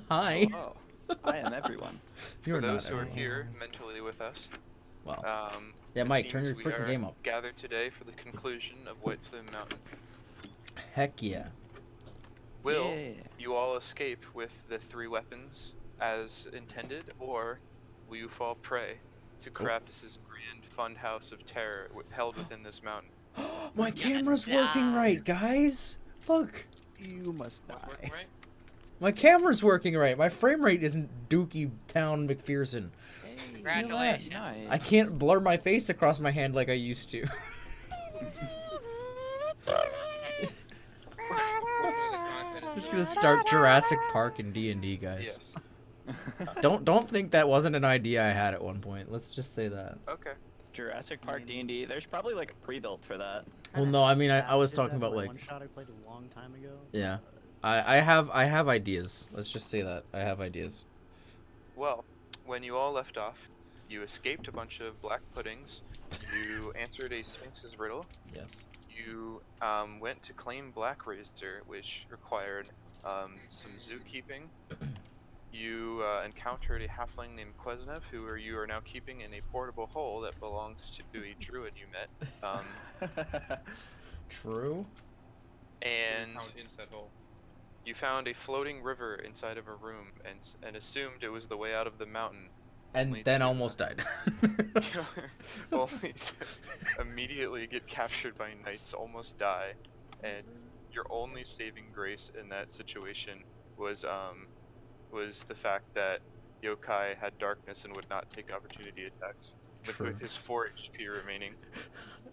Hi. Oh, I am everyone. You're For those not who are everyone. here mentally with us, Well, yeah, it Mike, turn seems your we freaking are game up. gathered today for the conclusion of Whiteplume Mountain. Heck yeah. Will Yeah. you all escape with the 3 weapons as intended, or will you fall prey to Craptus's grand fund house of terror held within this mountain? My You're gonna camera's working die. right, guys. Look. You must What's die. working right? My camera's working right. My frame rate isn't Dookie Town McPherson. Hey, Congratulations. nice. I can't blur my face across my hand like I used to. Just gonna start Jurassic Park in D&D, guys. Yes. Don't think that wasn't an idea I had at one point. Let's just say that. Okay. Jurassic Park D&D. There's probably like a pre-built for that. Well, no, I mean I was Did talking that about like one shot I played a long time ago. yeah. I have ideas. Let's just say that I have ideas. Well, when you all left off, you escaped a bunch of black puddings. You answered a Sphinx's riddle. Yes. You went to claim Black Razor, which required some zookeeping. You encountered a halfling named Quesnev, who you are now keeping in a portable hole that belongs to a druid you met. True. And Found inside hole. you found a floating river inside of a room, and assumed it was the way out of the mountain. And only then to- almost died. only to immediately get captured by knights, almost die, and your only saving grace in that situation was the fact that Yokai had darkness and would not take opportunity attacks True. with his 4 HP remaining.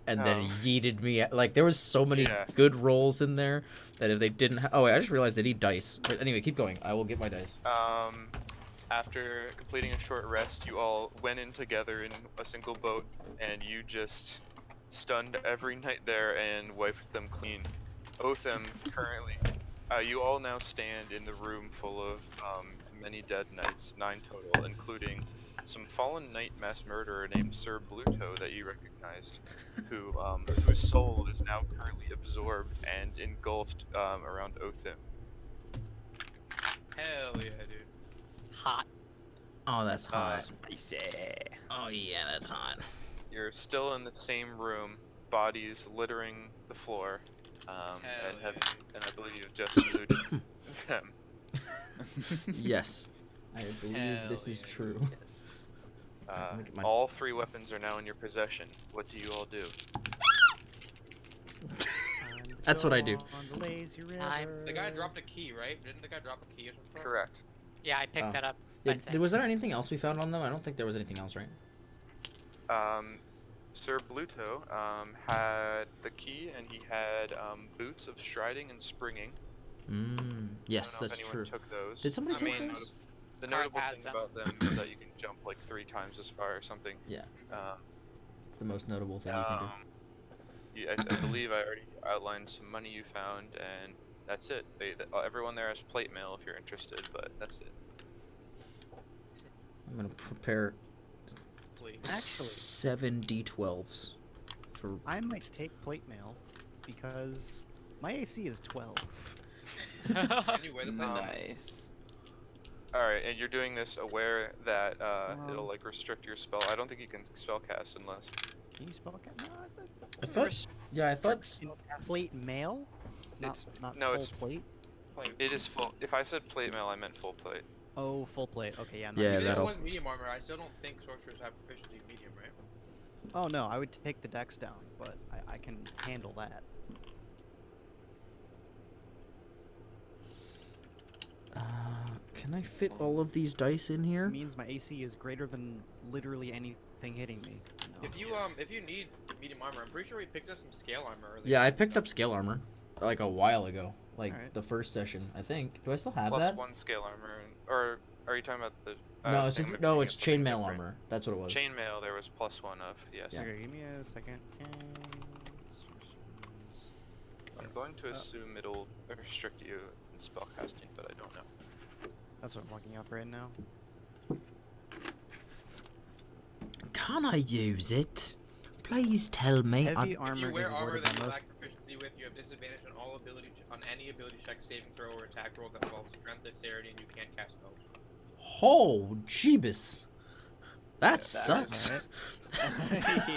And then Oh. he yeeted me. Like there was so many Yeah. good rolls in there that if they didn't. Oh wait, I just realized they need dice. But anyway, keep going. I will get my dice. After completing a short rest, you all went in together in a single boat, and you just stunned every knight there and wiped them clean. Otham currently, you all now stand in the room full of many dead knights, 9 total, including some fallen knight mass murderer named Sir Bluto that you recognized, whose soul is now currently absorbed and engulfed around Otham. Hell yeah, dude. Hot. Oh, that's hot. Spicy. Oh yeah, that's hot. You're still in the same room, bodies littering the floor, and I believe you've just looted them. Yes, I believe Hell this is yeah. true. Yes. Look at my- All 3 weapons are now in your possession. What do you all do? That's what I do. On the lazy Time. river. The guy dropped a key, right? Didn't the guy drop a key or something? Correct. Yeah, I picked Oh. that up. Yeah, I think. was there anything else we found on them? I don't think there was anything else, right? Sir Bluto had the key, and he had boots of striding and springing. Yes, I don't know that's if true. anyone took those. Did somebody I take mean, those? the Card notable has thing them. about them is that you can jump like 3 times as far or something. Yeah. Um, It's the most notable thing you can do. I believe I already outlined some money you found, and that's it. Everyone there has plate mail if you're interested, but that's it. I'm gonna prepare Please. Actually- 7 D12s for. I might take plate mail because my AC is 12. Can you wear the plate? Nice. Alright, and you're doing this aware that it'll like restrict your spell. I don't think you can spellcast unless. Can you spell it? No, I thought. Yeah, I thought. plate mail. It's- Not no, full it's- plate. Plate. It is full. If I said plate mail, I meant full plate. Oh, full plate. Okay, yeah. I'm Yeah, not Even if it that'll- was medium armor, I still don't think sorcerers have proficiency in medium, right? Oh no, I would take the dex down, but I can handle that. Can I fit all of these dice in here? It means my AC is greater than literally anything hitting me. No. If you need medium armor, I'm pretty sure we picked up some scale armor earlier. Yeah, I picked up scale armor like a while ago, like Alright. the first session. I think. Do I still have Plus that? 1 scale armor, or are you talking about the? No, it's thing just, that no, you it's get something chainmail different? armor. That's what it was. Chainmail, there was +1 of, yes. Yeah. Okay, give me a second. I'm going to assume it'll restrict you in spellcasting, but I don't know. That's what I'm looking up right now. Can I use it? Please tell me. Heavy If armor you is wear armor awarded that the you most. lack proficiency with, you have disadvantage on all on any ability check, saving throw, or attack roll that involves strength, dexterity, and you can't cast spells. Oh, Jeebus. That That sucks. is-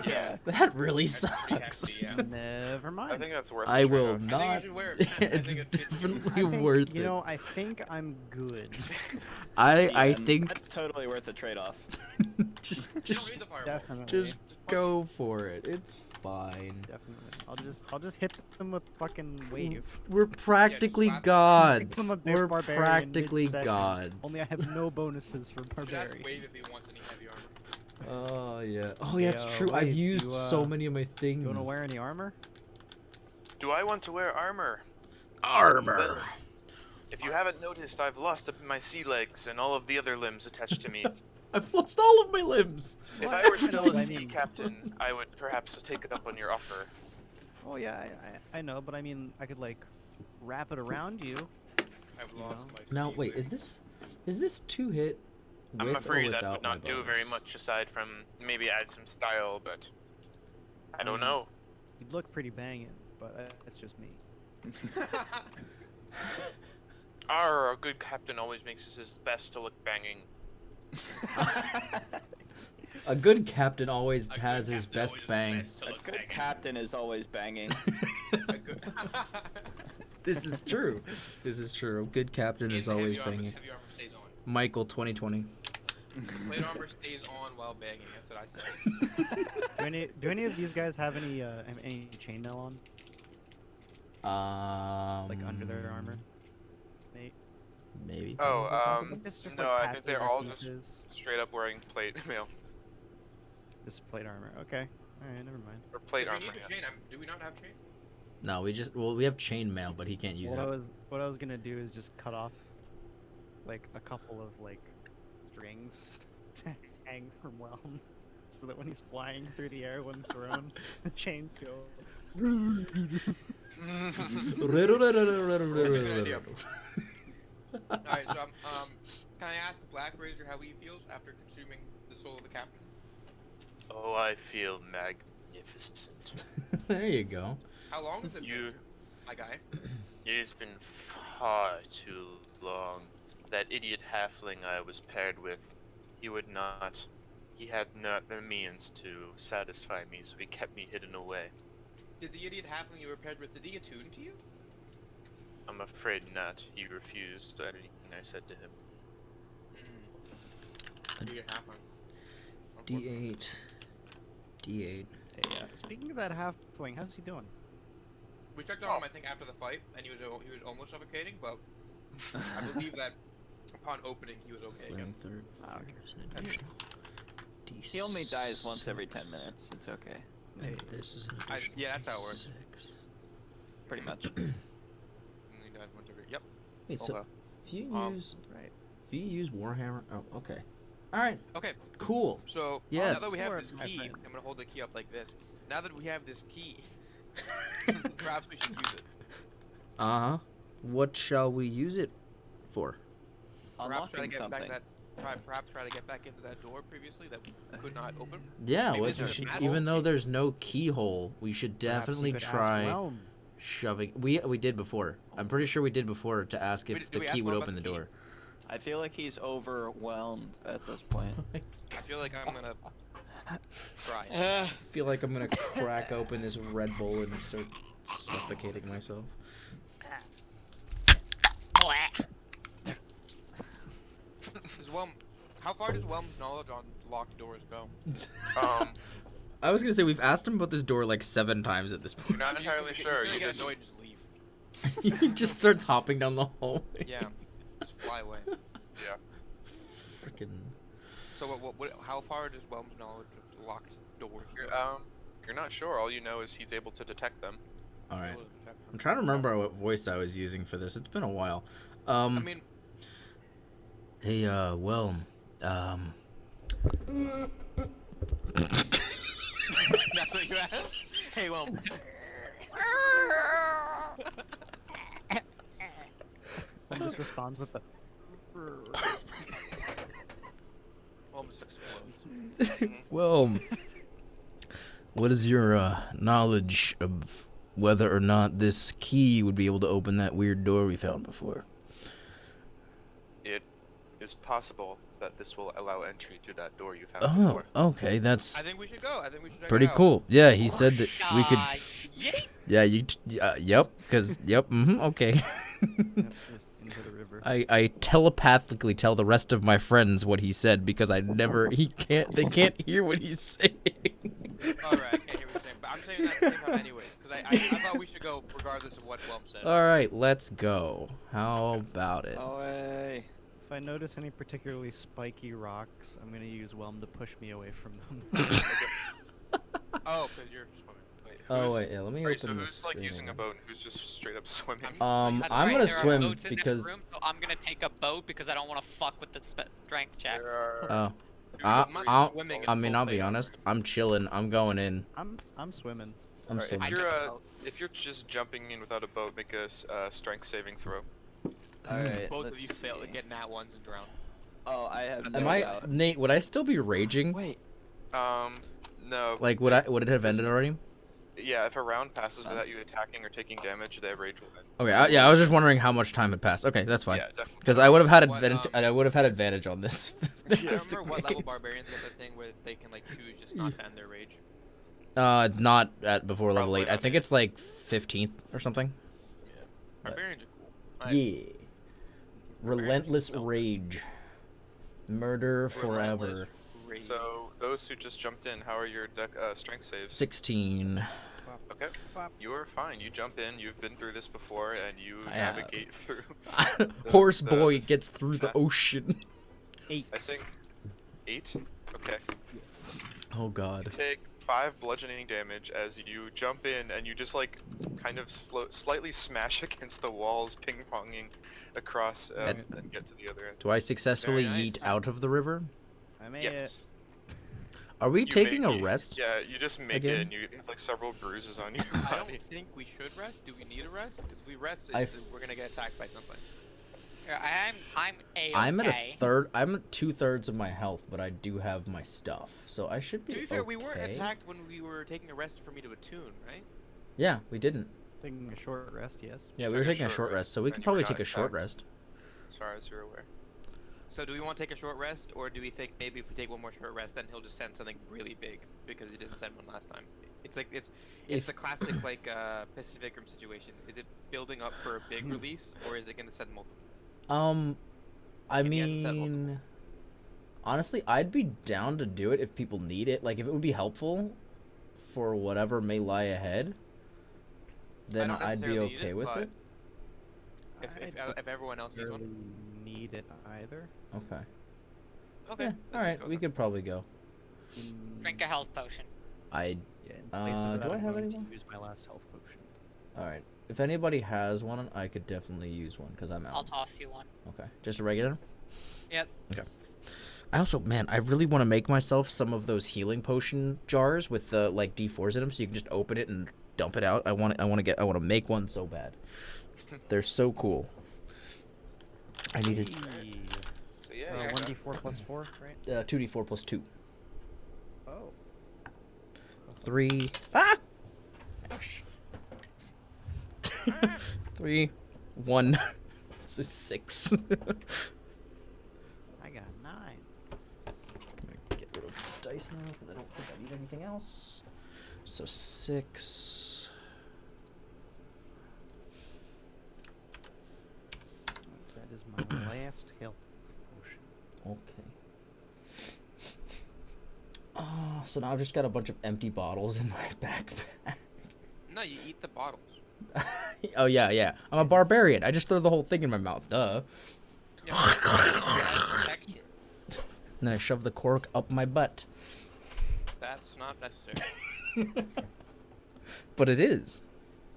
yeah. That really That's pretty sucks. hefty, yeah. Never mind. I think that's worth. I the will trade-off. I think you not. should wear it. I It's think it fits you. definitely I think, worth you it. know, I think I'm good. I DM, think that's totally worth the trade-off. just You don't just need the fireball. Definitely. just punch go for it. It's fine. Definitely. I'll just hit them with fucking wave. We're practically slap- gods. Make them a We're barbarian practically mid-session. gods. Only I have no bonuses for You should ask barbarian. Wave if he wants any heavy armor. Oh yeah. Oh yeah, it's Hey, true. I've Wade, used you, so many of my things. You wanna wear any armor? Do I want to wear armor? armor? Well, if you haven't noticed, I've lost my sea legs and all of the other limbs attached to me. I've lost all of my limbs. If What? I were still a I sea mean- captain, I would perhaps take it up on your offer. Oh yeah, I know, but I mean, I could like wrap it around you. I've You lost know? my Now sea wait, wig. is this 2-hit? I'm with or afraid that without would my not do bonus? very much aside from maybe add some style, but I don't mean, know. You'd look pretty banging, but that's just me. A good captain always makes his best to look banging. A good captain always A good has his captain best always bang. best to A look good banging. captain is always banging. A good- This is true. This is true. A good captain is And always heavy armor- banging. Heavy armor stays on. Michael 2020. Plate armor stays on while banging. That's what I said. Do any of these guys have any chainmail on, like under their armor? Nate? Maybe. Oh, Just no, like I think they're patches or all just pieces? straight up wearing plate mail Just plate armor. Okay. All right, never mind. or plate If we armor. need Yeah. a chain, do we not have chain? No, we have chainmail, but he can't use What I was gonna do is just cut off like a couple of like strings to hang from Whelm, so that when he's flying through the air when thrown, the chains go. it. Alright, so can I ask Black Razor how he feels after consuming the soul of the captain? Oh, I feel magnificent. There you go. How long has it You, been, my guy? it has been far too long. That idiot halfling I was paired with, he had not the means to satisfy me, so he kept me hidden away. Did the idiot halfling you were paired with, did he attune to you? I'm afraid not. He refused anything I said to him. Idiot halfling. D8. D8. Hey, speaking of that halfling, how's he doing? We checked on him, I think, after the fight, and he was almost suffocating, but I believe that upon opening, he was okay again. Flaming third. Ah, okay. Fires an additional He only dies once every 10 minutes. It's okay. And this is an additional yeah, that's how it works. D6. Pretty much. Only died once every. Yep. Wait, so Okay. if you Um, use Right. Warhammer, oh, okay. All right, Okay. cool. So Yes. now that we have Sure, this my key, friend. I'm gonna hold the key up like this. Now that we have this key, perhaps we should use it. Uh-huh. What shall we use it for? Perhaps try to Unlocking get something. back perhaps try to get back into that door previously that we could not open. Yeah, Maybe what there's we a should, battle even though key. there's no keyhole, we should Perhaps you definitely could ask try Whelm. shoving. We did before. I'm pretty sure we did before to ask Did if we the ask key would Whelm about open the the key? door. I feel like he's overwhelmed at this point. I feel like I'm gonna try. I feel like I'm gonna crack open this Red Bull and start suffocating myself. How far does Whelm's knowledge on locked doors go? I was gonna say we've asked him about this door like 7 times at this You're point. not entirely sure. He's You gonna just, get annoyed and just leave. He just starts hopping down the hallway. Yeah, just fly away. yeah. Freaking. So how far does Whelm's knowledge of locked doors You're, go? you're not sure. All you know is he's able to detect them. All right. I'm trying to remember what voice I was using for this. It's been a while. I mean, Hey, Whelm. that's what you asked? Hey, Whelm. Whelm just responds with the. Whelm just explodes. Whelm. What is your knowledge of whether or not this key would be able to open that weird door we found before? It is possible that this will allow entry to that door you found before. Oh, okay, that's I think we should go. I think we should check pretty it out. cool. Yeah, he said that we could. Yeet. Yeah, yep, because yep. Okay. Yep, just into the river. I telepathically tell the rest of my friends what he said because they can't hear what he's saying. All right, I can't hear what you're saying, but I'm saying that at the same time anyways, because I thought we should go regardless of what Whelm said. All right, let's go. How about it? Oh, hey. If I notice any particularly spiky rocks, I'm gonna use Whelm to push me away from them. Oh, because you're swimming. Wait, Oh who's- wait, yeah. Let me Alright, so open who's this. like using a boat and who's just straight up swimming? That's I'm right, gonna there are swim boats in that because. room, so I'm gonna take a boat because I don't want to fuck with the strength checks. There are Oh, two I- different- I'm swimming in I mean, full I'll be plate armor. honest. I'm chilling. I'm going in. I'm swimming. I'm Alright, swimming. I took a boat. if you're just jumping in without a boat, make a strength saving throw. Alright, Both of let's you fail to see. get nat ones and drown. Oh, I have no Am I doubt. Nate? Would I still be raging? Wait. No. Like, would it have ended already? Yeah, if a round passes without you attacking or taking damage, the rage will end. Okay. Yeah, I was just wondering how much time had passed. Okay, that's fine. Yeah, definitely. Because I would have had What, I would have had advantage on this. I This remember what thing level is- barbarians get the thing where they can like choose just not to end their rage. Not at before level Probably 8. I not, think yeah. it's like 15th or something. Barbarians are cool. Yeah. Relentless so good. rage. Murder Relentless forever. rage. So those who just jumped in, how are your strength saves? 16. Okay, you are fine. You jump in. You've been through this before, and you I have. navigate through. Horse the- boy gets through the chat. ocean. 8. I think 8. Okay. Oh god. You take 5 bludgeoning damage as you jump in, and you just like kind of slightly smash against the walls, ping-ponging across and get to the other end. Do I successfully Very yeet nice. out of the river? I made it. Yes. Are we You taking make a it- rest? Yeah, you just make again? it, and you have like several bruises on your I body. don't think we should rest. Do we need a rest? Because if we rest, I f- we're gonna get attacked by something. Yeah, I'm a-okay. I'm at a third. I'm at 2/3 of my health, but I do have my stuff, so I should be. To be fair, we weren't okay. attacked when we were taking a rest for me to attune, right? Yeah, we didn't. Taking a short rest, yes. Yeah, we were taking a short rest, so we and could you were probably not take a short attacked. rest. As far as you're aware. So do we want to take a short rest, or do we think maybe if we take one more short rest, then he'll just send something really big because he didn't send one last time? It's like it's If- the classic like Pacific Rim situation. Is it building up for a big release, or is it gonna send multiple? I And he hasn't said multiple. mean, honestly, I'd be down to do it if people need it. Like, if it would be helpful for whatever may lie ahead, then don't I'd be necessarily need okay it, with but- it. If everyone else needs really one. need it either. Okay. Okay. Yeah. let's All just right. go We then. could probably go. Drink a health potion. I. Yeah, in place of that, do I I'm have going to any more? use my last health potion. All right. If anybody has one, I could definitely use one because I'm out. I'll toss you one. Okay. Just a regular. Yep. Okay. I also, man, I really want to make myself some of those healing potion jars with the like D4s in them, so you can just open it and dump it out. I want to make one so bad. They're so cool. I needed Hey. So yeah, So you're done. 1d4 plus 4, right? 2d4 plus 2. Oh. 3. Ah! 3, 1, so 6. I got 9. Get rid of the dice now because I don't think I need anything else. So 6. That is my last health potion. Okay. So now I've just got a bunch of empty bottles in my backpack. No, you eat the bottles. Oh yeah. I'm a barbarian. I just throw the whole thing in my mouth. Duh. Yeah, but it has texture. And then I shove the cork up my butt. That's not necessary. But it is.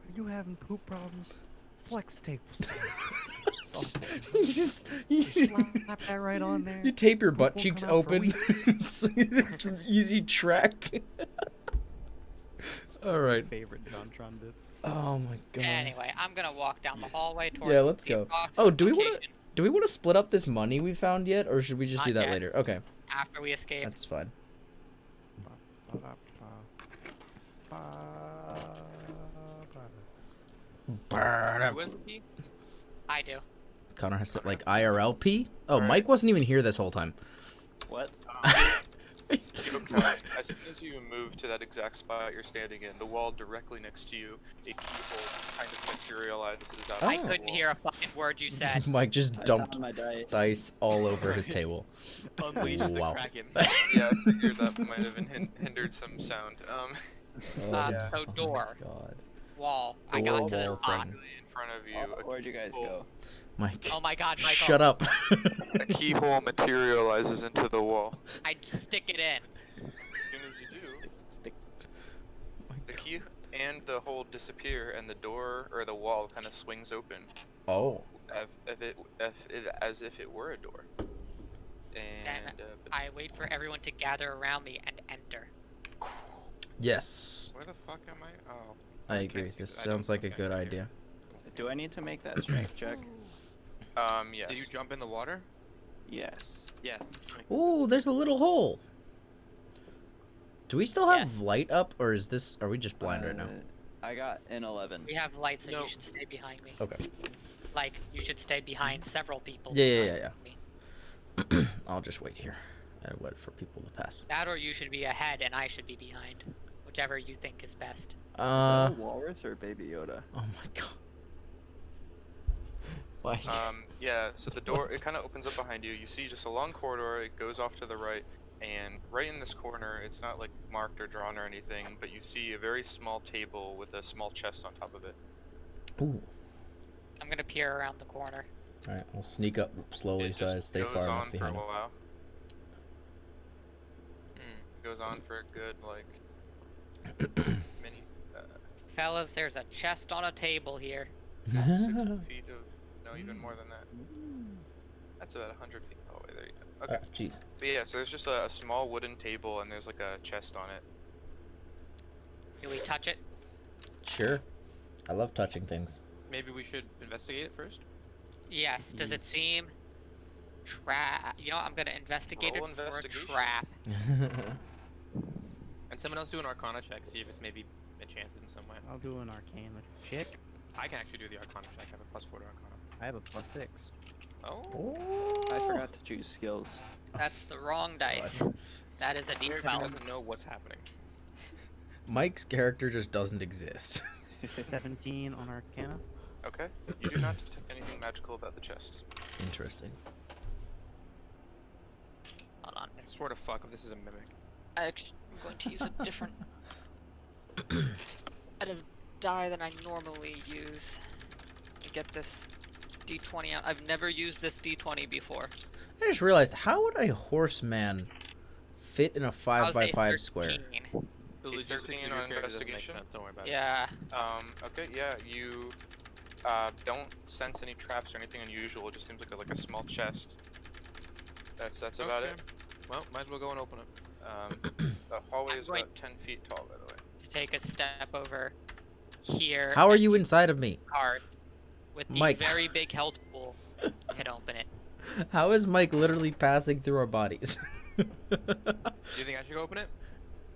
Are you having poop problems? Flex tape. You just Slap that right on there. you tape your Poop butt won't cheeks come out for open. weeks. It's an easy track. All right. Favorite JonTron bits. Oh my god. Anyway, I'm gonna walk down the hallway towards Yeah, let's the go. approximate Oh, do we wanna- location Do we want to split up this money we found yet, or should we just Not do that yet. later? Okay, after we escape. that's fine. Who has the key? I do. Connor has to like IRL pee. Oh, Alright. Mike wasn't even here this whole time. What? Okay. As soon as you move to that exact spot you're standing in, the wall directly next to you, a keyhole kind of materializes out I of the couldn't wall. hear a fucking word you said. Mike just I dumped found my dice. dice all over his table. Unleash Wow. the Kraken. Yeah, I figured that might have hindered some sound. So Oh door, my God. wall. I Door, got to this wall spot. thing. Directly in front of you, Where'd you guys go? Mike. Oh my God, Michael. Shut up. a keyhole materializes into the wall. I'd stick it in. As soon as you do, Stick. the key and the hole disappear, and the door or the wall kind of swings open, Oh. as if it were a door. And I wait for everyone to gather around me and enter. Yes. Where the fuck am I? Oh. I can't agree. see This this. I don't- sounds like a okay, good here. idea. Do I need to make that strength check? yes. Did you jump in the water? Yes. Yes. Ooh, there's a little hole. Do we still have Yes. light up, or is this? Are we just blind right now? I got an 11. We have lights, so No. you should stay behind me. Okay. Like, you should stay behind several people. Yeah, behind yeah. me. I'll just wait here and wait for people to pass. That or you should be ahead and I should be behind. Whichever you think is best. Is that a walrus or Baby Yoda? Oh my God. Like. Yeah, so the door, it kind of opens up behind you. You see just a long corridor, it goes off to the right, and right in this corner, it's not like marked or drawn or anything, but you see a very small table with a small chest on top of it. Ooh. I'm gonna peer around the corner. All right, I'll sneak up slowly It so I just stay goes far on enough behind for him. a while. It goes on for a good, like, many, Fellas, there's a chest on a table here. 60 feet of, no, even more than that. That's about 100 feet. Oh, wait, there you go. Okay. Jeez. But yeah, so there's just a small wooden table, and there's like a chest on it. Do we touch it? Sure. I love touching things. Maybe we should investigate it first. Yes. Does it seem trap? You know, I'm gonna investigate Roll it for a investigation. trap. And someone else do an Arcana check, see if it's maybe enchanted in some way. I'll do an arcane check. I can actually do the Arcana check. I have a +4 to Arcana. I have a +6. Oh. I forgot to choose skills. That's the wrong dice. That is a He D12. doesn't know what's happening. Mike's character just doesn't exist. 17 on arcana. Okay. You do not detect anything magical about the chest. Interesting. Hold on. I swear to fuck if this is a mimic. I'm going to use a different set of die than I normally use to get this D20 out. I've never used this D20 before. I just realized, how would a horseman fit in a How's a 5x5 square? 13? The Okay, logistics 13 of your on character doesn't make investigation? sense. Don't worry about it. Yeah. Okay, yeah, you don't sense any traps or anything unusual. It just seems like a small chest. That's about Okay. it. Well, might as well go and open it. The hallway I'm is going- about 10 feet tall, by the way. To take a step over here. How are and you use inside of me? Card with the Mike. very big health pool. Can open it. How is Mike literally passing through our bodies? Do you think I should go open it?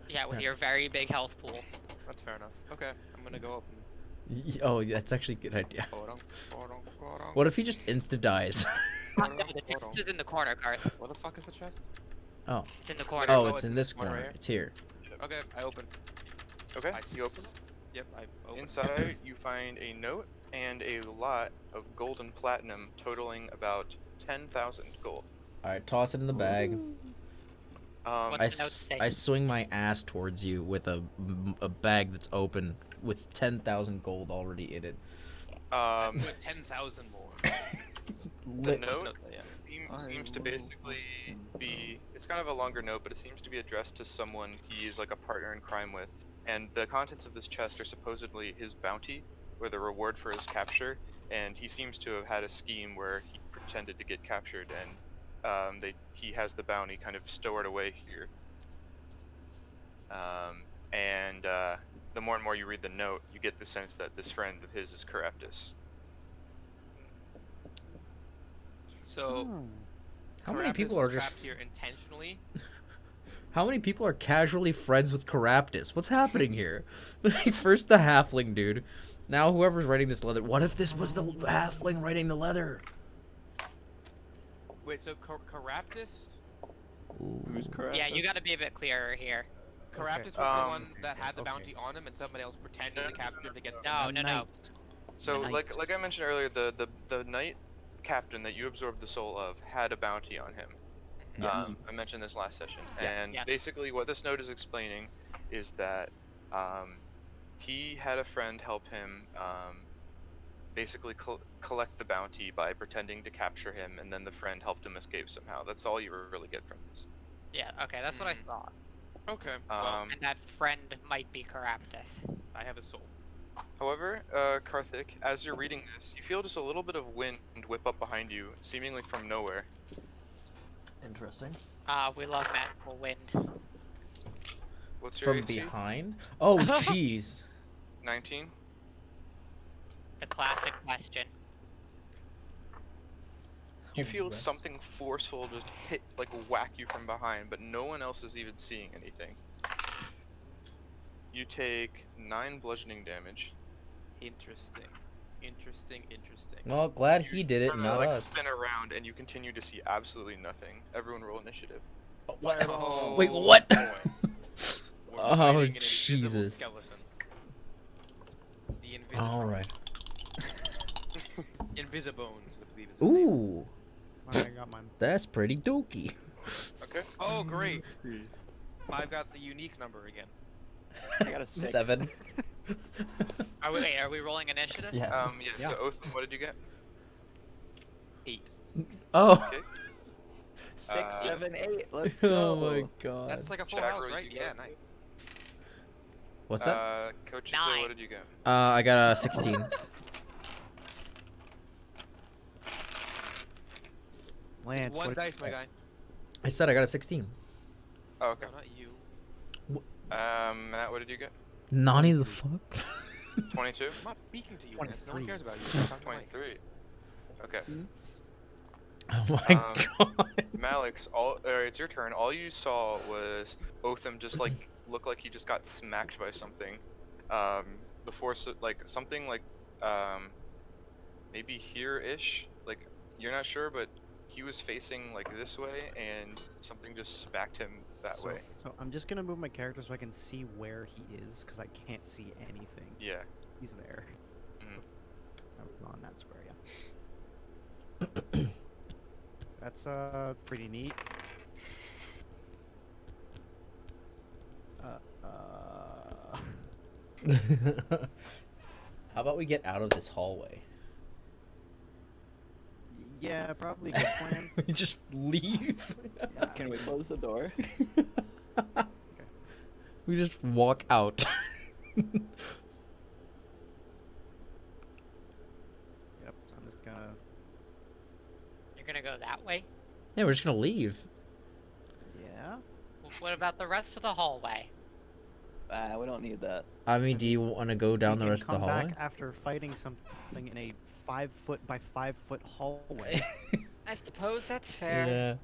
Yeah, with your very big health pool. That's fair enough. Okay, I'm gonna go open. Oh, that's actually a good idea. Hold on. What if he just insta dies? No, the chest is in the corner, Garth. Where the fuck is the chest? Oh. It's in the corner. Oh, Oh, it's in this one right corner. here? It's here. Okay, I open. Okay, I you open. Yep, I open. Inside, you find a note and a lot of gold and platinum totaling about 10,000 gold. Alright, toss it in the bag. What I, the note say? I swing my ass towards you with a bag that's open with 10,000 gold already in it. With 10,000 more. The Lit- note Yeah. seems to basically be, it's kind of a longer note, but it seems to be addressed to someone he is like a partner in crime with. And the contents of this chest are supposedly his bounty, or the reward for his capture. And he seems to have had a scheme where he pretended to get captured, and he has the bounty kind of stored away here. The more and more you read the note, you get the sense that this friend of his is Caraptus. So, How many Caraptus people was are just trapped here intentionally? How many people are casually friends with Caraptus? What's happening here? First the halfling dude. Now whoever's writing this leather. What if this was the halfling writing the leather? Wait, so Caraptus? Who's correct? Yeah, you gotta be a bit clearer here. Caraptus was the one that had the bounty on him, and somebody else pretended to capture him to get. No. So, The like I mentioned earlier, the knight captain that you absorbed the soul of had a bounty on him. I mentioned this last session, and Yeah. basically what this note is explaining is that he had a friend help him basically collect the bounty by pretending to capture him, and then the friend helped him escape somehow. That's all you really get from this. Yeah, okay, that's what I thought. Okay. Well, And that friend might be Caraptus. I have a soul. However, Karthik, as you're reading this, you feel just a little bit of wind whip up behind you, seemingly from nowhere. Interesting. We love magical wind. What's your From AC? behind? Oh, jeez. 19? The classic question. You feel Rest. something forceful just hit, like whack you from behind, but no one else is even seeing anything. You take 9 bludgeoning damage. Interesting. Interesting. Well, glad he did it, Kinda, not like us. spin around, and you continue to see absolutely nothing. Everyone roll initiative. Oh, Wait, what? boy. We're Oh, fighting an invisible Jesus. skeleton. The Invisibones. All right. Invisibones, I believe is his name. Ooh, Okay, I got mine. that's pretty dookie. Okay. Oh, great. I've got the unique number again. I got a 6. 7. Are we rolling initiative? Yes. Yeah, Yeah. so Oatham, what did you get? 8. Oh. Okay. 6, 7, 8. Let's go. Oh my god. That's like a full Jack, house, roll right? you Yeah, go. nice. What's that? Coach, 9. what did you get? I got a 16. Lance, It's one what dice, my guy. I said I got a 16. Oh, okay. No, not you. Matt, what did you get? Nani the fuck? 22? I'm not speaking to you, Lance. No one 23. cares about you. You're talking to Mike. 23. Okay. Oh my god. Malix, it's your turn. All you saw was Oatham just like look like he just got smacked by something. The force, like something like maybe here-ish. Like you're not sure, but he was facing like this way, and something just smacked him that way. So I'm just gonna move my character so I can see where he is, because I can't see anything. Yeah. He's there. Mhm. Oh, on that square, yeah. That's pretty neat. How about we get out of this hallway? Yeah, probably a good plan. We just leave. Can we close the door? We just walk out. Yep, so I'm just gonna. You're gonna go that way? Yeah, we're just gonna leave. Yeah. Well, what about the rest of the hallway? We don't need that. I mean, do you want to go down We the can rest of the come hallway? back after fighting something in a 5-foot by 5-foot hallway. I suppose that's fair. Yeah.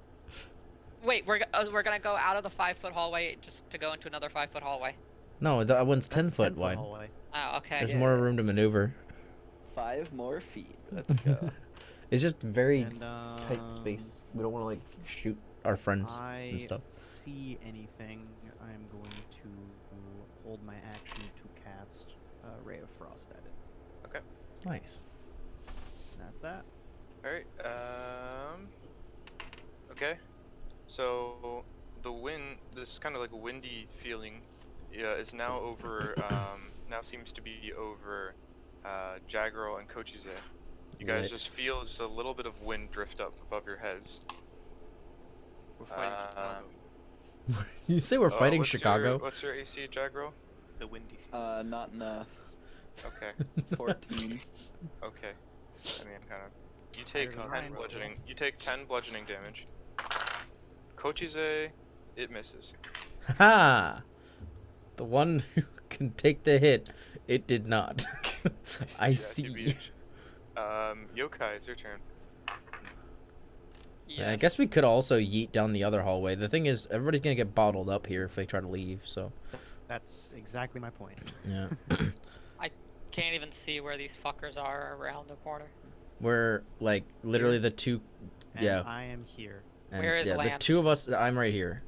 Wait, we're gonna go out of the 5-foot hallway just to go into another 5-foot hallway. No, that one's That's 10 a foot 10-foot wide. hallway. Oh, okay. There's Yeah. more room to maneuver. 5 more feet. Let's go. It's just very And tight space. We don't want to like shoot our friends I and stuff. see anything, I'm going to hold my action to cast Ray of Frost at it. Nice. And that's that. Alright, okay. So, the wind, this kind of like windy feeling, is now over, now seems to be over, Jagro and Kochize. You guys Lit. just feel just a little bit of wind drift up above your heads. We're fighting Chicago. You say we're fighting what's Chicago? What's your AC, Jagro? The windy sea. Not enough. Okay, 14. okay. I mean, kind of. You take Better than 10 mine. bludgeoning. You take 10 bludgeoning damage. Kochize, it misses. Ha! The one who can take the hit, it did not. I Yeah, see. TBH. Yokai, it's your turn. Yeah, I guess we could also yeet down the other hallway. The thing is, everybody's gonna get bottled up here if they try to leave. So. That's exactly my point. Yeah. Can't even see where these fuckers are around the corner. We're like literally Here. the two. And Yeah. I am here. And, Where is yeah, the Lance? two of us. I'm right here.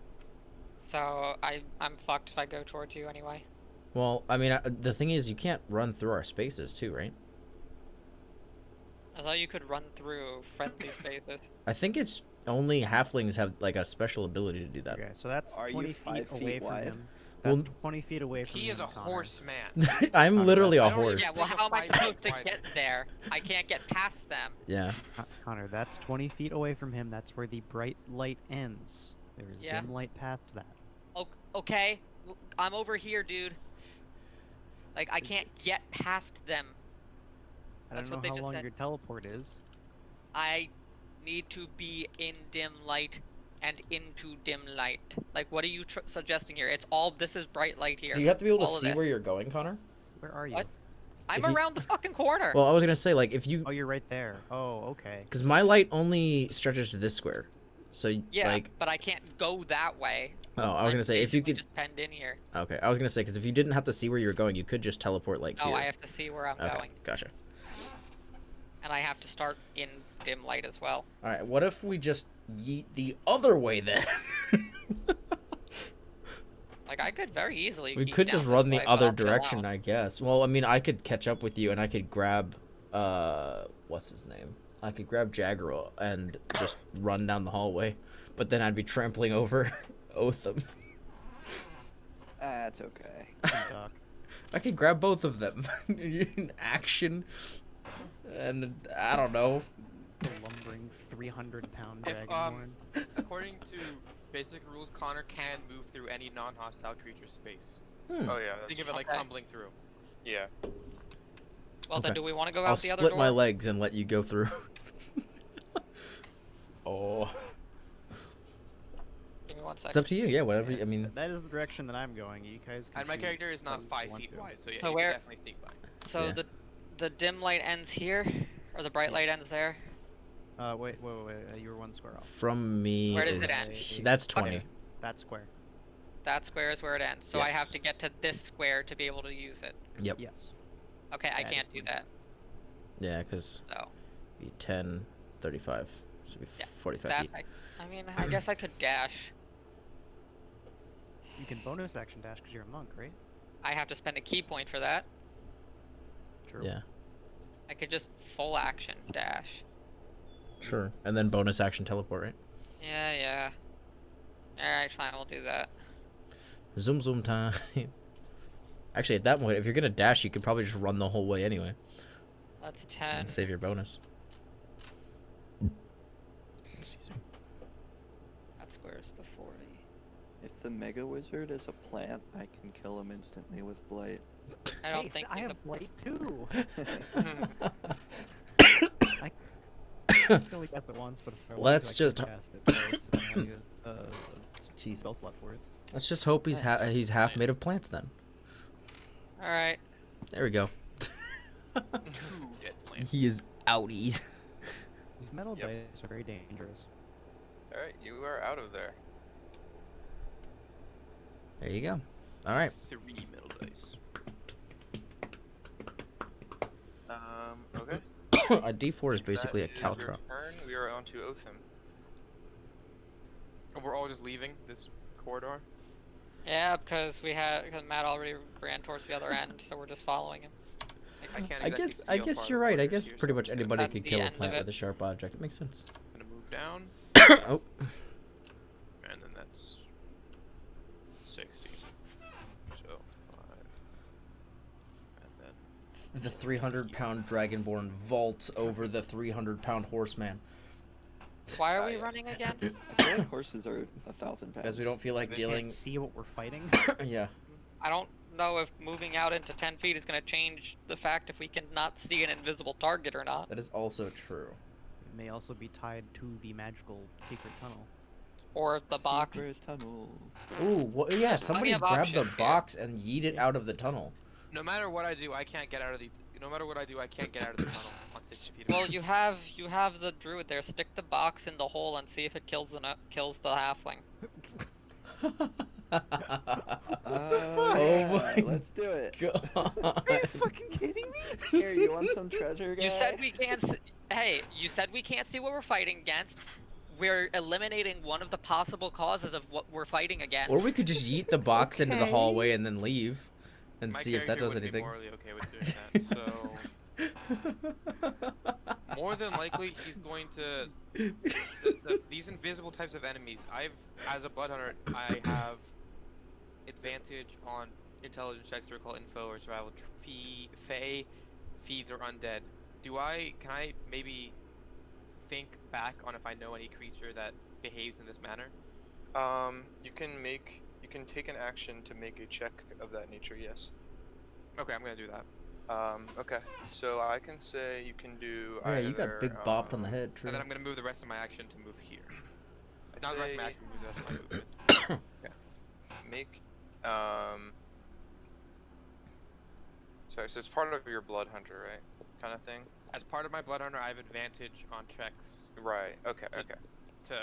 So I'm fucked if I go towards you anyway. Well, I mean, the thing is, you can't run through our spaces too, right? I thought you could run through friendly spaces. I think it's only halflings have like a special ability to do that. Okay, so that's Are you 20 5 feet feet away from wide? him. Well, That's 20 feet away from He him, is a Connor. horseman. I'm literally a I don't even- horse. Yeah, well, There's a how am I 5 feet supposed to wide. get there? I can't get past them. Yeah. Connor, that's 20 feet away from him. That's where the bright light ends. There's Yeah. dim light past that. Okay, I'm over here, dude. Like, I can't get past them. I That's don't what know they how just long said. your teleport is. I need to be in dim light and into dim light. Like, what are you suggesting here? It's all, this is bright light here. Do you have to be able to All of see this. where you're going, Connor? Where are you? What? I'm If you- around the fucking corner. Well, I was gonna say like if you, Oh, you're right there. Oh, okay. because my light only stretches to this square, so yeah, like. but I can't go that way. Oh, I was I'm gonna say if you basically could. just penned in here. Okay, I was gonna say because if you didn't have to see where you were going, you could just teleport like No, here. I have to see where I'm Okay, going, gotcha. and I have to start in dim light as well. All right, what if we just yeet the other way then? Like, I could very easily. We keep could down just this run the way, but other I'll chill direction, out. I guess. Well, I mean, I could catch up with you, and I could grab, what's his name? I could grab Jaggerl and just run down the hallway, but then I'd be trampling over Otham. That's okay. Doc. I could grab both of them in action, and I don't know. It's the lumbering 300-pound If, dragonborn. According to basic rules, Connor can move through any non-hostile creature's space. Hmm. Oh yeah. Think of it like Okay. tumbling through. Yeah. Well, then, Okay. do we want to go I'll out the other split door? my legs and let you go through. Oh, Give me 1 it's second. up to you. Yeah, whatever. I mean, That is the direction that I'm going. You guys can And my choose character is not whether you 5 want feet to. wide, so yeah, So you where- can definitely sneak by. So Yeah. the dim light ends here, or the bright light ends there. Wait. You were one square off. from me, Where does it is- end? that's 20. That square. That square is where it ends. So I have Yes. to get to this square to be able to use it. Yep. Yes. Okay, I Add can't it do to that. Yeah, because So 10, 35. So be Yeah, 45 that feet. I mean, I guess I could dash. You can bonus action dash because you're a monk, right? I have to spend a key point for that. True. Yeah, I could just full action dash. sure. And then bonus action teleport, right? Yeah. Alright, fine, we'll do that. Zoom zoom time. Actually, at that point, if you're gonna dash, you could probably just run the whole way anyway. That's 10. And save your bonus. Excuse me. That square is the 40. If the Mega Wizard is a plant, I can kill him instantly with Blight. I don't Hey, think I the- have blight too. I only cast it once, but if I wanted Let's to, I could just- cast it twice, and I have a Jeez. spell slot for it. Let's just hope he's he's half made of plants then. Alright. There we go. 2 dead plants. He is outies. These metal Yep. dice are very dangerous. All right, you are out of there. There you go. All right. 3 metal dice. Okay. A D4 is basically a That is your caltrop. turn. We are on to Otham. And we're all just leaving this corridor. Yeah, because Matt already ran towards the other end, so we're just following him. I can't I exactly guess see I how guess far you're the right. I border is guess here, pretty so much I'm just anybody At could the kill a end of plant it. with a sharp object. It makes sense. gonna move down, Oh. and then that's 60. So 5, and then The 300-pound dragonborn vaults over the 300-pound horseman. Why are we yeah. running again? I feel like horses are 1,000 pounds. Because we don't feel like They dealing. can't see what we're fighting. Yeah. I don't know if moving out into 10 feet is going to change the fact if we can not see an invisible target or not. That is also true. It may also be tied to the magical secret tunnel. Or the box. Secret tunnel. Ooh, well, yeah. Somebody of grab the options here. box and yeet it out of the tunnel. No matter what I do, I can't get out of the. No matter what I do, I can't get out of the tunnel on 60 feet. Well, you have the druid there. Stick the box in the hole and see if it kills the halfling. Oh, my yeah, let's do it. God. Are you fucking kidding me? Here, you want some treasure, guy? You said we can't. Hey, you said we can't see what we're fighting against. We're eliminating one of the possible causes of what we're fighting against. Or we could just yeet the box into the Okay. hallway and then leave, and My see if that character does wouldn't anything. Be morally okay with doing that. So more than likely, he's going to. These invisible types of enemies. As a blood hunter, I have advantage on intelligence checks to recall info or survival. Fey, feeds, or undead. Can I maybe think back on if I know any creature that behaves in this manner? You can take an action to make a check of that nature. Yes. Okay, I'm gonna do that. Okay. So I can say you can do. Yeah, you got either, big bopped on the head, true. And then I'm gonna move the rest of my action to move here. I'd Not the rest of my say action, move the rest of my movement. make. Sorry, so it's part of your blood hunter, right? Kind of thing. As part of my blood hunter, I have advantage on checks Right. Okay. Okay. to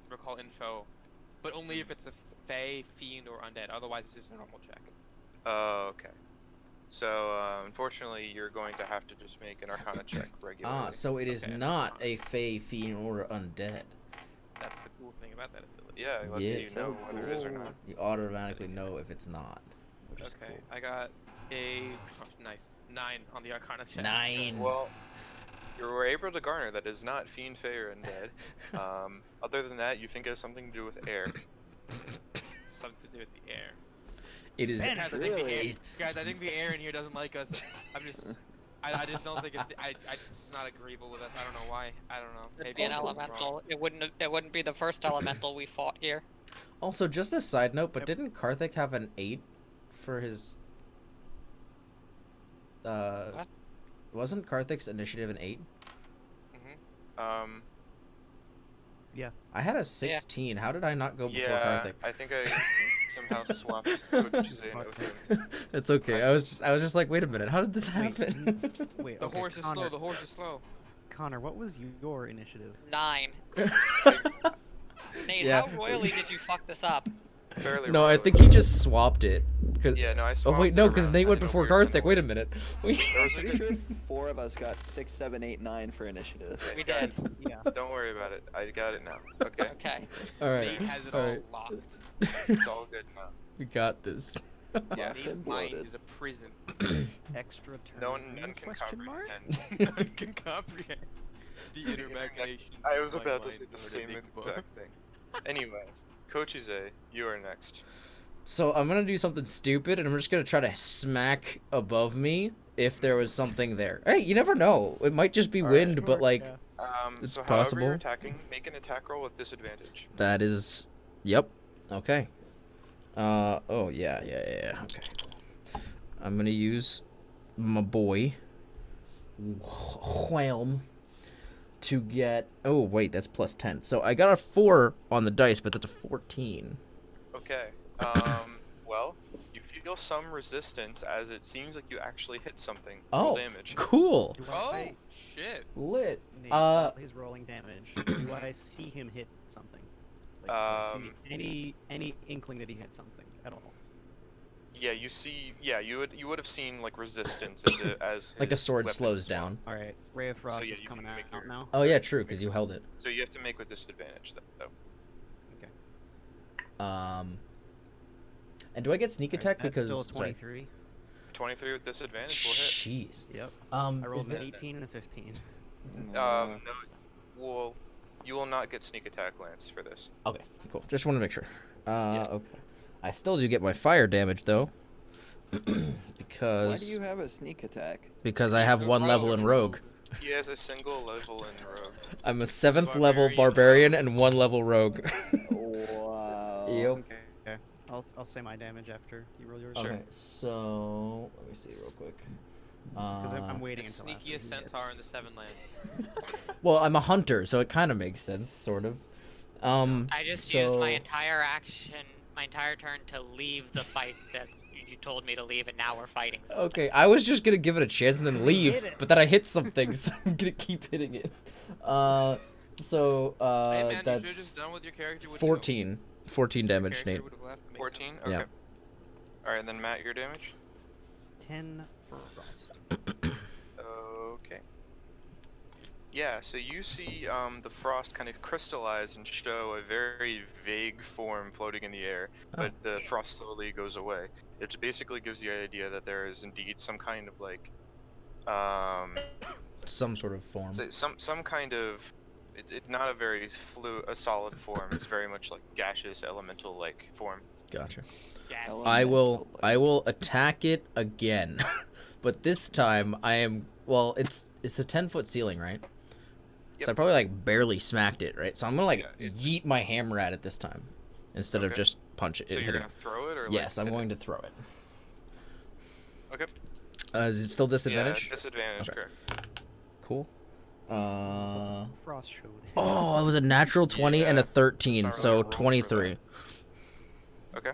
recall info, but only if it's a fey, fiend, or undead. Otherwise, it's just a normal check. Oh, okay. So, unfortunately, you're going to have to just make an Arcana check regularly. Ah, so it is Okay. not a fey, fiend, or undead. That's the cool thing about that ability. Yeah, it lets Yeah. you know whether it is or not. You automatically know if it's not, which is Okay, cool. I got a nice 9 on the Arcana check. 9. Well, you were able to garner that is not fiend, fey, or undead. Other than that, you think it has something to do with air. Something to do with the air. It is. Guys, I think the air, It's- guys, I think the air in here doesn't like us. I just don't think it's not agreeable with us. I don't know why. I don't know. It'd Maybe be an I'm wrong. elemental. It wouldn't be the first elemental we fought here. Also, just a side note, but Yep. didn't Karthik have an 8 for his? What? Wasn't Karthik's initiative an 8? Um, I had a 16. How did I not go before yeah, Karthik? I think I somehow swapped coaches and Otham. It's okay. I was just like, wait a minute. How did this happen? Wait, The okay, horse is Connor, slow. The horse is slow. Connor, what was your initiative? 9. Nate, Yeah. how royally did you fuck this up? Fairly No, I royally. think he just swapped it. 'Cause- Yeah, no, I Oh swapped wait, no, it because around. Nate I went did a before weird Karthik. thing. Wait a minute. There was a Pretty sure 4 of us got 6, 7, 8, 9 for initiative. We Guys, did. Yeah. Don't worry about it. I got it now. Okay. Okay. All right. Nate has it all all right. locked. It's all good now. We got this. Yeah. Locked and Nate's mind bloated. is a prison. Extra turn. None can question mark? comprehend. None can comprehend the inner machinations. I of was my about to mind say the nor same the big exact book. thing. Anyway, Coach Ize, you are next. So I'm gonna do something stupid, and I'm just gonna try to smack above me if there was something there. Hey, you never know. It might just be All right. wind, but like Yeah. It's So however you're possible. attacking, make an attack roll with disadvantage. that is. Yep. Okay. Oh yeah. Okay. I'm gonna use my boy Whelm to get. Oh wait, that's plus 10. So I got a 4 on the dice, but that's a 14. Okay. Well, you feel some resistance as it seems like you actually hit something. Roll Oh, damage. cool. Do Oh I, shit! Lit. Nate, Uh, his rolling damage. Do I see him hit something? Like, do I see any inkling that he hit something at all? Yeah, you see. Yeah, you would have seen like resistance as Like the his sword weapon slows swung. down. All right, Ray of Frost yeah, is you coming can make out your- now. Oh yeah, true, because you held it. So you have to make with disadvantage though. And do I get sneak attack That's because still a sorry. 23. 23 with disadvantage will hit. Jeez. Yep. I Is rolled an that- 18 and a 15. No, you will not get sneak attack, Lance, for this. Okay, cool. Just want to make sure. Yes. Okay. I still do get my fire damage though, Why because do you have a sneak attack? I have So 1 level in rogue. He has a single level in rogue. I'm a 7th level barbarian and 1 level rogue. Wow. Yep. Okay. I'll say my damage after you roll yours. Okay, so let me see real quick. Because I'm The waiting until after he sneakiest hits. centaur in the Seven Lands. Well, I'm a hunter, so it kind of makes sense, sort of. I just used my so- entire action, my entire turn to leave the fight that you told me to leave, and now we're fighting. Okay, I was just gonna give it a chance and then He leave, hit it. but then I hit something, so I'm gonna keep hitting it. So Hey man, you should have that's just done with your character. What 14 damage, Nate. 14. Yeah. Okay. All right, and then Matt, your damage. 10 for Frost. Okay. Yeah, so you see the frost kind of crystallize and show a very vague form floating in the air, but the frost slowly goes away. It basically gives you the idea that there is indeed some kind of like, Some sort of form. some kind of, it not a very a solid form. It's very much like gaseous elemental like form. Gotcha. Yes. I Elemental, will attack it again, but this time I am it's a 10-foot ceiling, right? Yep. So I probably like barely smacked it, right? So I'm gonna like Yeah, yeet my hammer at it this time instead of Okay. just punch it. So and you're hit gonna throw it, or Yes, like, I'm hit going it? to throw it. Okay. Is it still disadvantage? Yeah, disadvantage, Okay. correct. Cool. Frost showed. Oh, it was a natural 20 and a Yeah. 13, It's not so really a roll for 23. Okay.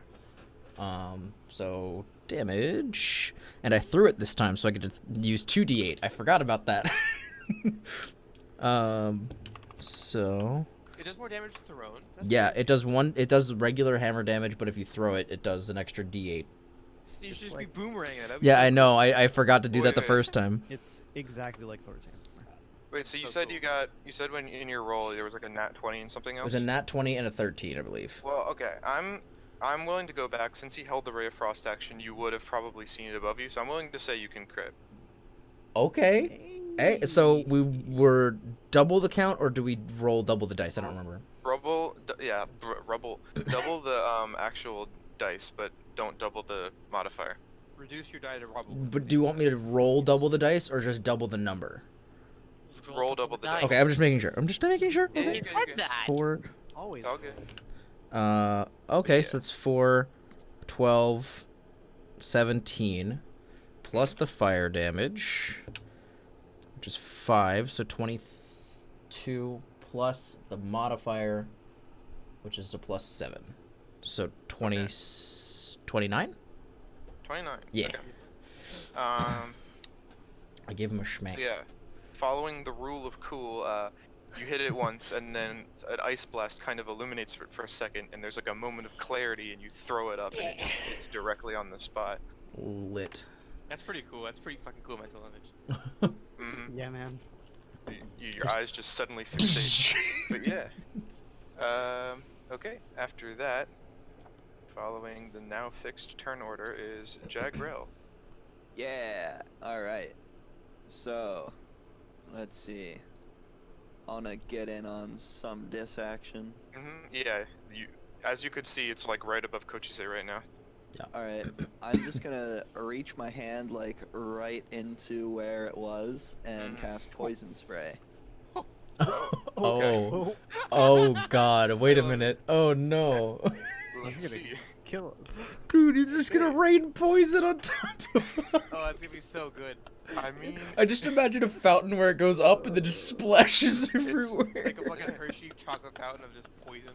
So damage, and I threw it this time, so I get to use 2d8. I forgot about that. So It does more damage thrown. That's yeah, nice. it does one. It does regular hammer damage, but if you throw it, it does an extra d8. So you should just like- be boomeranging it. Yeah, I know. I forgot to do that the Wait. first time. It's exactly like Thor's hammer. Wait, so you So said cool. you said when in your roll there was like a nat 20 and something It else? was a nat 20 and a 13, I believe. Well, okay. I'm willing to go back. Since he held the Ray of Frost action, you would have probably seen it above you, so I'm willing to say you can crit. Okay. Hey, so we were double the count, or do we roll double the dice? I don't remember. Double the actual dice, but don't double the modifier. Reduce your die to rubble. But do you want me to roll double the dice, or just double the number? Roll double the dice. Okay, I'm just making sure. Yeah, Okay. He you're said good. that. 4. Always. It's all good. Okay, Yeah. so it's 4, 12, 17, plus the fire damage, which is 5, so 22, plus the modifier, which is a plus 7. So 20, 29? 29. Yeah. Okay. I gave him a schmack. So yeah. Following the rule of cool, you hit it once, and then an ice blast kind of illuminates it for a second, and there's like a moment of clarity, and you throw it up, and it just hits directly on the spot. Lit. That's pretty cool. That's pretty fucking cool mental image. hmm Yeah, man. Your eyes just suddenly fixate. But yeah. Okay. After that, following the now fixed turn order is Jagrel. Yeah. All right. So, let's see. I wanna get in on some diss action. Yeah. As you could see, it's like right above Kochise right now. All right. I'm just gonna reach my hand like right into where it was and cast poison spray. Oh. Oh god, wait a minute. Oh no. Let's gonna- see. Kill us. Dude, you're just gonna rain poison on top of us. Oh, that's gonna be so good. I mean, I just imagine a fountain where it goes up and then just splashes everywhere. Like a fucking Hershey chocolate fountain of just poison.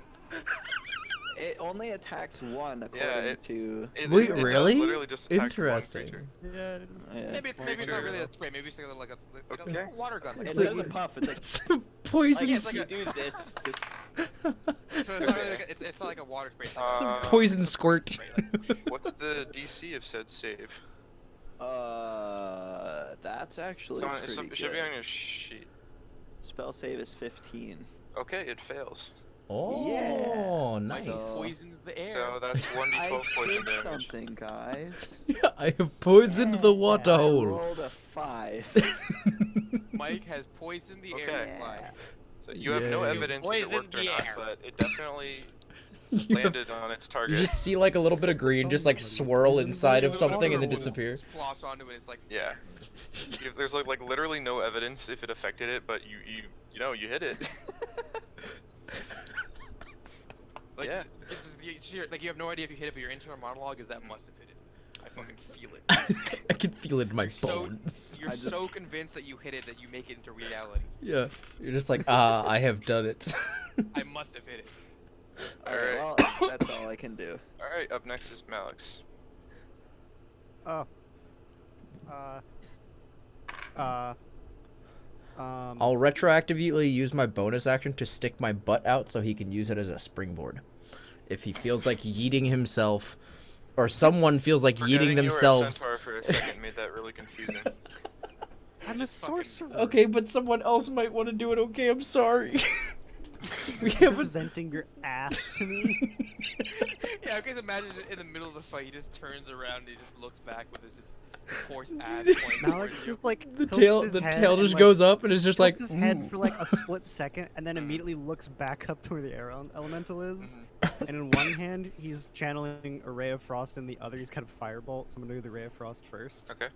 It only attacks one Yeah, according to. Wait, it does really? literally just attack one Interesting. creature. Yeah, it is. Yeah. Maybe it's not really a spray. Maybe it's like a Okay. water gun. Like It It's says like- a puff. It's like, It's a poison. like it's if like you do this, just So it's not really like it's not like a water spray. It's like It's a Uh, poison squirt. spray, like, What's the DC of said save? that's actually It's on- pretty it should be good. on your sheet. Spell save is 15. Okay, it fails. Oh, nice. So- poisons the air. So that's 1d12 I poison did damage. something, guys. I have poisoned the water I hole. rolled a 5. Mike has poisoned the air Okay. supply. So you have no Yay. evidence if it Poisoned worked or the not, air. but it definitely You, have- landed on its you target. just see like a little bit of green just like swirl inside of something and then disappear. Flops onto it. It's like Yeah. There's like literally no evidence if it affected it, but you know you hit it. Like, Yeah. like you have no idea if you hit it, but your internal monologue is that must have hit it. I fucking feel it. I can feel it in my So- bones. You're I just- so convinced that you hit it that you make it into reality. Yeah, you're just like, ah, I have done it. I must have hit it. Alright, Alright. well, that's all I can do. Alright, up next is Malix. Oh. I'll retroactively use my bonus action to stick my butt out so he can use it as a springboard. If he feels like yeeting himself, or someone feels like yeeting Forgetting you were a themselves. centaur for a second made that really confusing. I'm a Just fucking- sorcerer. Okay, but someone else might want to do it. Okay, I'm sorry. We have a... Presenting your ass to me. Yeah, because imagine in the middle of the fight, he just turns around and he just looks back with his just horse ass pointing Now towards it's you. just like The tilts tail, his head just and, like, goes up and is just like. tilts his head "Ooh." for like a split second, and then immediately looks back up to where the air elemental is. And in one hand, he's channeling a ray of frost, and the other he's kind of firebolt. So I'm gonna do the ray of frost first. Okay.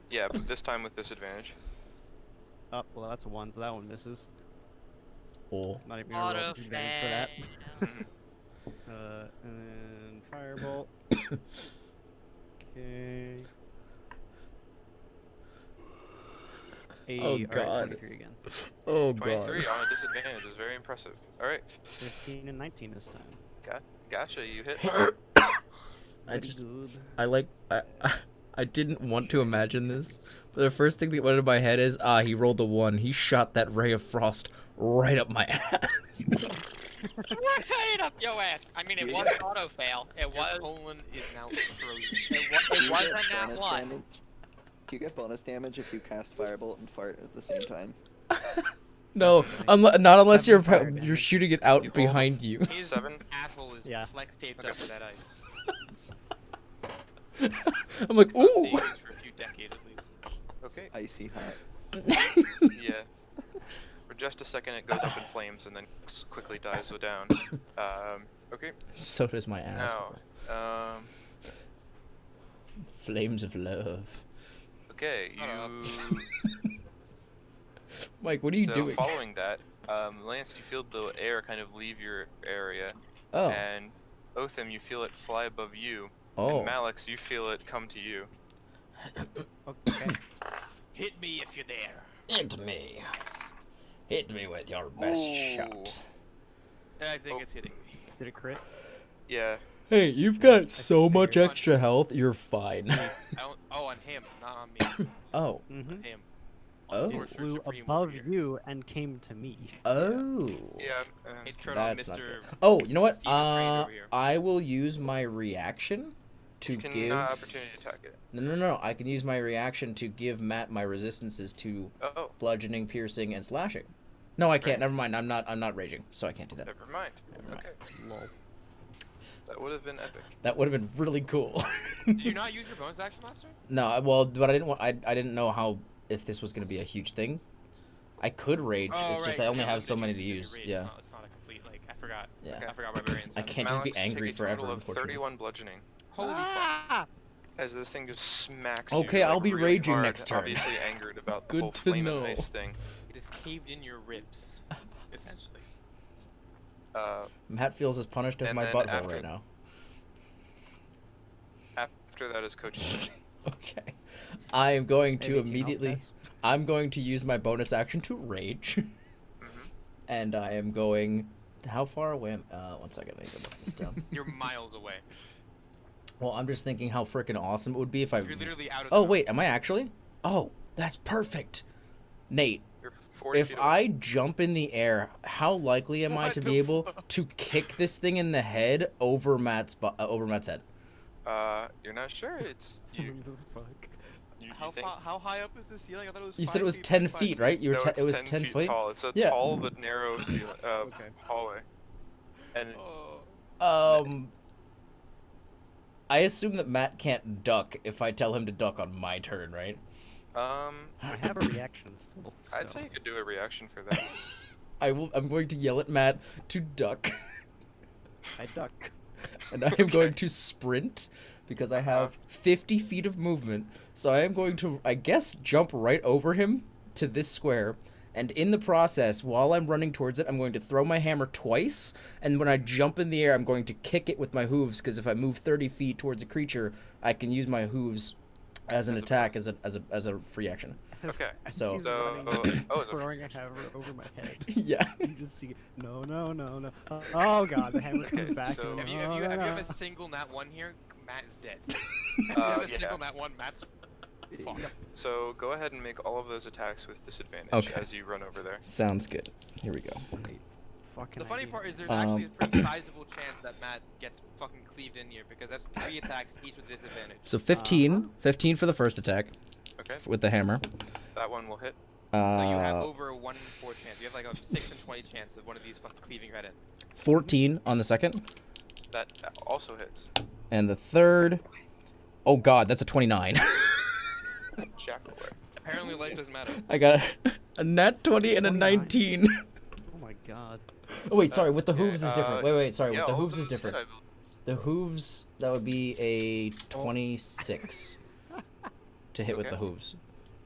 Yeah, but this time with disadvantage. Oh, well, that's a 1, so that one misses. Oh. Not even gonna roll Auto disadvantage for that. Mhm. And then firebolt. Okay. Oh, Alright, God. 23 again. Oh god. 23 on a disadvantage is very impressive. Alright, 15 and 19 this time. gotcha, you hit. I Very just, good. I like, I didn't want to imagine this, but the first thing that went in my head is, he rolled a 1. He shot that ray of frost right up my ass. Right up your ass. I mean, it was auto fail. It Your was. colon is now frozen. It wasn't that bonus one. damage? Do you get bonus damage if you cast firebolt and fart at the same time? No, not unless 7 you're fire you're damage. shooting it out You hold- behind you. His 7? asshole is Yeah. flex taped Okay. up to that ice. I'm like, It's not ooh. seeing this for a few decades at least. Okay. Icy hot. Yeah. For just a second it goes up in flames and then quickly dies down. Okay. So does my ass. Now, Flames of love. okay, Shut up. you... Mike, what are you so doing? following that, Lance, you feel the air kind of leave your area, Oh, and Otham, you feel it fly above you, oh. and Malix, you feel it come to you. Okay. Hit me if you're there. Hit me. Hit me with your best Ooh. shot. I think Oh. it's hitting me. Did it crit? Yeah. Hey, you've got so think much you're extra health, you're fine. I don't, oh, on him, not on me. Oh. Mm-hmm. On him. Oh. It Sorcerer flew Supreme above over here. you and came to me. Oh. Yeah. It turned on That's not Mr. good. Oh, you know what? Steven Train over here. I will use my reaction to You can give. opportunity attack it. No. I can use my reaction to give Matt my resistances to Oh, bludgeoning, piercing, and slashing. No, I can't. Right. Never mind. I'm not raging, so I can't do that. never mind. Okay. Lol. That would have been epic. That would have been really cool. Did you not use your bonus action last turn? No, well, but I didn't want. I didn't know how if this was gonna be a huge thing. I could rage. Oh, It's just right. I only yeah, have but so then many you to can use. rage. Yeah. It's not a complete, like, I forgot. Yeah. I forgot barbarians. I can't just be Malix, angry take a forever, total of unfortunately. 31 bludgeoning. Holy fuck. Ah! As this thing just smacks you. Okay, I'll be really raging hard, next turn. Obviously angered about the Good whole to flame know. and ice thing. It is caved in your ribs, essentially. Matt feels as punished as And my then butthole after- right now. After that is coaching. Okay. I am going to Maybe 18 health immediately. dice. I'm going to use my bonus action to rage, Mhm. and I am going. How far away am? 1 second. I need to look this down. You're miles away. Well, I'm just thinking how freaking awesome it would be if I. You're literally out of the Oh room. wait, am I actually? Oh, that's perfect. Nate, You're 40 if feet away. I jump in the air, how likely am I What to the be able fuck? to kick this thing in the head over Matt's head? You're not sure. It's you. What the fuck? You How, think. how high up is the ceiling? I thought it was You 5 said it was feet, 10 5 feet, right? You were No, it was it's 10 feet. tall. It's a Yeah. tall but narrow Okay. hallway. And Oh. I assume that Matt can't duck if I tell him to duck on my turn, right? I have a reaction still. I'd so- say you could do a reaction for that. I'm going to yell at Matt to duck, I duck. and I am going to sprint because I have 50 feet of movement. So I am going to, I guess, jump right over him to this square. And in the process, while I'm running towards it, I'm going to throw my hammer twice. And when I jump in the air, I'm going to kick it with my hooves. Because if I move 30 feet towards a creature, I can use my hooves as an As a attack, as a free action. Okay. As So- he's So- running, oh, it's a- throwing a hammer over my head. Yeah. You just see, no. Oh god, the hammer comes Okay, back. so- and, Have you "Oh, have you no, have no." a single nat 1 here? Matt is dead. If you have a single yeah. nat 1, Matt's fucked. So go ahead and make all of those attacks with disadvantage Okay. as you run over there. Sounds good. Here we go. Fucking The funny idea. part is there's actually a pretty sizable chance that Matt gets fucking cleaved in here because that's 3 attacks each with disadvantage. So 15, 15 for the first attack Okay, with the hammer. that one will hit. So you have over a 1 in 4 chance. You have like a 6 in 20 chance of one of these fucking cleaving right in. 14 on the second. That also hits. And the third. Oh god, that's a 29. Jackalware. Apparently life doesn't matter. I got a nat 20 and a 29. 19. Oh my god. Oh wait, sorry, with the Okay, hooves is different. Wait, sorry, yeah, with the all hooves is those hit, different. I believe. The hooves, that would be a 26 to hit with the Okay. hooves.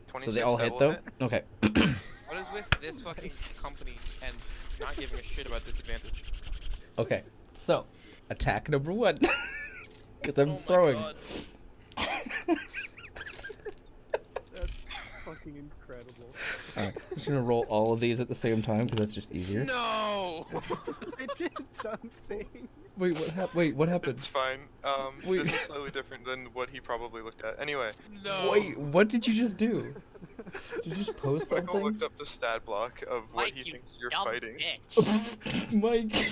26, So they all that hit will though? hit. Okay. What is with this fucking company and not giving a shit about disadvantage? Okay, so attack number 1. Because I'm Oh my throwing. God. That's fucking incredible. Alright, I'm just gonna roll all of these at the same time because that's just easier. No! I did something. Wait, what happened? Wait, what happened? It's fine. Wait. This is slightly different than what he probably looked at. Anyway, No! Wait, what did you just do? Did you just post Michael something? looked up the stat block of what Mike, he you thinks you're dumb fighting. bitch. Mike.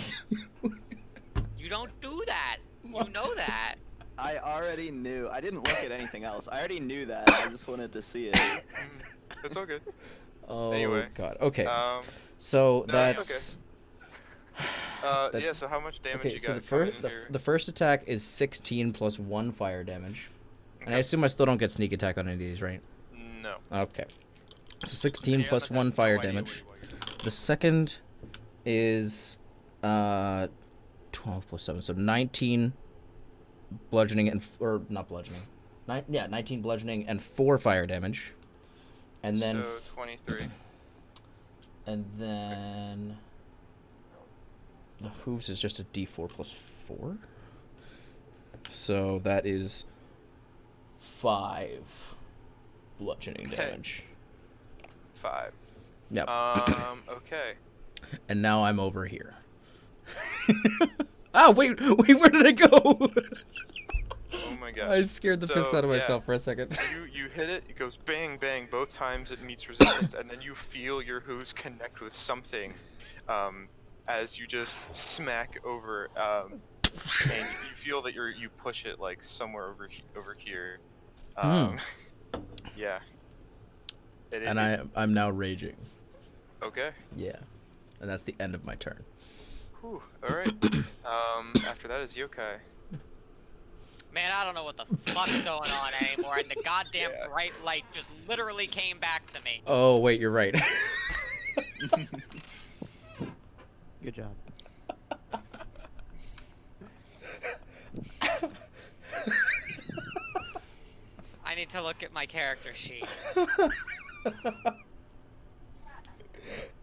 You don't do that. You know that. I already knew. I didn't look at anything else. I already knew that. I just wanted to see it. It's all good. Oh Anyway, god. Okay. Um, So no, that's it's yeah. That's- So how much damage okay. you So got the coming first in here? the first attack is 16 plus 1 fire damage, and I Okay. assume I still don't get sneak attack on any of these, right? No. Okay. So 16 Yeah, plus like, 1 I have fire no idea damage. what you are. The second is 12 plus 7, so 19 bludgeoning or not bludgeoning. 19 bludgeoning and 4 fire damage. And then So 23. and then the hooves is just a d4 plus 4. So that is 5 bludgeoning Okay. damage. 5. Yep. Okay. And now I'm over here. Ah, wait, where did I go? Oh my god. I scared the piss So, out of yeah. myself for a second. You hit it, it goes bang bang both times it meets resistance, and then you feel your hooves connect with something as you just smack over, and you feel that you push it like somewhere over here. Yeah. And I'm now raging. Okay. Yeah. And that's the end of my turn. Whew. All right. After that is yokai. Man, I don't know what the fuck's going on anymore, and the goddamn Yeah. bright light just literally came back to me. Oh, wait, you're right. Good job. I need to look at my character sheet.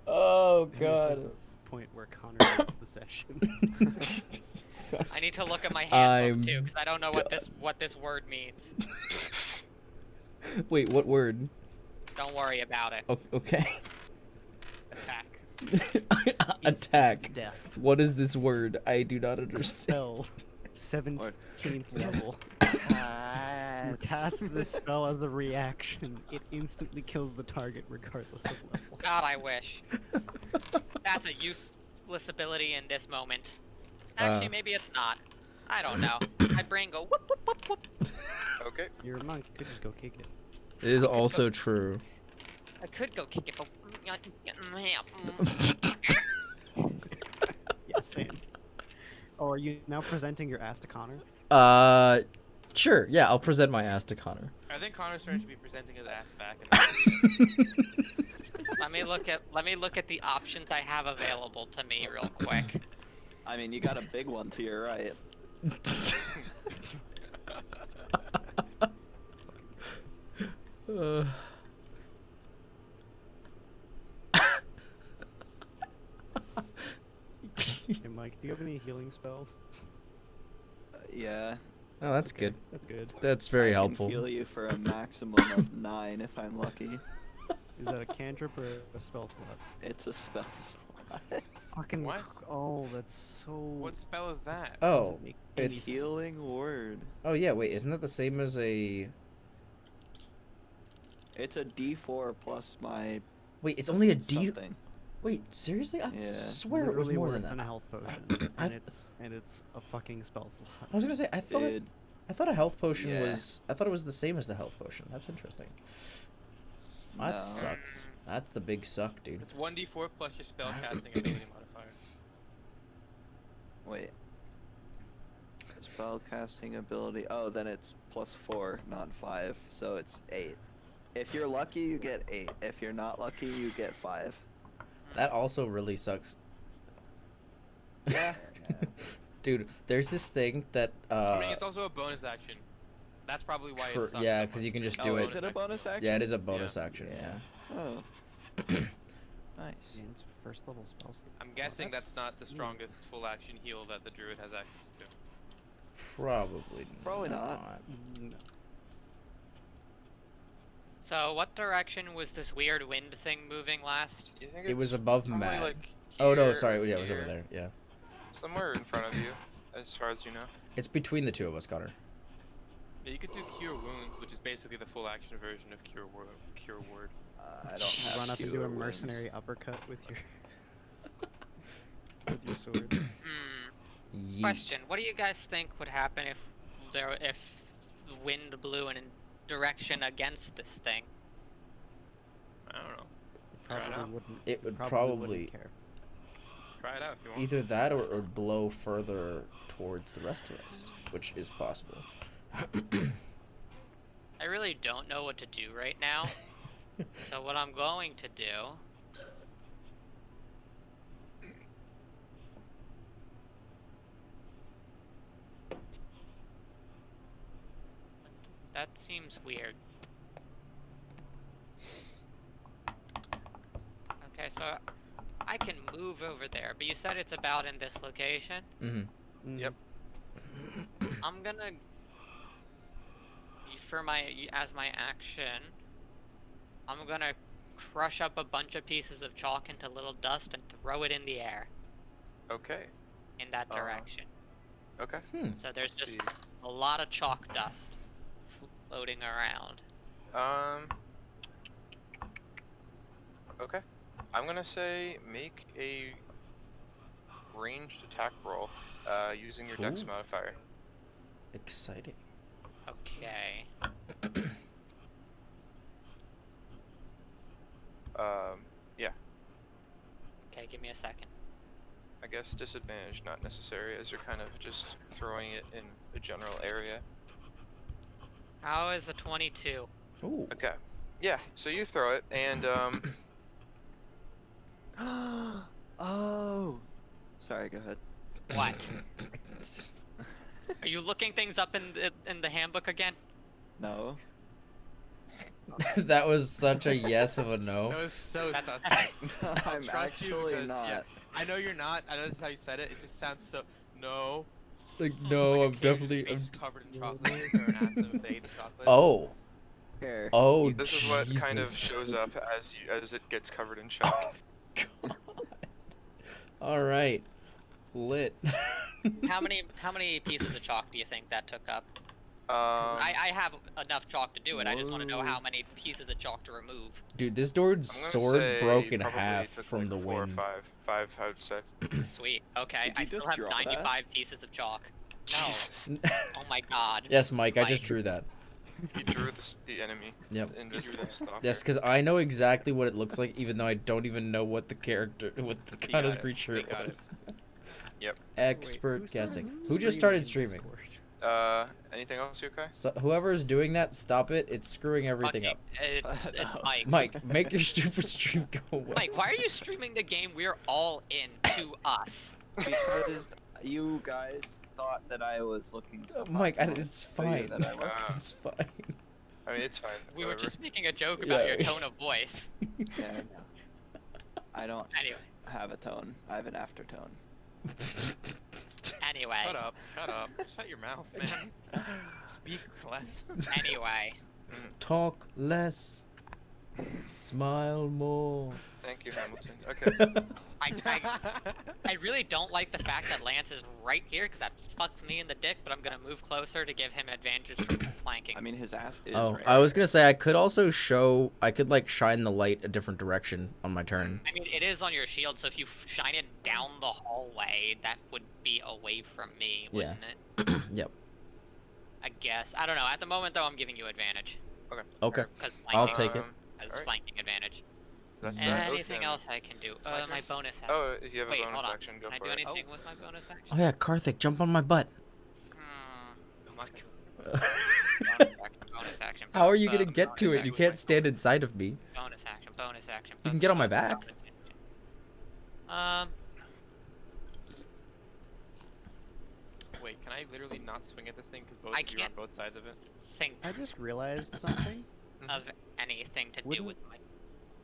Oh, This is God. the point where Connor leaves the session. I need to look at my handbook I'm too, because I don't know what this word means. Wait, what word? Don't worry about it. Okay. Attack. Attack. Death. What is this word? I do not A understand. spell. 17th level. Ah, You cast this spell as a reaction. It instantly kills the target regardless of level. God, I wish. That's a useless ability in this moment. Actually, maybe it's not. I don't know. My brain go whoop whoop whoop whoop. Okay. You're a monk. You could just go kick it. It is also true. I could go kick it, but Yeah, same. Oh, are you now presenting your ass to Connor? Sure. Yeah, I'll present my ass to Connor. I think Connor's turn should be presenting his ass back. let me look at the options I have available to me real quick. I mean, you got a big one to your right. Hey, Mike, do you have any healing spells? Yeah. Oh, that's Okay, good. That's good. That's very I helpful. can heal you for a maximum of 9 if I'm lucky. Is that a cantrip or a spell slot? It's a spell slot. Fucking. What? Oh, that's so. What spell is that? does Oh, it make it's any Healing word. Oh yeah, wait, isn't that the same as a? It's a D4 plus my Wait, it's only a D. something. Wait, seriously? I Yeah. swear it was literally more worth than than a that. health potion, I- and it's a fucking spell slot. I was gonna say Dude, I thought a health potion Yeah. was I thought it was the same as the health potion. That's interesting. That no. sucks. That's the big suck, dude. It's 1d4 plus your spell casting ability modifier. Wait. Spell casting ability. Oh, then it's +4, not 5. So it's 8. If you're lucky, you get 8. If you're not lucky, you get 5. That also really sucks. Yeah. Dude, there's this thing that I mean, it's also a bonus action. That's probably why it sucks. yeah, so because much. you can just Oh, do is it. it a bonus action? Yeah, it is a bonus action. Yeah. Yeah. Oh. Nice. Yeah, it's first level spell slot. I'm guessing that's that's not the strongest full action heal that the druid has access to. Probably. Probably not. No. So, what direction was this weird wind thing moving last? You think It was it's above probably, Matt. like, Oh no, here sorry. or Yeah, it was over here. there. Yeah. Somewhere in front of you, as far as you know. It's between the two of us, Connor. Yeah, you could do Cure Wounds, which is basically the full action version of Cure Word. I don't have Run up and do cure a wounds. mercenary uppercut with your with your sword. Hmm. Yeet. Question: what do you guys think would happen if the wind blew in a direction against this thing? I don't know. Probably Try it out. wouldn't. It would Probably probably wouldn't care. Try it out if you want. either that or it would blow further towards the rest of us, which is possible. I really don't know what to do right now. So what I'm going to do that seems weird. Okay, so I can move over there, but you said it's about in this location. Mm-hmm. Yep. I'm gonna for my as my action, I'm gonna crush up a bunch of pieces of chalk into little dust and throw it in the air Okay. in that direction. Okay. So there's Let's just see. a lot of chalk dust floating around. Okay. I'm gonna say make a ranged attack roll, using your dex Cool. modifier. Exciting. Okay. Yeah. Okay, give me a second. I guess disadvantage not necessary, as you're kind of just throwing it in a general area. How is a 22? Ooh. Okay. Yeah. So you throw it, and Oh. Sorry, go ahead. What? Are you looking things up in the handbook again? No. That was such a yes of a That no. was so That's- suspect. I'm trust you actually because, not. yeah. I know you're not. I know that's how you said it. It just sounds so. No. Like It's no, like a I'm kid whose definitely. face is covered in chocolate. Or an anthem if they ate the chocolate. Oh. Here. Oh. this is what kind of Jesus. shows up as it gets covered in chalk. God. All right. Lit. How many pieces of chalk do you think that took up? Um, I have enough chalk to do it. I just want to know Whoa. how many pieces of chalk to remove. Dude, this dude's I'm gonna sword say broke in probably half took, from like, the 4 or wind. 5. 5, I would say. Sweet. Okay, Did I you still just have draw that? 95 pieces of chalk. No. Jesus. Oh my god. Yes, Mike, I just Mike. drew that. You drew the enemy. Yep. Invisible stalker. Yes, because I know exactly what it looks like, even though I don't even know what the character, what the You kind of got it. creature We it got it. was. Yep. Expert Wait, guessing. started Who just started in streaming? Discord? Anything else, Yokai? So, whoever's doing that, stop it. It's screwing everything up. It's No. Mike. Mike, make your stupid stream go away. Mike, why are you streaming the game we're all in to us? Because you guys thought that I was looking stuff Mike, up. it's Tell you fine. that I wasn't. It's fine. I mean, it's fine. We were whatever. just making a joke about your Yeah. tone of voice. Yeah, I know. I don't Anyway. have a tone. I have an aftertone. Anyway. Shut up. Shut up. Shut your mouth, man. Speak less. Anyway. Talk less. Smile more. Thank you, Hamilton. Okay. I really don't like the fact that Lance is right here because that fucks me in the dick. But I'm gonna move closer to give him advantage from flanking. I mean, his ass is Oh, right I was there. gonna say I could also show. I could like shine the light a different direction on my turn. I mean, it is on your shield, so if you shine it down the hallway, that would be away from me, wouldn't it? Yep. I guess. I don't know. At the moment, though, I'm giving you advantage. Okay. Because I'll flanking take it. has alright. flanking advantage. That's Anything Oatham. else I can do? Flanker? My bonus action. Oh, you have Wait, a bonus hold on. action. Go Can I for do it. anything with my bonus action? Oh yeah, Karthik, jump on my butt. I'm not Bonus action. How are you gonna get bonus to it? action, You can't stand inside of me. Bonus action. Bonus action. You can get on my back. bonus action. Wait, can I literally not swing at this thing because both I of you are on can't. both sides of it? Think I just realized something. of anything to do Wouldn't- with my.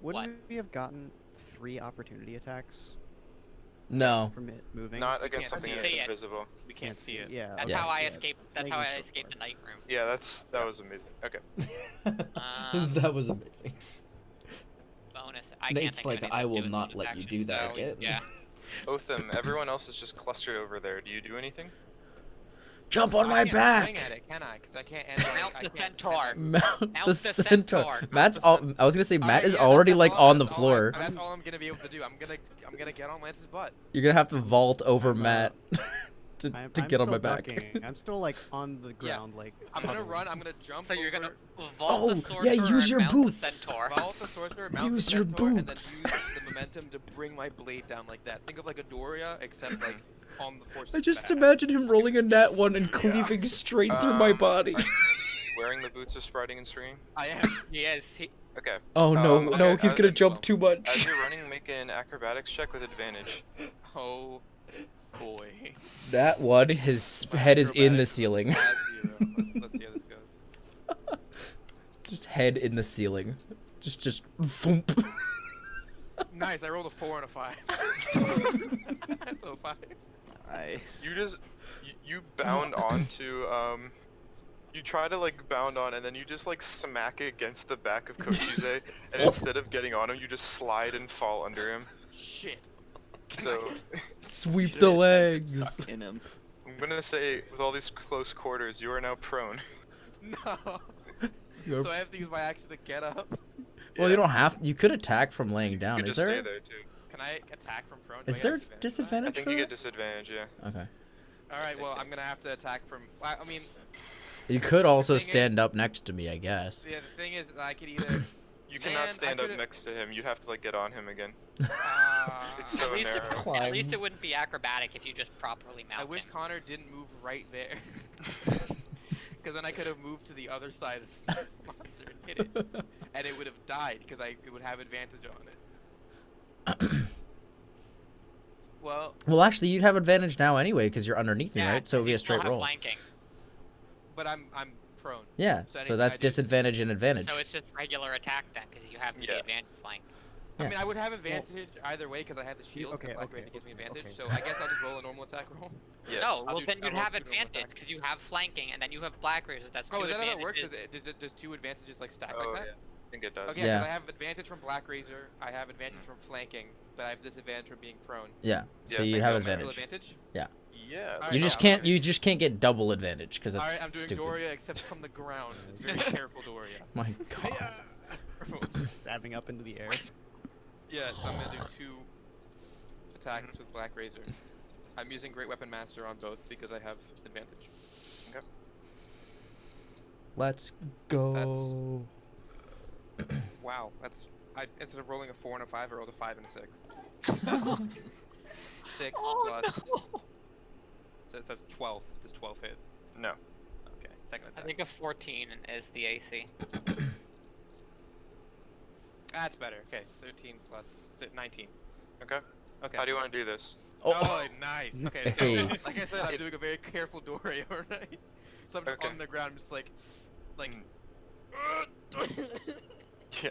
Wouldn't we have gotten 3 opportunity attacks No. from it moving? Not We against can't something see that's it. invisible. We can't see it. Yeah. That's Yeah. how I yeah, escaped. That's making how I sure. escaped the night room. Yeah, that was amazing. Okay. That was amazing. Bonus. I can't Nate's think like, of anything I to will do with not bonus let you action, do that so, again. Yeah. Oatham, everyone else is just clustered over there. Do you do anything? Jump on I my can't back. swing at it, can I? Because I can't. And Mount I the can't- centaur. Mount Mount the the centaur. centaur. Matt's the all. centaur. I was gonna say Matt Alright, is yeah, already that's like all- on the that's all floor. that's all I'm gonna be able to do. I'm gonna get on Lance's butt. You're gonna have to vault over I'm, Matt to I'm get on still my back. ducking. I'm still like on the Yeah. ground, like. I'm gonna huddled. run. I'm gonna jump. So you're gonna over, vault the Oh, sorcerer yeah, use and your mount boots. the centaur. vault the sorcerer, mount Use the your centaur, and then boots. use the momentum to bring my blade down like that. Think of like a Doria, except like on the horse's I just back. imagine him rolling a nat one and cleaving straight through my body. Are you wearing the boots of Spriting and Stringing? I am. Yes. He, Okay. Oh no, okay, no, he's gonna as jump too As much. you're running, make an acrobatics check with advantage. Oh boy. That one, his My head is in the acrobatics ceiling. flat 0. Let's see how this goes. Just head in the ceiling. Just thump. Nice. I rolled a 4 and a 5. So 5. Nice. You bound onto you try to like bound on and then you just like smack it against the back of Kochize and instead of getting on him you just slide and fall under him. Shit. So Sweep Should've the said legs. stuck in him. I'm gonna say with all these close quarters you are now prone. No. You're- So I have to use my action to get up. Well, you don't have. You could attack from laying You down. could Is just stay there? there too. Can I attack from prone? Do Is I get there for that? I disadvantage think for you get that? disadvantage, yeah. Okay. All right. Well, I'm gonna have to attack from. I mean, You could also thing stand is- up next to me, I guess. yeah. The thing is, I could either. You cannot Man, I stand up could've- next to him. You have to like get on him again. It's so at least, narrow. at least Climbs. it wouldn't be acrobatic if you just properly mount I wish him. Connor didn't move right there. Because then I could have moved to the other side of the monster and hit it. And it would have died because I would have advantage on it. Well, Well, actually, you'd have advantage now anyway because you're underneath me, Yeah, right? So it'd 'cause be you a still straight have roll. flanking. but I'm prone. Yeah. So anything So that's I do- disadvantage and advantage. So it's just regular attack then, because you have the Yeah. advantage flank. Yeah. I mean, I would have advantage either way because I have the shield. okay, and Black okay, Ranger gives me okay, advantage. okay. So I guess I'll just roll a normal attack roll. Yes. No, I'll well do- then I'll you'd roll have 2 normal advantage attacks. because you have flanking, and then you have black raisers. That's Oh, two is that how that works? advantages. Does 2 advantages like stack Oh like yeah. that? I think it does. Okay, Yeah. because I have advantage from Black Razor, I have advantage from flanking, but I have disadvantage from being prone. Yeah. Yeah, So I you think have that's Critical advantage. advantage? Yeah. Alright, You yeah, just I'll can't. do You it. just can't get double advantage because that's Alright, I'm doing stupid. Doria except from the ground. It's very careful Doria. My God. Stabbing up into the air. Yeah, so I'm gonna do 2 attacks with Black Razor. I'm using Great Weapon Master on both because I have advantage. Let's go. Wow, instead of rolling a 4 and a 5, I rolled a 5 and a 6. 6 Oh, plus. no. So it says 12. Does 12 hit? No. Okay, second I attack. think a 14 is the AC. That's better. Okay, 13 plus 19. Okay. Okay. How do you want to do this? Oh, nice. Okay, so Hey. like I said, I'm doing a very careful Doria, right? So I'm just Okay. on the ground, just like. Yeah.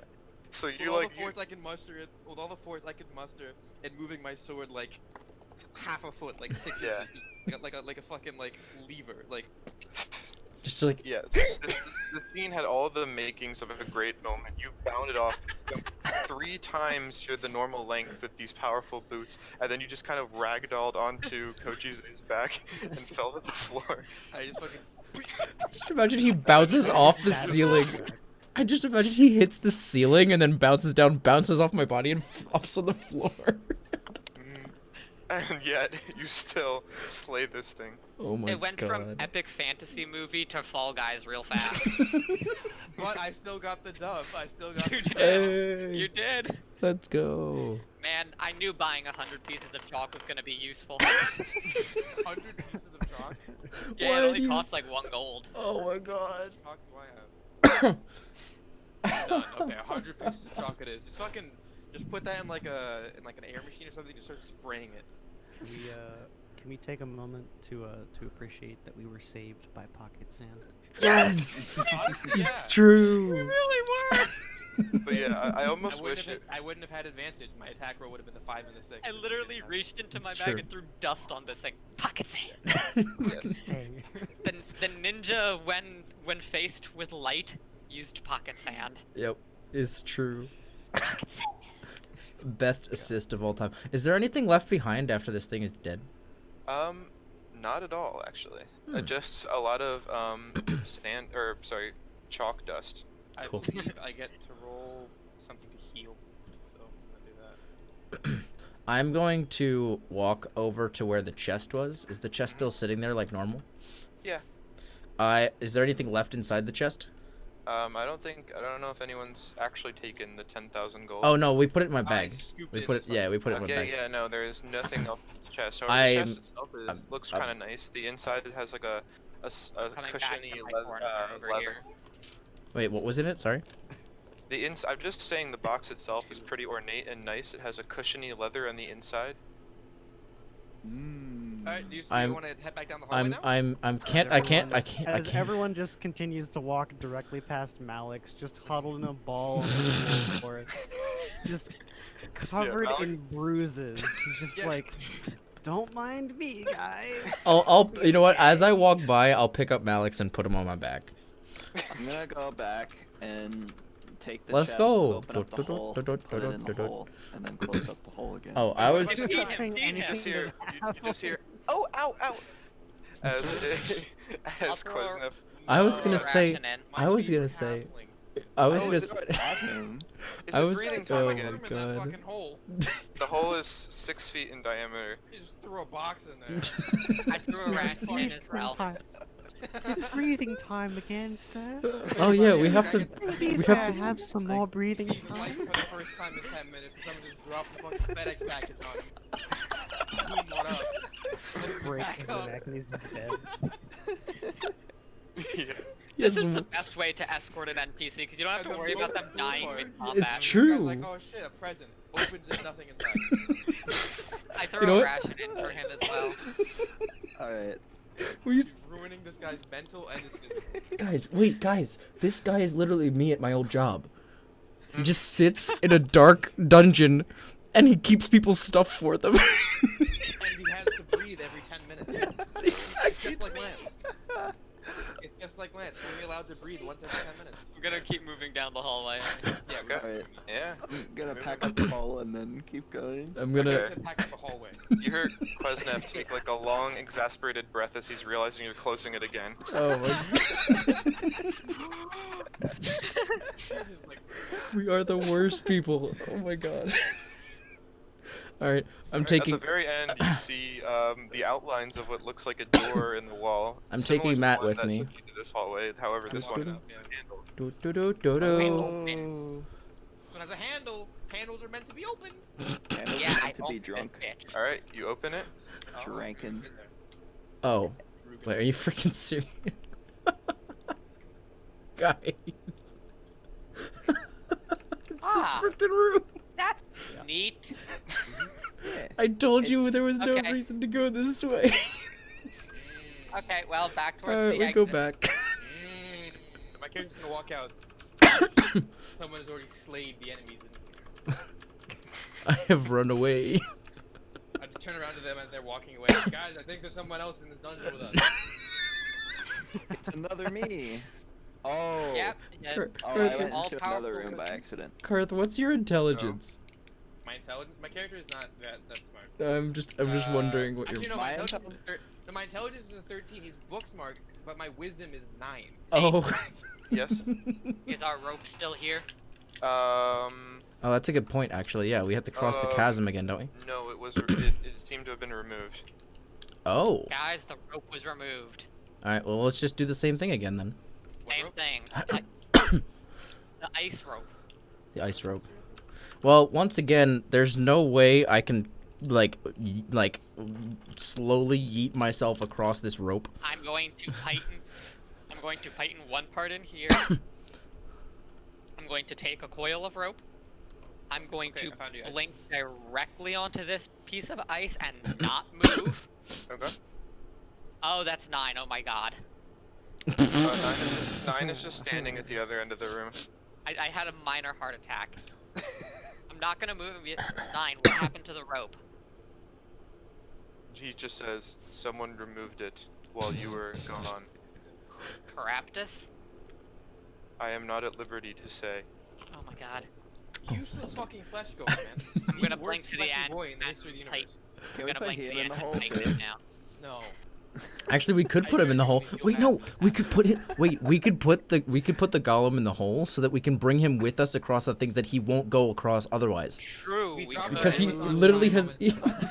So with you all like the force I can muster, with all the force I can muster, and moving my sword like half a foot, like 6 Yeah. inches, just like a fucking like lever, like. Just like Yeah, this scene had all the makings of a great moment. You bounded off 3 times your the normal length with these powerful boots, and then you just kind of ragdolled onto Kochi's back and fell to the floor. I just fucking. just imagine he bounces off the That is ceiling. correct. I just imagine he hits the ceiling and then bounces down, bounces off my body, and flops on the floor. And yet, you still slay this thing. Oh my It went god. from epic fantasy movie to Fall Guys real fast. But I still got the dub. I still got You the did. Hey, You did. let's go. Man, I knew buying 100 pieces of chalk was gonna be useful. 100 pieces of chalk. Yeah, Why it do only you- costs like 1 gold. Oh my god. Chalk do I have? None. Okay, 100 pieces of chalk it is. Just fucking, just put that in like an air machine or something. Just start spraying it. Can we take a moment to appreciate that we were saved by pocket sand? Yes! Yeah. It's true. Really were. But yeah, I almost wish it. I wouldn't have had advantage. My attack roll would have been the 5 and the 6. I literally reached into my Sure. bag and threw dust on this thing. Pocket sand. Yes. Sand. The ninja, when faced with light, used pocket sand. Yep, it's true. Pocket sand. Best assist of all time. Is there anything left behind after this thing is dead? Not at all actually. Hmm. Just a lot of sand or sorry, chalk dust. I Cool. believe I get to roll something to heal. So I'm gonna do that. I'm going to walk over to where the chest was. Is the chest still sitting there like normal? Yeah. Is there anything left inside the chest? I don't know if anyone's actually taken the 10,000 gold. Oh no, we put it in my I bag. scooped We it put in it. the Yeah, we put it in my Okay, bag. yeah, no, there's nothing else in the chest. However, I'm- the chest itself looks I'm- kind of nice. The inside it has like a Coming back cushiony to my leather. corner over leather. here. Wait, what was in it? Sorry. I'm just saying the box itself is pretty ornate and nice. It has a cushiony leather on the inside. Alright, do you I'm- want to head back down the hallway now? I can't. As everyone just continues to walk directly past Malix, just huddled in a ball on the floor, just covered Malik- in bruises. He's just Yeah. like, don't mind me, guys. You know what? As I walk by, I'll pick up Malix and put him on my back. I'm gonna go back and take the Let's chest, go. open up the hole, put it in the hole, and then close up the hole again. Oh, I was. Feed him, Not saying feed him. You just anything hear, that you just hear, oh, ow, ow, as I'll as throw Quiznev. I was Throw gonna a say. ration in. My I was favorite gonna say. halfling. I was Oh, gonna. is it Say, At him. Is I it was- breathing oh time my again? Threw him in that God. fucking hole. The hole is 6 feet in diameter. You just threw a box in there. I threw a ration in as well. Is it breathing time again, sir? oh yeah, we have to. Please, We may I have to- have some more breathing Sees light time? for the first time in 10 minutes, and someone just dropped the fucking FedEx package on him. Boom, what up? Breaks Back his up. neck and he's just dead. Yes. This Yes, is the best way to escort an NPC because you don't have to And the worry about them cool dying part- mid-combat. It's The true. guy's like, oh shit, a present. Opens it, nothing inside. I throw You know a what? ration in for him as well. Alright. We, Ruining this guy's mental and his physical. guys, wait, guys. This guy is literally me at my old job. He just sits in a dark dungeon, and he keeps people's stuff for them. And he has to breathe every 10 minutes. Exactly. Just like Lance. It's just like Lance, only allowed to breathe once every 10 minutes. I'm gonna keep moving down the hallway. Yeah, Okay. Alright. Yeah. I'm gonna pack up the hole and then keep going. I'm We're gonna. gonna pack up the hallway. You heard Quiznev take like a long, exasperated breath as he's realizing you're closing it again. Oh my. He's just like, We are the worst people. Oh my god. All right, I'm At taking. the very end, you see the outlines of what looks like a door in the wall. I'm similar taking to the Matt one with that me. took you to this hallway. However, this one gonna- has a handle. Do, do, do, do, do. Oh. this one has a handle. Handles are meant to be opened. Handles Yeah, I need to be opened this drunk. bitch. All right, you open it. Oh, Drinking. in there. Oh, Drugan. wait, are you freaking serious? Guys. It's Ah. this freaking room. That's neat. Yeah. I told you there was no Okay. reason to go this way. Okay, well, back towards Alright, the we exit. go back. My character's gonna walk out. Someone has already slayed the enemies. I have run away. I just turn around to them as they're walking away. Guys, I think there's someone else in this dungeon with us. It's another me. Oh. Yep. Yeah, Kar- Oh, I Karth, went All into another powerful room by cookie. accident. Karth, what's your intelligence? My intelligence. My character is not that smart. I'm just wondering what Actually, your. no. My My intelligence is a 13. He's book smart, but my wisdom is 9. Oh. Yes. Is our rope still here? Oh, that's a good point, actually. Yeah, we have to cross the chasm again, don't we? No, it seemed to have been removed. Oh. Guys, the rope was removed. All right. Well, let's just do the same thing again then. What Same rope? thing. The ice rope. The ice rope. Well, once again, there's no way I can like slowly yeet myself across this rope. I'm going to tighten one part in here. I'm going to take a coil of rope. I'm going Okay, I found you to guys. blink directly onto this piece of ice and not move. Okay. Oh, that's 9. Oh my god. 9 is just standing at the other end of the room. I had a minor heart attack. I'm not gonna move. 9. What happened to the rope? He just says someone removed it while you were gone. Caraptus? I am not at liberty to say. Oh my god. Useless fucking flesh golem, man. I'm gonna The blink worst to the fleshy end. boy in the and history of the tight- universe. Can I'm we gonna put blink to him the in end the and hole tighten too? it now. No. Actually, we could put him in the hole. Wait, no. We could put it. Wait, we could put the golem in the hole so that we can bring him with us across the things that he won't go across otherwise. True. We We dropped could. Because he Amazon literally Prime has. moment.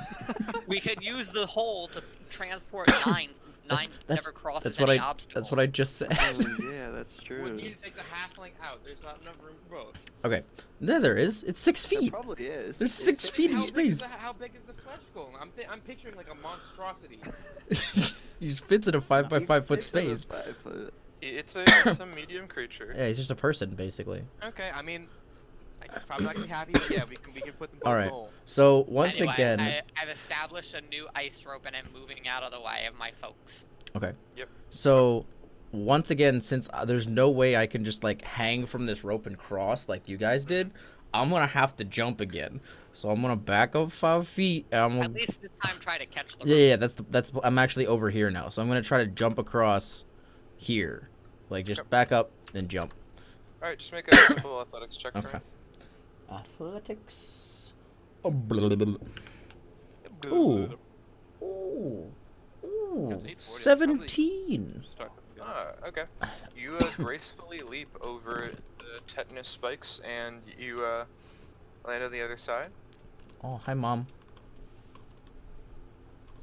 We could use the hole to transport 9 since 9 That's- never crosses That's what any I. obstacles. That's what I just said. Oh, yeah, that's We true. need to take the halfling out. There's not enough room for both. Okay. There is. It's 6 There feet. probably is. There's It's 6 feet of How big is space. how big is the flesh golem? I'm picturing like a monstrosity. He fits in a 5 by He 5 foot fits in a space. 5 foot. It's a medium creature. Yeah, he's just a person basically. Okay, I mean, he's probably not gonna be happy, but yeah, we can put them both All in right. the hole. So once Anyway, again. I've established a new ice rope and I'm moving out of the way of my folks. Okay. Yep. So, once again, since there's no way I can just like hang from this rope and cross like you guys did, I'm gonna have to jump again. So I'm gonna back up 5 feet. And I'm At gonna... least this time try to catch the rope. Yeah, that's. I'm actually over here now, so I'm gonna try to jump across here, like just Yep. back up and jump. All right, just make a simple athletics check for Okay. me. Athletics. Oh, blah, blah, blah, blah. Ooh. Ooh. Ooh. That's 840, 17. Start from the Ah, okay. You gracefully leap over the tetanus spikes and you land on the other side. Oh, hi, mom.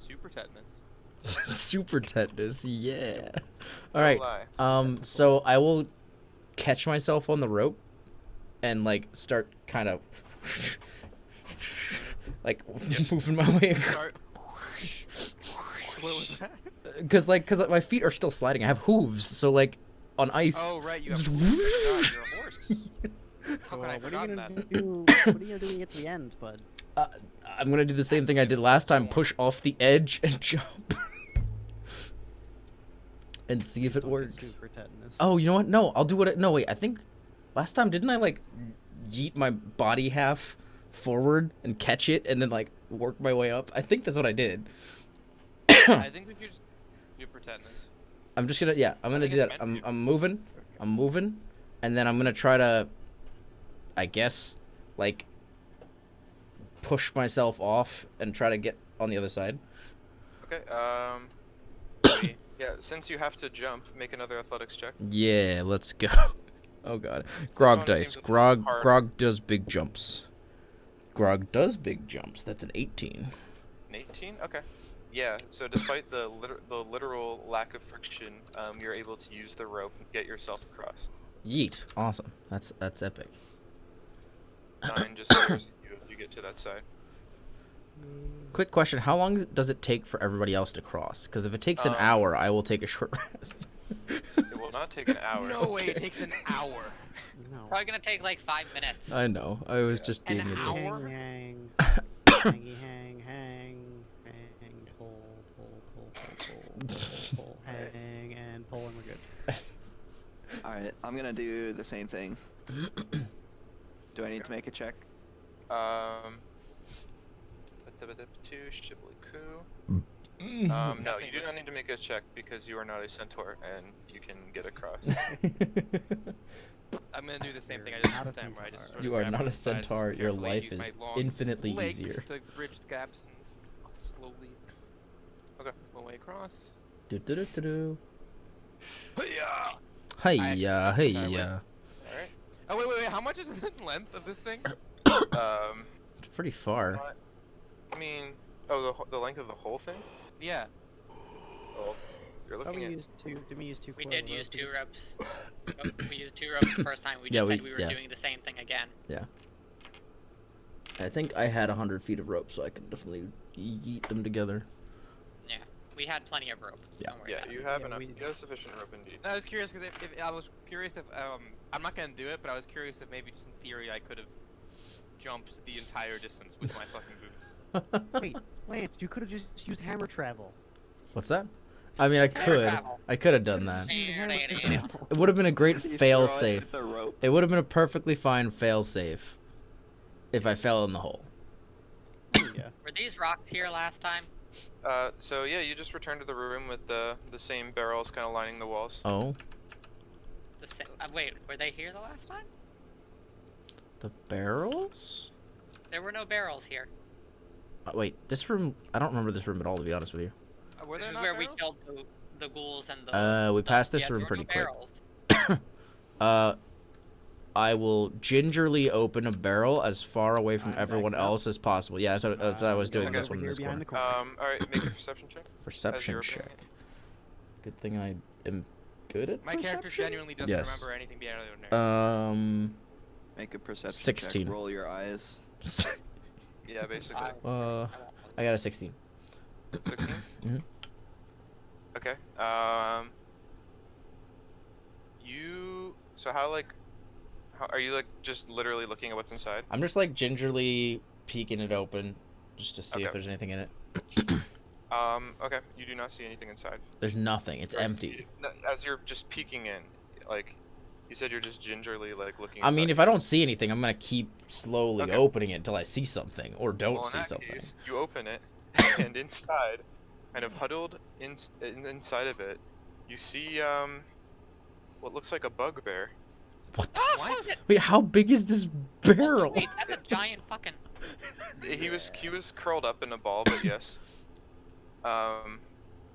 Super tetanus. Super tetanus, yeah. All No right. lie. So I will catch myself on the rope and like start kind of like moving my way Start. What was that? because my feet are still sliding. I have hooves, so like on ice. Oh right, you have. Just- Oh my God, you're a horse. How So, could I have what are you forgotten gonna that? do? What are you gonna do when you get to the end, bud? I'm gonna do the same thing I did last time: push off the edge and jump, and see if it Don't get works. Super tetanus. Oh, you know what? No, I'll do what. No, wait. I think last time didn't I like yeet my body half forward and catch it and then like work my way up? I think that's what I did. I think we should just super tetanus. I'm just gonna I'm gonna think do it's that. meant to. I'm moving, and then I'm gonna try to, I guess, like push myself off and try to get on the other side. Okay. Yeah. Since you have to jump, make another athletics check. Yeah, let's go. Oh god, Grog one dice. seems a Grog little hard. Grog does big jumps. Grog does big jumps. That's an 18. An 18. Okay. Yeah. So despite the literal lack of friction, you're able to use the rope and get yourself across. Yeet. Awesome. That's epic. 9 just stares at you as you get to that side. Quick question: how long does it take for everybody else to cross? Because if it takes an Um, hour, I will take a short rest. It will not take an hour. No way, it takes an hour. No. Probably gonna take like 5 minutes. I know. I was just An being a hour? dick. Hang, hangy, hang, pull, hang, and pull, and we're good. Alright, I'm gonna do the same thing. Do I need to make a check? Two Shibboleth Coup. No, That's you do not need to make a check because you are not a centaur and you can get across. I'm gonna do the same thing I You're did not a last time, where I just centaur. sort of You are grab not one a of the sides centaur. Your carefully, life use is my long infinitely legs easier. to bridge the gaps and slowly. Okay, one way across. Do do do do do. Hiya! Hiya, I win. hiya. All right. Oh wait. How much is the length of this thing? It's pretty far. I mean, oh, the length of the whole thing? Yeah. Well, you're Thought looking we at. used two. Did we use two? We coils did of use rope? 2 ropes. Oh, we used 2 ropes the first time. We Yeah, just we- said we were yeah. doing the same thing again. I think I had 100 feet of rope, so I could definitely yeet them together. Yeah, we had plenty of rope. Yeah. Don't worry Yeah, about you it. have Yeah, enough. we- You have sufficient rope indeed. I was curious because if I was curious if I'm not gonna do it, but I was curious if maybe just in theory I could have jumped the entire distance with my fucking boots. Wait, Lance, you could have just used hammer travel. What's that? I mean, I Hammer could. travel. I could have done that. Just use hammer travel. It would have been a great You fail throw it safe. with a rope. It would have been a perfectly fine fail safe if I fell in the hole. Yeah. Were these rocks here last time? So yeah, you just return to the room with the same barrels kind of lining the walls. Oh, Wait, were they here the last time? the barrels? There were no barrels here. Wait, this room. I don't remember this room at all, to be honest with you. Were This there is not where barrels? we killed the ghouls and the. We stuff. passed this Yeah, room there were pretty no quick. barrels. I will gingerly open a barrel as far away from I'm everyone backing up. else as possible. Yeah, that's what I was doing Going this over one in here this behind corner. the corner. All right, make a perception check. as Perception you're check. opening it. Good thing I am good at My character perception? genuinely doesn't Yes. remember anything beyond the ordinary. Make a perception 16. check. Roll your eyes. Yeah, basically. I got a 16. 16. Mhm. Okay. So how are you just literally looking at what's inside? I'm just like gingerly peeking it open just to see if Okay. there's anything in it. Okay. You do not see anything inside. There's nothing. It's Right, empty. As you're just peeking in, you said you're just gingerly looking. I mean, inside. if I don't see anything, I'm gonna keep slowly Okay. opening it until I see something or don't Well, in see that something. case, you open it, and inside, kind of huddled inside of it, you see what looks like a bugbear. What the? What? Wait, how big is this barrel? Wait, that's a giant fucking. He was curled up in a ball, but yes.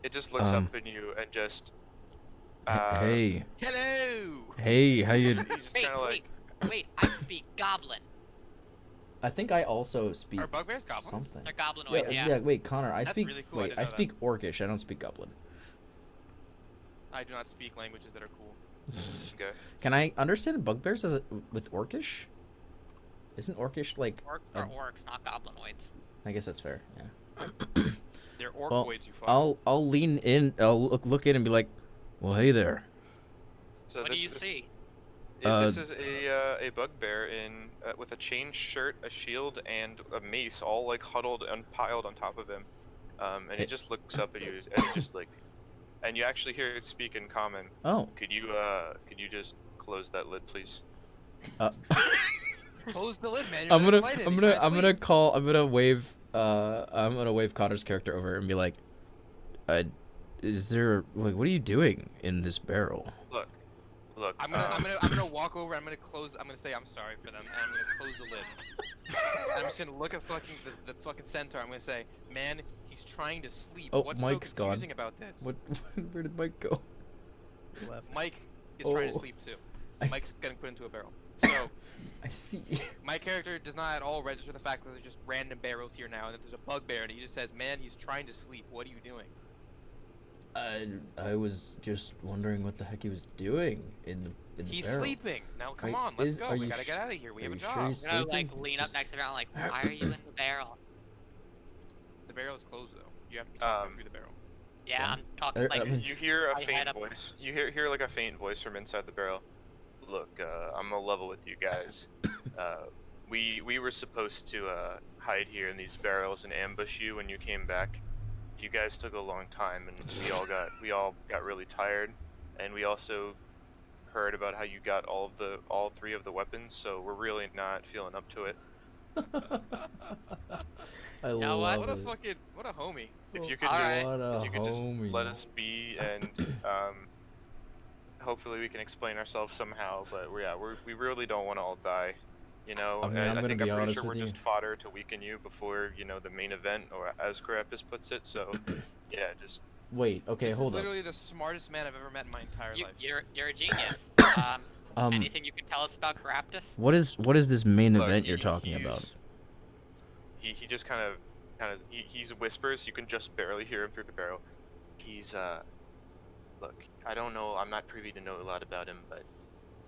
It just looks up at you and just. Hey, Hello. hey, how you? He's just Wait, kind of like. wait, I speak goblin. I think I also speak Are bugbears goblins? something. They're goblinoids, Wait, yeah. wait, Connor, I That's speak. really cool, I Wait, didn't I know that. speak Orcish. I don't speak Goblin. I do not speak languages that are cool. Okay. Can I understand bugbears with Orcish? Isn't Orcish like? Orcs are orcs, not goblinoids. I guess that's fair. Yeah. They're Well, orcoids, you fuck. I'll lean in. I'll look in and be like, "Well, hey there." So What do this you is- see? This is a bugbear with a chain shirt, a shield, and a mace, all huddled and piled on top of him. And Hey. it just looks up at you, and it just and you actually hear it speak in common. Oh. Could you just close that lid, please? Close the lid, man. You're I'm gonna light it. I'm He's gonna trying to I'm gonna sleep. call I'm gonna wave Connor's character over and be like, is there what are you doing in this barrel? Look. I'm gonna walk over. I'm gonna say I'm sorry for them, and I'm gonna close the lid. I'm just gonna look at the fucking centaur. I'm gonna say, man, he's trying to sleep. Oh, What's Mike's so gone. confusing about this? What where did Mike go? Left. Mike is trying to Oh. sleep too. I- Mike's getting put into a barrel. So I see. my character does not at all register the fact that there's just random barrels here now, and that there's a bugbear, and he just says, man, he's trying to sleep. What are you doing? I was just wondering what the heck he was doing in the He's barrel. sleeping. Now come Are- on, let's is- go. are We you gotta sh- get out of here. We are have a you sure job. he's- I'm gonna Sleeping? lean up Just- next to the ground, why are you in the barrel? The barrel is closed though. You have to be talking through the barrel. Yeah, I'm talking I like. mean- You hear a I head faint up- voice. You hear a faint voice from inside the barrel. Look, I'm gonna level with you guys. We were supposed to hide here in these barrels and ambush you when you came back. You guys took a long time, and we all got really tired, and we also heard about how you got all 3 of the weapons. So we're really not feeling up to it. I know love what? it. What a homie. If you could Alright. What a if you could just homie. let us be, and hopefully we can explain ourselves somehow. But we really don't want to all die. You know, I mean, and I'm I gonna think be I'm pretty honest sure we're with you. just fodder to weaken you before the main event, or as Carapis puts it. So, yeah, just Wait, okay, This hold is up. literally the smartest man I've ever met in my entire life. You're a genius. Um, Anything you can tell us about Caraptus? what is this main look, event you're talking about? He just kind of he's whispers. You can just barely hear him through the barrel. He's look, I don't know. I'm not privy to know a lot about him, but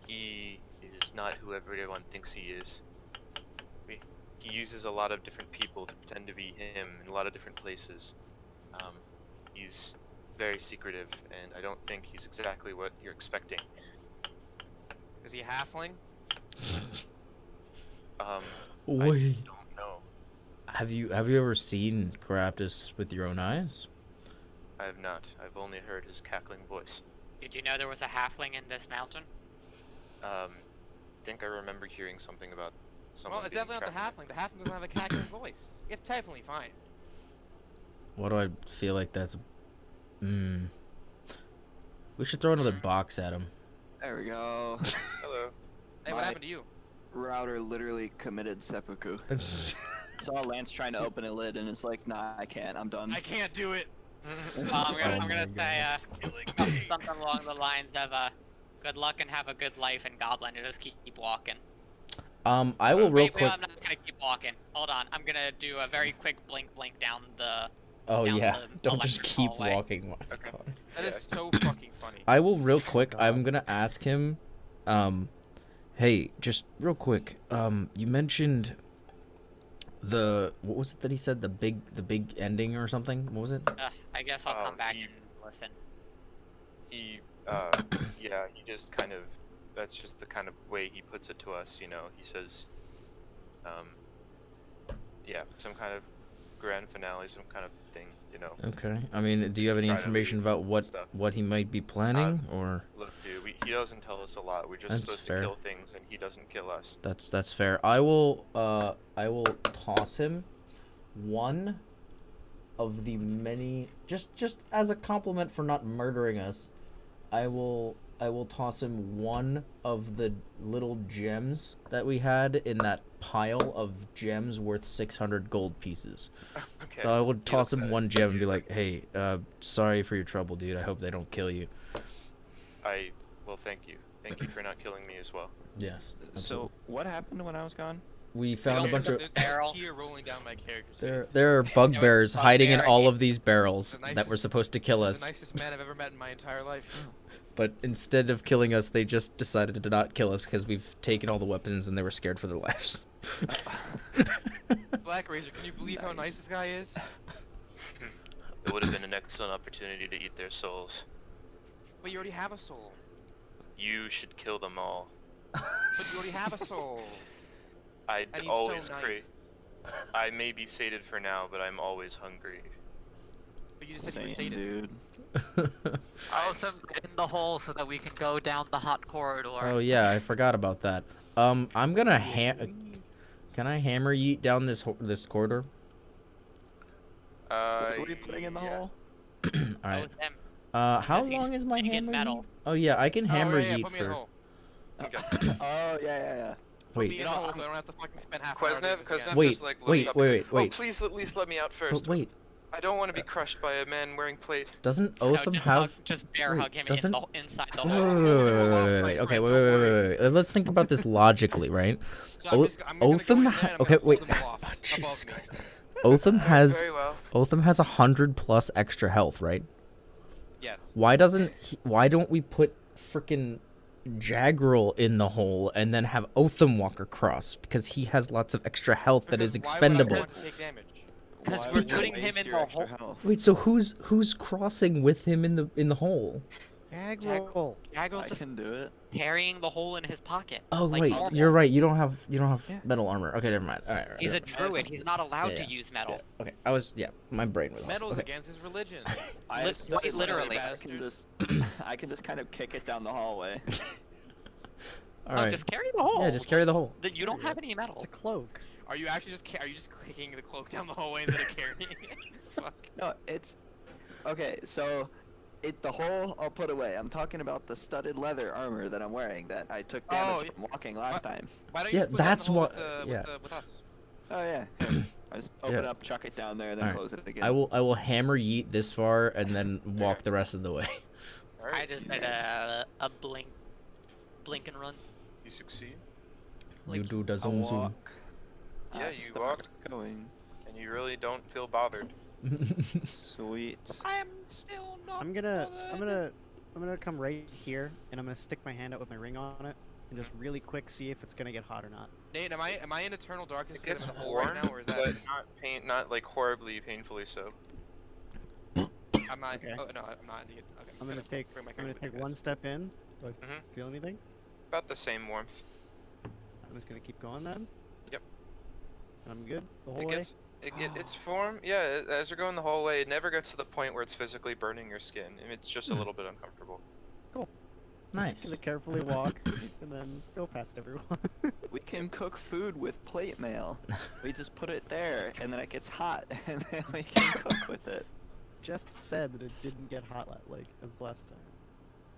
he is not who everyone thinks he is. He uses a lot of different people to pretend to be him in a lot of different places. He's very secretive, and I don't think he's exactly what you're expecting. Is he a halfling? I Wait. don't know. Have you ever seen Caraptus with your own eyes? I have not. I've only heard his cackling voice. Did you know there was a halfling in this mountain? I think I remember hearing something about someone. Well, it's being definitely not the trapped halfling. The halfling doesn't have a cackling voice. It's definitely fine. Why do I feel like that's... We should throw another box at him. There we go. in- Hello. Hey, what My- happened to you? Router literally committed seppuku. Saw Lance trying to open a lid and it's like, nah, I can't. I'm done. I can't do it. I'm Oh gonna my say Killing me. something along the lines of good luck and have a good life, and Goblin, and just keep walking. I will real Wait, quick... I'm not gonna keep walking. Hold on, I'm gonna do a very quick blink down the. Oh down yeah, the don't just electric keep hallway. walking. My Okay. God. That is so fucking funny. I will real quick. I'm gonna ask him. Hey, just real quick. You mentioned what was it that he said? The big ending or something? What was it? I guess I'll come back he- and listen. He, yeah, he just kind of, that's just the kind of way he puts it to us, he says, yeah, some kind of grand finale, some kind of thing, Okay. I mean, do you have any Try to information leave about stuff. what he might be planning, or Look, dude, he doesn't tell us a lot, we're just That's supposed fair. to kill things, and he doesn't kill us. that's fair. I will toss him one of the many, just as a compliment for not murdering us. I will toss him one of the little gems that we had in that pile of gems worth 600 gold pieces. Okay. So I would toss him looks at one it. gem and be like, "Hey, sorry for your trouble, dude. I hope they don't kill you." Well, thank you. Thank you for not killing me as well. Yes. So, absolutely. what happened when I was gone? We found a bunch of There's Barrel. a tear rolling down my character's there. face. There are bugbears hiding in bugbear all game. of these barrels The that were nicest- supposed to kill This us. is the nicest man I've ever met in my entire life. But instead of killing us, they just decided to not kill us because we've taken all the weapons and they were scared for their lives. Black Razor, can you believe how nice this guy is? It would have been an excellent opportunity to eat their souls. But you already have a soul. You should kill them all. But you already have a soul. I'd And he's always so pray. nice. I may be sated for now, but I'm always hungry. But you just said you were Same, sated. dude. Awesome, get in the hole so that we can go down the hot corridor. Oh yeah, I forgot about that. I'm gonna Can I hammer yeet down this corridor? What are you putting in the yeah. hole? All right. Both him. How Because he's long is my digging hammer? metal. Yeet? Oh yeah, I can hammer Oh, yeah, yeet put me in a for. hole. Okay. Oh, yeah. Put me Wait, in a hole so I don't have to fucking spend half an hour doing Quesnev, this again. Quesnev Wait, just like looks wait, up wait, and wait, says, wait. Oh, please at least let me out first. but wait, I don't want to be crushed by a man wearing plate. doesn't No, Otham just have? just bear wait, hug him doesn't- inside the Wait, hole. wait. Okay, wait. Let's think about this logically, right? So I'm gonna go Otham in there ha- and I'm okay, gonna wait. hold them aloft, Oh, above Jesus me. Christ. Otham has Very well. 100+ extra health, right? Yes. Why don't we put frickin' Jaggerl in the hole and then have Otham walk across because he has lots of extra health that is Because why would I expendable. want to take damage? 'Cause Why we're would you putting him waste in your the extra hole. health? Wait, so who's crossing with him in the hole? Gag roll. Jaggle's I just can do it. carrying the hole in his pocket. Oh like wait, normal. you're right. You don't have Yeah. metal armor. Okay, never mind. All right. He's a never mind. druid. He's not allowed Yeah, to use metal. Yeah, okay, my brain was off. Metal's Okay. against his religion. I Lit- still quite feel literally. like I can just, I can just kind of kick it down the hallway. All right. Just carry the hole. Yeah, just carry the hole. You don't have any metal. It's a cloak. Are you actually just are you just kicking the cloak down the hallway instead of carrying it? Fuck. No, it's okay. So, the hole I'll put away. I'm talking about the studded leather armor that I'm wearing that I took damage Oh, from walking last time. Why don't Yeah, you just put that in that's the hole what- with us? Oh yeah. Here. I just open Yeah. up, chuck it down there, and then Alright. close it again. I will hammer yeet this far and then walk the rest of the way. I Alright, just you, made a blink and run. you succeed. You do the I zoom zoom. walk. Yeah, I you start walk. going. And you really don't feel bothered. Sweet. I'm still not. I'm gonna come right here, and I'm gonna stick my hand out with my ring on it, and just really quick see if it's gonna get hot or not. Nate, am I in eternal darkness It because gets I'm in a hole warm, right now, or is that? but not like horribly painfully so. I'm not. Okay. Oh no, I'm not. Okay, I'm gonna take bring my I'm camera gonna with you take one guys. step in. Do I Mhm. feel anything? About the same warmth. I'm just gonna keep going then. Yep. I'm good the whole It way. gets its form. Yeah, as you're going the whole way, it never gets to the point where it's physically burning your skin. And it's just a little bit uncomfortable. Just Nice. gonna carefully walk and then go past everyone. We can cook food with plate mail. We just put it there, and then it gets hot, and then we can cook with it. Just said that it didn't get hot like as last time.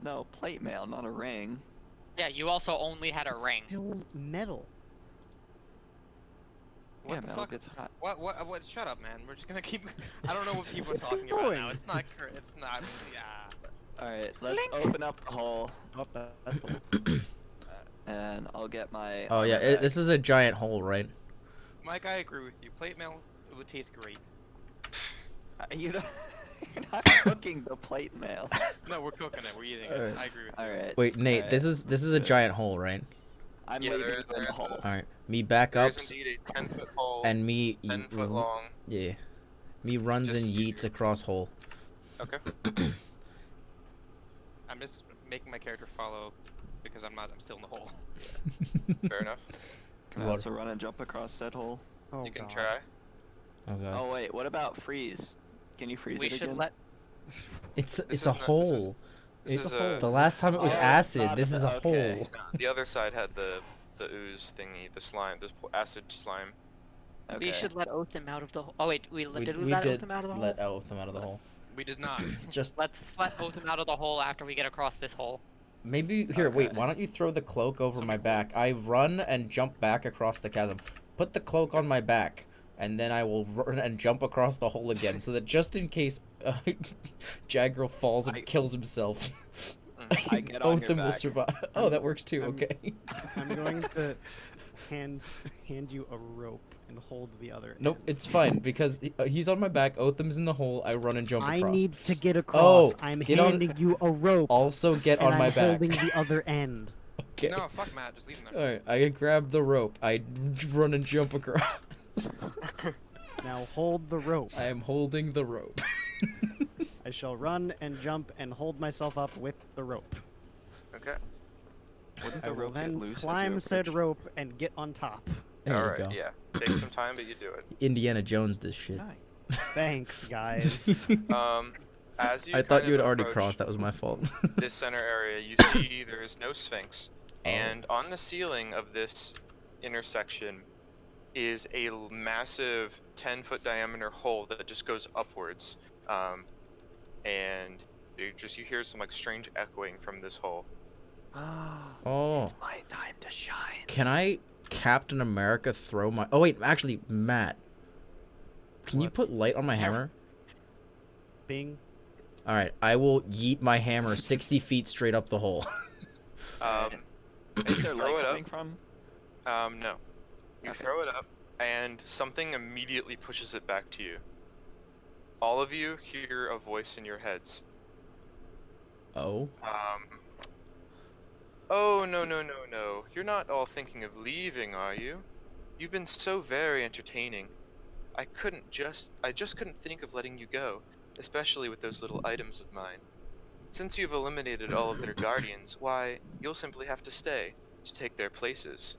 No, plate mail, not a ring. Yeah, you also only had a It's ring. still metal. What Yeah, the metal fuck? gets hot. What? Shut up, man. We're just gonna keep. I don't know what people are talking about now. Going. It's not. It's not. Yeah. Alright, let's open up the hole, Oh, that's the and I'll get my. Oh yeah, armor this is a giant hole, right? Mike, I agree with you. Plate mail, it would taste great. back. You don't, you're not cooking the plate mail. No, we're cooking it. We're eating it. Alright. I agree with you. Alright. Wait, Nate, Alright. this is a giant hole, right? I'm Yeah, leaving there- it in the there's hole. All right, me back There up is indeed a 10-foot hole, and me 10-foot long. Yeah, me runs Just and here. yeets across hole. Okay. I'm just making my character follow because I'm still in the hole. Fair enough. Can I Water. also run and jump across that hole? Oh You can god. try. Oh god, Oh wait, what about freeze? Can you freeze We it should again? let. it's This a is not- hole. This It's is a hole. a. The last time it was Oh, acid. not This is a okay. hole. The other side had the ooze thingy, the slime, the acid slime. Okay. We should let Otham out of the hole. Oh wait, did we we let did Otham out of the hole? let Otham out of the hole. We did not. Just Let's let Otham out of the hole after we get across this hole. maybe here. Wait, Okay. why don't you throw the cloak over So my many back? I run and jump back across the chasm. Put the cloak on my back, and then I will run and jump across the hole again, so that just in case Jagger falls and I- kills himself, I get on your Otham will back. survive. Oh, that works too. I'm- Okay. I'm going to hand you a rope and hold the other. Nope, end. it's fine because he's on my back. Otham's in the hole. I run and jump I across. need to get across. Oh, I'm get on- handing you a rope. Also get and on my I'm back. holding the other end. Okay. No, fuck Matt. Just leave him there. Alright, I grab the rope. I run and jump across. Now hold the rope. I am holding the rope. I shall run and jump and hold myself up with the rope. Okay. Wouldn't I the will rope get then loose as you climb said approach? rope and get on top. There Alright, you go. yeah. Take some time, but you do it. Indiana Jones this shit. Nice. Thanks, guys. As you I thought kind you had of already approach crossed. That was my fault. this center area, you see there is no sphinx, Oh. and on the ceiling of this intersection is a massive 10-foot diameter hole that just goes upwards, and you hear some like strange echoing from this hole. Oh, It's my time to shine. can I Captain America throw my? Oh wait, actually, Matt, can you What? put light on my hammer? Bing. All right, I will yeet my hammer 60 feet straight up the hole. Is there throw light it up. coming from? No. You Okay. throw it up, and something immediately pushes it back to you. All of you hear a voice in your heads. Oh, Oh, no, no, no, no. You're not all thinking of leaving, are you? You've been so very entertaining. I just couldn't think of letting you go, especially with those little items of mine. Since you've eliminated all of their guardians, why, you'll simply have to stay to take their places.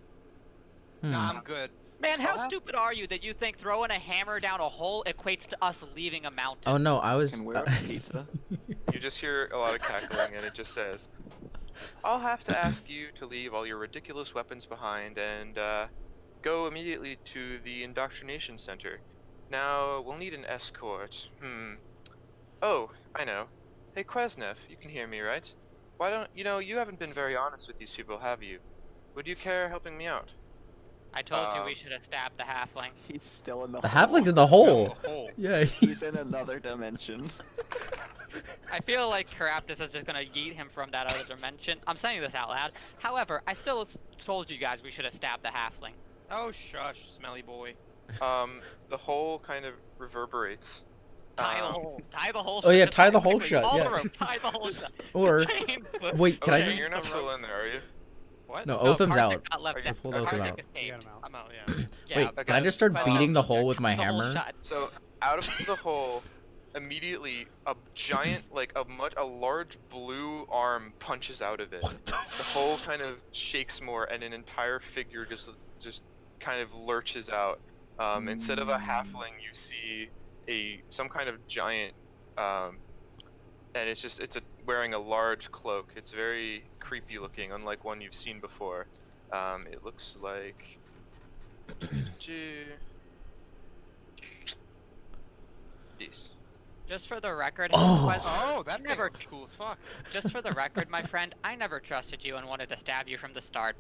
Nah, Hmm. I'm good. Man, how Huh? stupid are you that you think throwing a hammer down a hole equates to us leaving a mountain? Oh no, I was. And where pizza? You just hear a lot of cackling, and it just says, I'll have to ask you to leave all your ridiculous weapons behind and, go immediately to the indoctrination center. Now, we'll need an escort. Oh, I know. Hey, Quesnef, you can hear me, right? Why don't, you haven't been very honest with these people, have you? Would you care helping me out? I told you we Um, should have stabbed the halfling. He's still in the The hole. halfling's in the hole. hole. Yeah. He's in another dimension. I feel like Caraptus is just gonna yeet him from that other dimension. I'm saying this out loud. However, I still told you guys we should have stabbed the halfling. Oh, shush, smelly boy. The hole kind of reverberates. Tie the hole. Tie the hole. Oh, shut. yeah, Just tie the hole quickly, shut, All yeah. the rope. Tie the hole shut. Or Chains the- wait, can I Okay, just? you're not still in there, are you? What? No, No, Otham's Karthik out. got left Okay, out. pulled okay. Otham Karthik out. escaped. You got him out. I'm out, yeah. Yeah, Wait, can I just start Well, beating the hole with my the hole hammer? shut. So out of the hole, immediately a giant, like a large blue arm punches out of it. What the The hole kind of shakes more, and an entire figure just kind of lurches out. Instead of a halfling, you see some kind of giant, and it's wearing a large cloak. It's very creepy looking, unlike one you've seen before. It looks like. This. Just for the record, Oh. Oh, that thing Never- looks cool as fuck. just for the record, my friend, I never trusted you and wanted to stab you from the start.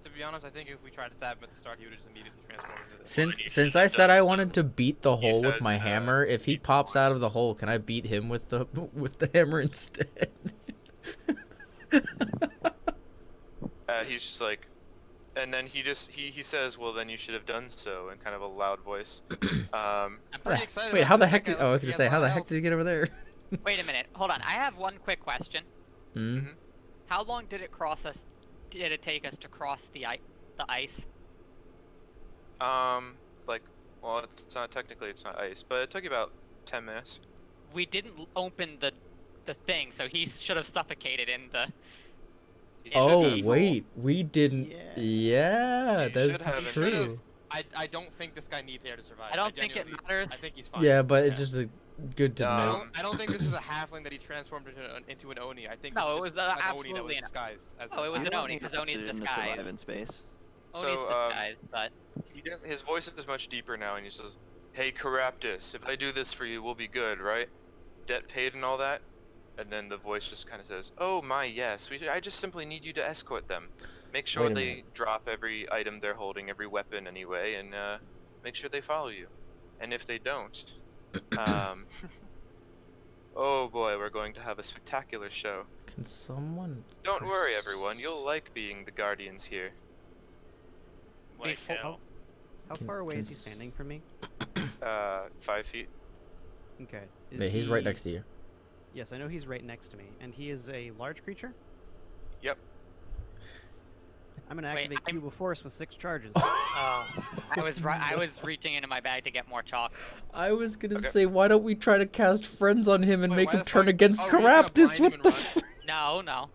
To be honest, I think if we tried to stab him at the start, he would have just immediately transformed into this. Since I said I wanted to beat the hole with says, my hammer, if he pops out of the hole, can I beat him with the hammer instead? He's just like, and then he says, "Well, then you should have done so," in kind of a loud voice. I'm pretty excited. Wait, about how the this. heck That did? guy Oh, I looks was like gonna he say, has a how the lot of heck did he get over there? Wait a minute. Hold on. I have one quick question. Hmm? How long did it take us to cross the ice? Like, well, it's not technically it's not ice, but it took you about 10 minutes. We didn't open the thing, so he should have suffocated in the. You should Oh have. wait, we didn't. Yeah. Yeah, You should that's have. true. I don't think this guy needs air to survive. I don't think it genuinely- matters. I think he's fine. Yeah, but it's just good to Um, know. I don't think this was a halfling that he transformed into an oni. I think No, this it was was, an oni that absolutely was an- disguised as. Oh, it was You an don't Oni, need 'cause Oni's oxygen to disguised. survive in space. Oni's So, disguised, but His voice is much deeper now, and he says, "Hey, Caraptus, if I do this for you, we'll be good, right? Debt paid and all that." And then the voice just kind of says, "Oh my, yes. I just simply need you to escort them. Make sure Wait a they minute. drop every item they're holding, every weapon anyway, and make sure they follow you. And if they don't, oh boy, we're going to have a spectacular show. Can someone? Don't worry, everyone. You'll like being the guardians here." Like Before- hell. How Can- far away is he can- standing from me? 5 feet. Okay. Yeah, he's right next to you. Yes, I know he's right next to me, and he is a large creature. Yep. I'm gonna Wait, activate Cube of Force with 6 charges. I was reaching into my bag to get more chalk. I was gonna Okay. say, why don't we try to cast friends on him and Wait, make why him the turn fuck- against oh, we're just gonna Caraptus? blind him What and the? run? No.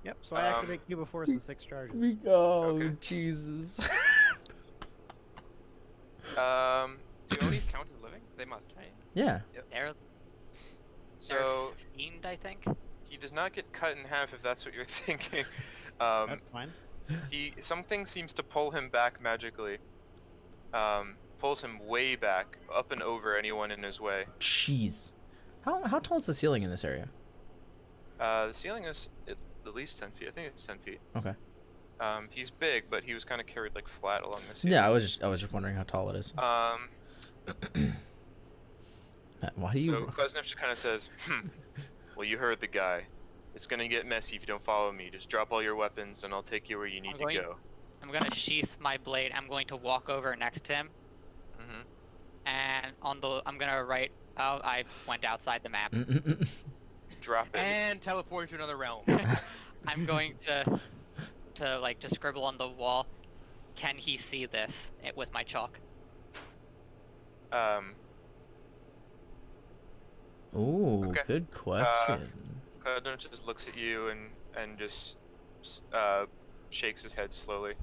Yep. So I activate Cube of Force with 6 charges. Oh Okay. Jesus! Do onis count as living? They must, right? Yeah. They're So fiend, I think. he does not get cut in half if that's what you're thinking. That's fine. Something seems to pull him back magically. Pulls him way back, up and over anyone in his way. Jeez. How tall is the ceiling in this area? The ceiling is at least 10 feet. I think it's 10 feet. Okay. He's big, but he was kind of carried like flat along the ceiling. Yeah, I was just wondering how tall it is. Matt, why do you? So Klesnev just kind of says, "Well, you heard the guy. It's gonna get messy if you don't follow me. Just drop all your weapons, and I'll take you where you need to going- go." I'm gonna sheath my blade. I'm going to walk over next to him, hmm and I'm gonna write. Oh, I went outside the map. Drop it. And teleport to another realm. I'm going to like to scribble on the wall. Can he see this? It with my chalk. Ooh, Okay. good question. Klesnev just looks at you and just shakes his head slowly.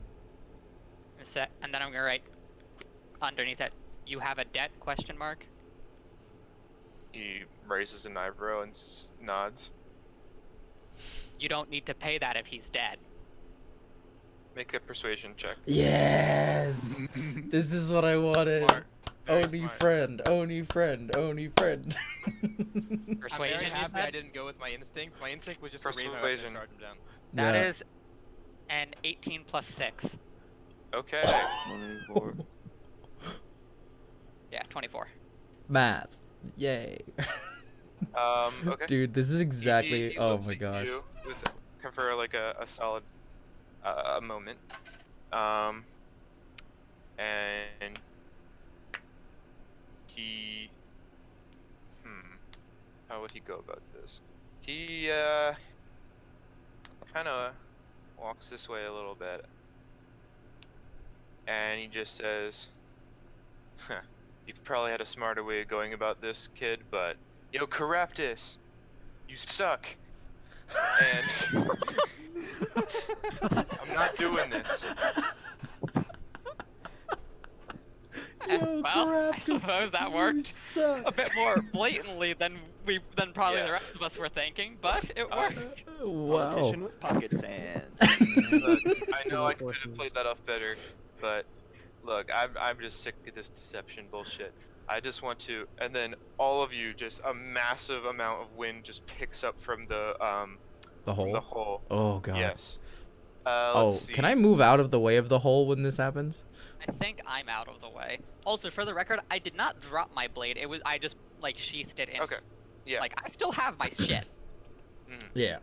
And then I'm gonna write underneath it. You have a debt? Question mark. He raises an eyebrow and nods. You don't need to pay that if he's dead. Make a persuasion check. Yes. This is what I wanted. Smart. Very Oni smart. friend, Oni friend, Oni friend. I'm Persuasion. very you happy I said? didn't go with my instinct. My instinct was just to raise my weapon Persuasion. and charge him down. That Yeah. is an 18 plus 6. Okay. 24. Yeah, 24. Math. Yay. Okay. Dude, this is exactly. He Oh looks my at gosh. you for like a solid moment. And he. How would he go about this? He kind of walks this way a little bit, and he just says, huh, "You've probably had a smarter way of going about this, kid, but yo, Caraptus, you suck." And I'm not doing this. Yo, Well, I Caraptus, suppose that you worked suck. a bit more blatantly than probably Yeah. the rest of us were thinking, but it worked. Wow. Politician with pocket sands. Look, I know I could have Unfortunate. played that off better, but look, I'm just sick of this deception bullshit. I just want to, and then all of you, just a massive amount of wind just picks up from the The from the hole. hole. Oh god. Yes. Oh, Let's see. can I move out of the way of the hole when this happens? I think I'm out of the way. Also, for the record, I did not drop my blade. I just like sheathed it in. Okay. Yeah. Like I still have my shit. Yeah.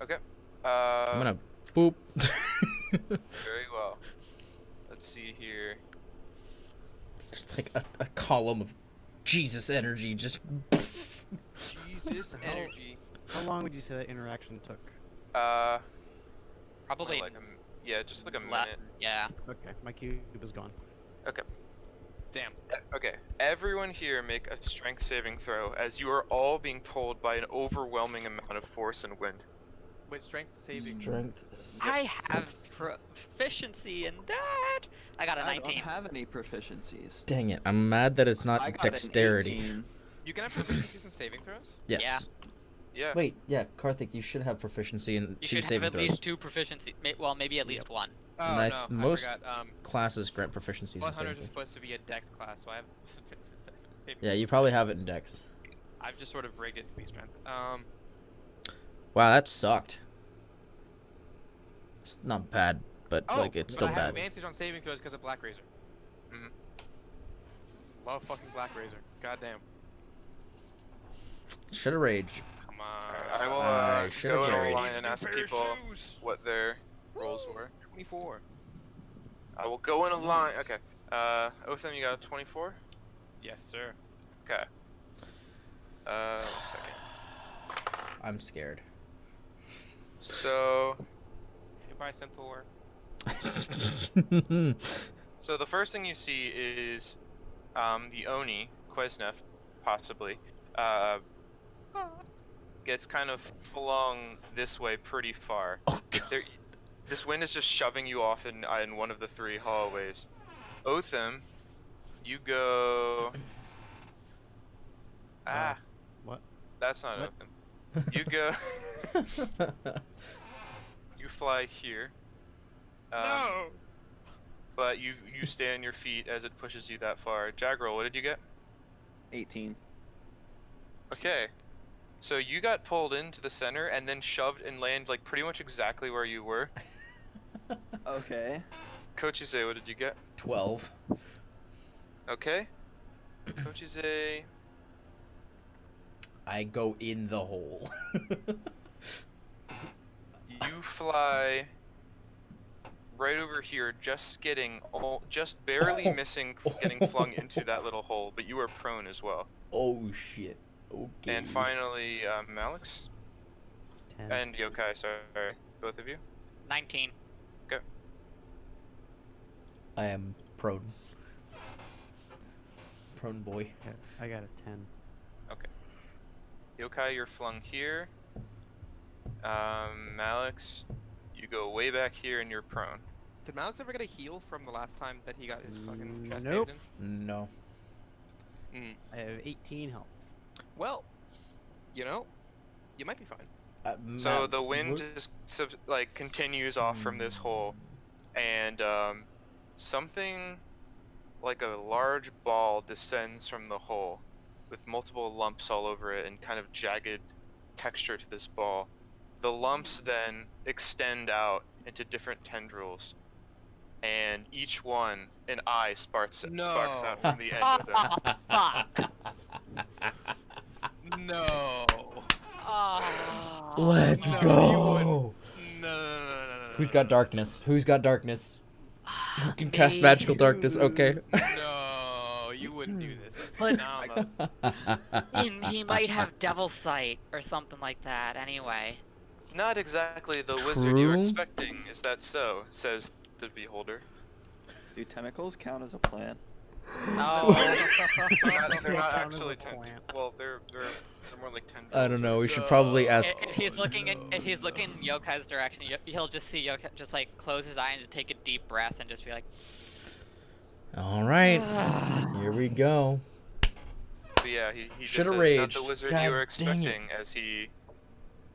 Okay. I'm gonna boop. Very well. Let's see here. Just like a column of Jesus energy just. Jesus How- energy. How long would you say that interaction took? Probably. Like yeah, just like a le- minute. Yeah. Okay, my cube is gone. Damn. Okay, everyone here make a strength saving throw as you are all being pulled by an overwhelming amount of force and wind. Wait, strength saving. Strength. I have proficiency in that. I got a I don't 19. have any proficiencies. Dang it! I'm mad that it's I not got dexterity. An 18. You can have proficiencies in saving throws? Yes. Yeah. Wait, yeah, Karthik, you should have proficiency in You two should have saving at throws. least 2 proficiency. Well, maybe at least 1. Oh, And I no, th- I most- forgot. Classes grant proficiencies in 100 saving is throws. supposed to be a dex class, so I have saving Yeah, you probably have it in dex. I've just sort of rigged it to be strength. Wow, that sucked. It's not bad, but Oh, like it's but still I have bad. advantage on saving throws because of Black Razor. Mhm. Love fucking Black Razor. Goddamn. Should have raged. Come on. I will I should've go in a carried. line and ask people what their rolls were. 24. I will go in a line. Okay. Otham, you got a 24? Yes, sir. Okay. 1 second. I'm scared. So, Goodbye, Centaur. so the first thing you see is the Oni, Quesnef, possibly, gets kind of flung this way pretty far. Oh god. There, this wind is just shoving you off in one of the 3 hallways. Otham, you go. Ah, What? that's not What? Otham. You go. You fly here. No! But you stay on your feet as it pushes you that far. Jaggerl, what did you get? 18. Okay. So you got pulled into the center and then shoved and landed like pretty much exactly where you were. Okay. Kochise, what did you get? 12. Okay. Kochise. I go in the hole. You fly right over here, just skidding, just barely missing getting flung into that little hole, but you are prone as well. Oh shit. Okay. And finally, Alex 10. and Yokai, sorry, both of you. 19. I am prone. Prone boy. Okay, I got a 10. Yokai, you're flung here. Alex, you go way back here and you're prone. Did Malix ever get a heal from the last time that he got his fucking chest Nope. caved in? No. I have 18 health. Well, you know, you might be fine. So Matt, the wind what- just like continues off from this hole, and something like a large ball descends from the hole, with multiple lumps all over it and kind of jagged texture to this ball. The lumps then extend out into different tendrils, and each one an eye sparks out from the end of them. Fuck. No. Oh, Let's No, you go. wouldn't. No. Who's got darkness? Who's got darkness? Who can cast magical darkness? Okay. No, you wouldn't do this. But- No. he might have devil sight or something like that. Anyway. Not exactly the wizard you were True. expecting, is that so? Says the beholder. Do tentacles count as a plant? No. They're not Count as a actually plant. well, they're more like tendrils. I don't know. We should probably ask. If he's looking in Yokai's direction, he'll just see Yokai just like close his eye and just take a deep breath and just be like, All right, here we go. But yeah, he just Shoulda says, raged. not the wizard God you were dang it. expecting as he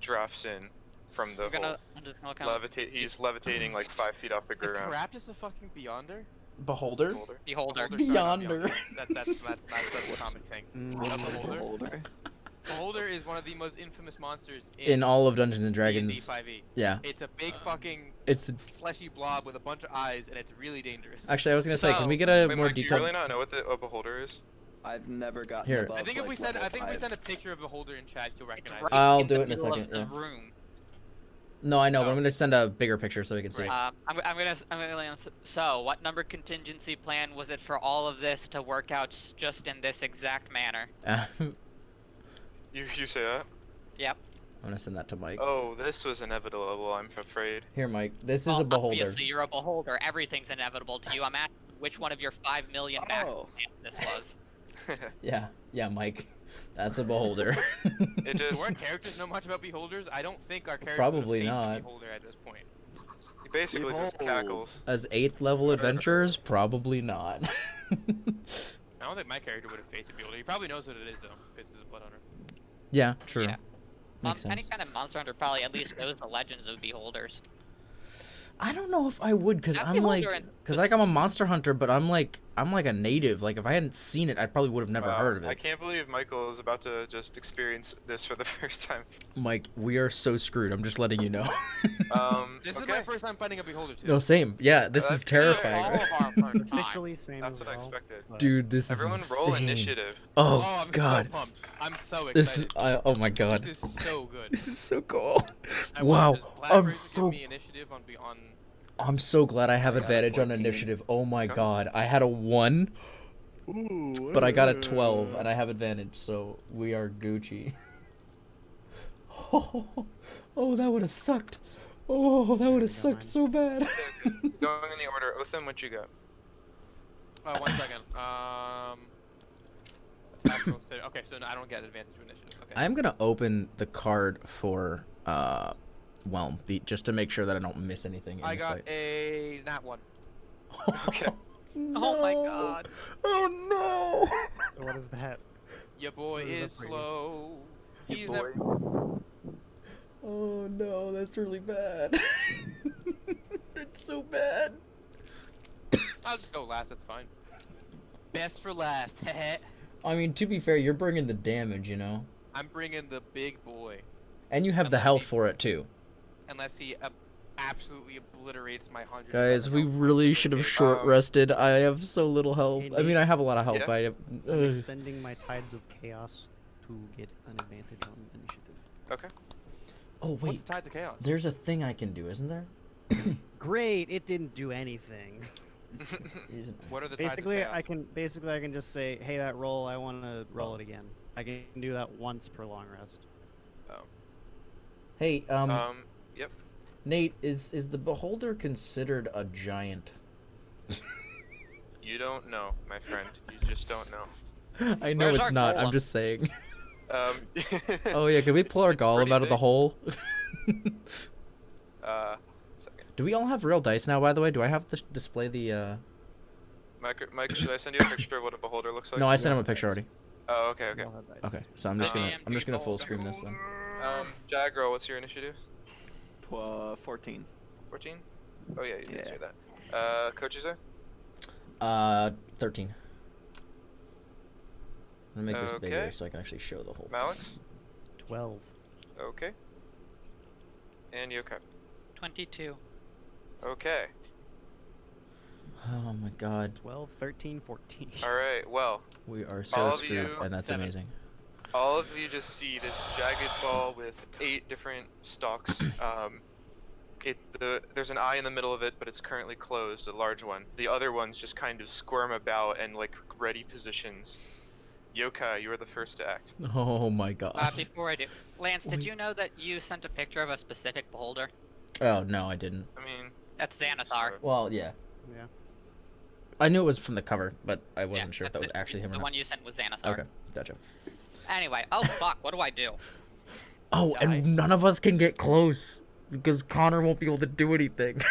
drafts in from the hole. I'm just gonna kind of He's levitating like 5 feet off the Is ground. Caraptus a fucking Beyonder? Beholder. Beholder. beholder. Sorry, not Beyonder. That's a common thing. A beholder. Beholder. Beholder is one of the most infamous monsters In all of Dungeons and D&D Dragons. 5e. Yeah, It's a big fucking it's fleshy blob with a bunch of eyes, and it's really dangerous. actually. I was gonna say, can So- we get a Wait, more Mike, do you detailed? really not know what a beholder is? I've never gotten Here. above I think if like, we send level 5. a picture of Beholder in chat, you'll It's recognize right it. I'll in do the it in a middle second, of the yeah. room. No, I know, but Oh. I'm gonna send a bigger picture so we can see. Right. So, what number contingency plan was it for all of this to work out just in this exact manner? I'm You say that? Yep. gonna send that to Mike. Oh, this was inevitable, I'm afraid. Here, Mike. This is Well, a beholder. obviously, you're a beholder. Everything's inevitable to you. I'm asking which one of your 5 million Oh. natural plans this was. Yeah, Mike. That's a beholder. It Do just our characters know much about beholders? I don't think our characters Probably would have faced not. a beholder at this point. he basically just Behold. cackles. As 8th level adventurers, probably not. I don't think my character would have faced a beholder. He probably knows what it is though, because he's a blood hunter. Yeah, true. Yeah. Makes Any sense. kind of monster hunter probably at least knows the legends of beholders. I don't know if I would, cause That I'm like, beholder and cause the like I'm a monster hunter, but I'm like a native. Like if I hadn't seen it, I probably would have never Wow, heard of I it. can't believe Michael is about to just experience this for the first time. Mike, we are so screwed. I'm just letting you know. This is Okay. my first time fighting a beholder too. No, same. Yeah, this is That's fair. all terrifying. of our first time. Officially same That's as what I well. expected. but- Dude, this Everyone is roll insane. initiative. Oh, I'm God. so pumped. I'm so This excited. is. Oh my God. This is so good. This is so cool. I Wow, wanted to- I'm Blackbird so- give me initiative on I'm so glad I have I got a advantage on 14. initiative. Oh my Okay. God, I had a 1, Ooh, but I got a 12, and I have advantage, so we are Gucci. Oh, that would have sucked. Oh, that would have sucked so bad. Going in the order. Otham, what you got? 1 second. Tactical state. Okay, so no, I don't get advantage to initiative. Okay. I'm gonna open the card for Whelm, just to make sure that I don't miss anything in I this got fight. a nat 1. Okay. Oh my No. God. Oh no! So what is that? Your boy What is is that for you? slow. Your He's boy. never- Oh no, that's really bad. That's so bad. I'll just go last. That's fine. Best for last. Heh. I mean, to be fair, you're bringing the damage, you know, I'm bringing the big boy. and you have the Unless health he- for it too. Unless he absolutely obliterates my 100. Guys, we really should have short Um, rested. I have so little health. Hey, I mean, Nate. I have a lot of health, Yeah? but I have. I'm expending my tides of chaos to get an advantage on initiative. Okay. Oh What's wait, Tides of Chaos? there's a thing I can do, isn't there? Great, it didn't do anything. Isn't What are the Tides of Basically, Chaos? I can just say, hey, that roll, I want to roll it again. I can do that once per long rest. Hey, Yep. Nate, is the beholder considered a giant? You don't know, my friend. You just don't know. I know Where's it's our not. I'm golem? just saying. Um, Oh yeah, can we pull our it's golem pretty out of the big. hole? Second. Do we all have real dice now? By the way, do I have to display the? Mike, should I send you a picture of what a beholder looks like? No, I sent him Yeah, a picture dice. already. Oh, okay, okay. I'll have dice. Okay, so I'm just Um, gonna scream this then. Jagro, what's your initiative? 14. 14? Oh yeah, you did Yeah. say that. Coaches there? 13. I'm gonna make this bigger Okay. so I can actually show the whole Malix? 12. Okay. And Yokai. 22. Okay. Oh my god. 12, 13, 14. Alright, well, We are so All of screwed, you- and that's 7. amazing. all of you just see this jagged ball with 8 different stalks. There's an eye in the middle of it, but it's currently closed, a large one. The other ones just kind of squirm about and like ready positions. Yokai, you are the first to act. Oh my god. Before I do, Lance, did Wait. you know that you sent a picture of a specific beholder? Oh no, I didn't. I mean, That's Xanathar. sorry. Well, yeah. Yeah. I knew it was from the cover, but I wasn't Yeah, sure if that that's was actually him or The not. one you sent was Xanathar. Okay, gotcha. Anyway, oh fuck, what do I do? Oh, Die. and none of us can get close because Connor won't be able to do anything.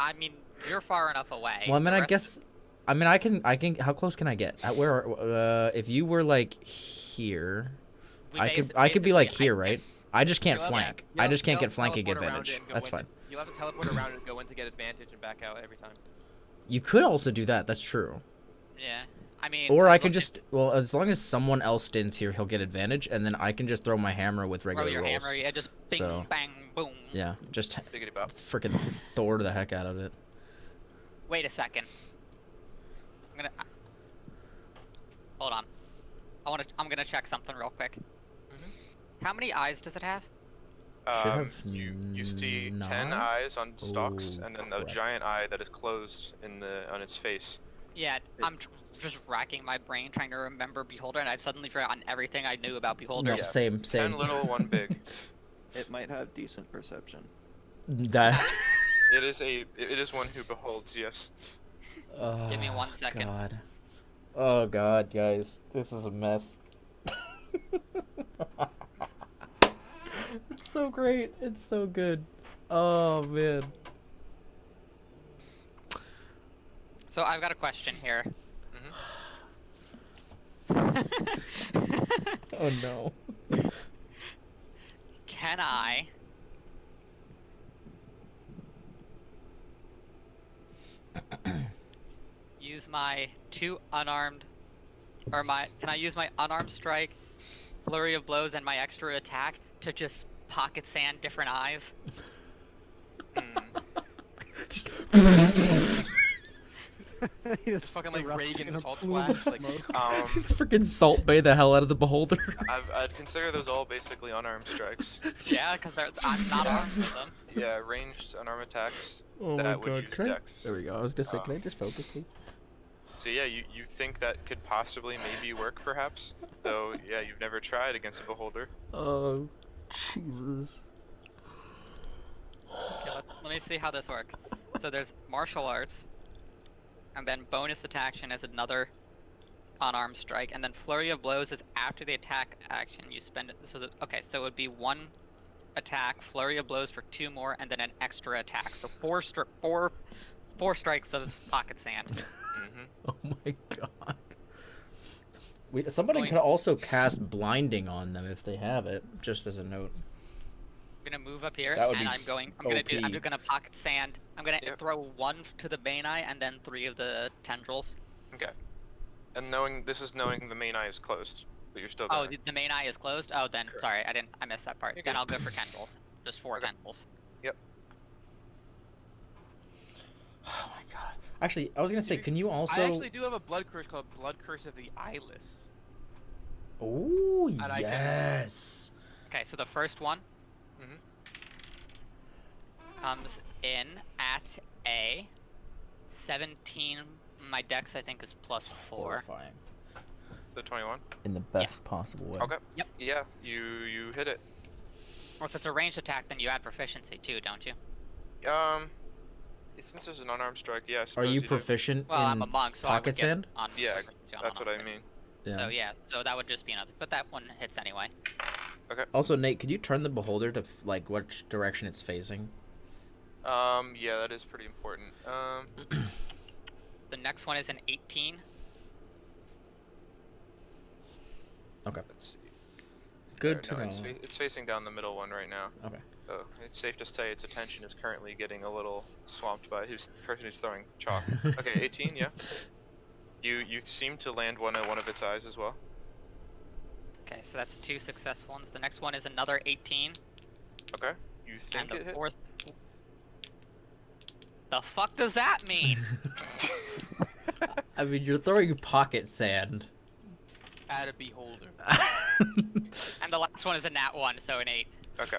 I mean, you're far enough away. Well, I mean, The I rest- guess, I mean, I can. How close can I get? At where? If you were like here, we I could be like basically- here, right? I just can't You'll have- flank. you'll I have- just can't you'll get have flanking teleport around advantage. it and go That's in to- fine. You'll have to teleport around and go in to get advantage and back out every time. You could also do that. That's true. Yeah, I mean. Or I as could long- just, well, as long as someone else stands here, he'll get advantage, and then I can just throw my hammer with throw regular your rolls. hammer. Yeah, just bing, So- bang, boom. Yeah, just Biggity bop. freaking Thor the heck out of it. Wait a second. Hold on. I'm gonna check something real quick. How many eyes does it have? have You see 10 nine? eyes on stalks, Oh, and then a crap. giant eye that is closed on its face. Yeah, I'm just racking my brain trying to remember Beholder, and I've suddenly forgotten everything I knew about Beholder. No, Yeah. same. 10 little, 1 big. It might have decent perception. That. It is one who beholds. Yes. Oh, Give me 1 second. God. Oh God, guys, this is a mess. It's so great. It's so good. Oh man. So I've got a question here. Oh no. Can I use my 2 unarmed, or can I use my unarmed strike, flurry of blows, and my extra attack to just pocket sand different eyes? Just. It's fucking like erupts Reagan in a salt plume of splash. Like, smoke. Freaking salt bay the hell out of the beholder. I'd consider those all basically unarmed strikes. Yeah, because I'm not armed with them. Yeah, ranged unarmed attacks Oh my that would God. use Can I... dex. There we go. I was gonna say, Uh, can I just focus, please? So yeah, you think that could possibly maybe work perhaps? Though yeah, you've never tried against a beholder. Oh, Jesus. Okay, let me see how this works. So there's martial arts, and then bonus action is another unarmed strike, and then flurry of blows is after the attack action. You spend it. So okay, so it would be 1 attack, flurry of blows for 2 more, and then an extra attack. So 4 strikes of pocket sand. Oh my God. Somebody Going- could also cast blinding on them if they have it, just as a note. I'm gonna move up here, That would and be I'm OP. just gonna pocket sand. I'm gonna Yep. throw 1 to the main eye, and then 3 of the tendrils. Okay. And knowing the main eye is closed, but you're still Oh, going. the main eye is closed. Oh, then Correct. sorry, I missed that part. You're Then good. I'll go for tendrils. Just 4 tendrils. Oh my God. Actually, I was gonna say, You- can you I also? actually do have a blood curse called Blood Curse of the Eyeless. Oh I can- yes. Okay, so the first one Mhm. comes in at a 17. My dex, I think, is +4. Horrifying. The 21. In the best possible way. Okay. Yep. Yeah, you hit it. Or if it's a ranged attack, then you add proficiency too, don't you? Since there's an unarmed strike, yeah. I Are suppose you do. proficient Well, in I'm a monk, so I would pocket get sand? on. Yeah, proficiency on That's what I unarmed. mean. So yeah, so that would just be another. But that one hits anyway. Also, Nate, could you turn the beholder to like which direction it's facing? Yeah, that is pretty important. The next one is an 18. Okay. Let's see. Good no, to it's, know. it's facing down the middle one right now. Okay. So it's safe to say its attention is currently getting a little swamped by who's person who's throwing chalk. Okay, 18, yeah. You seem to land one at one of its eyes as well. Okay, so that's 2 successful ones. The next one is another 18, Okay, you think and it the hits? fourth. The fuck does that mean? I mean, you're throwing pocket sand. Add a beholder. And the last one is a nat 1, so an 8. Okay.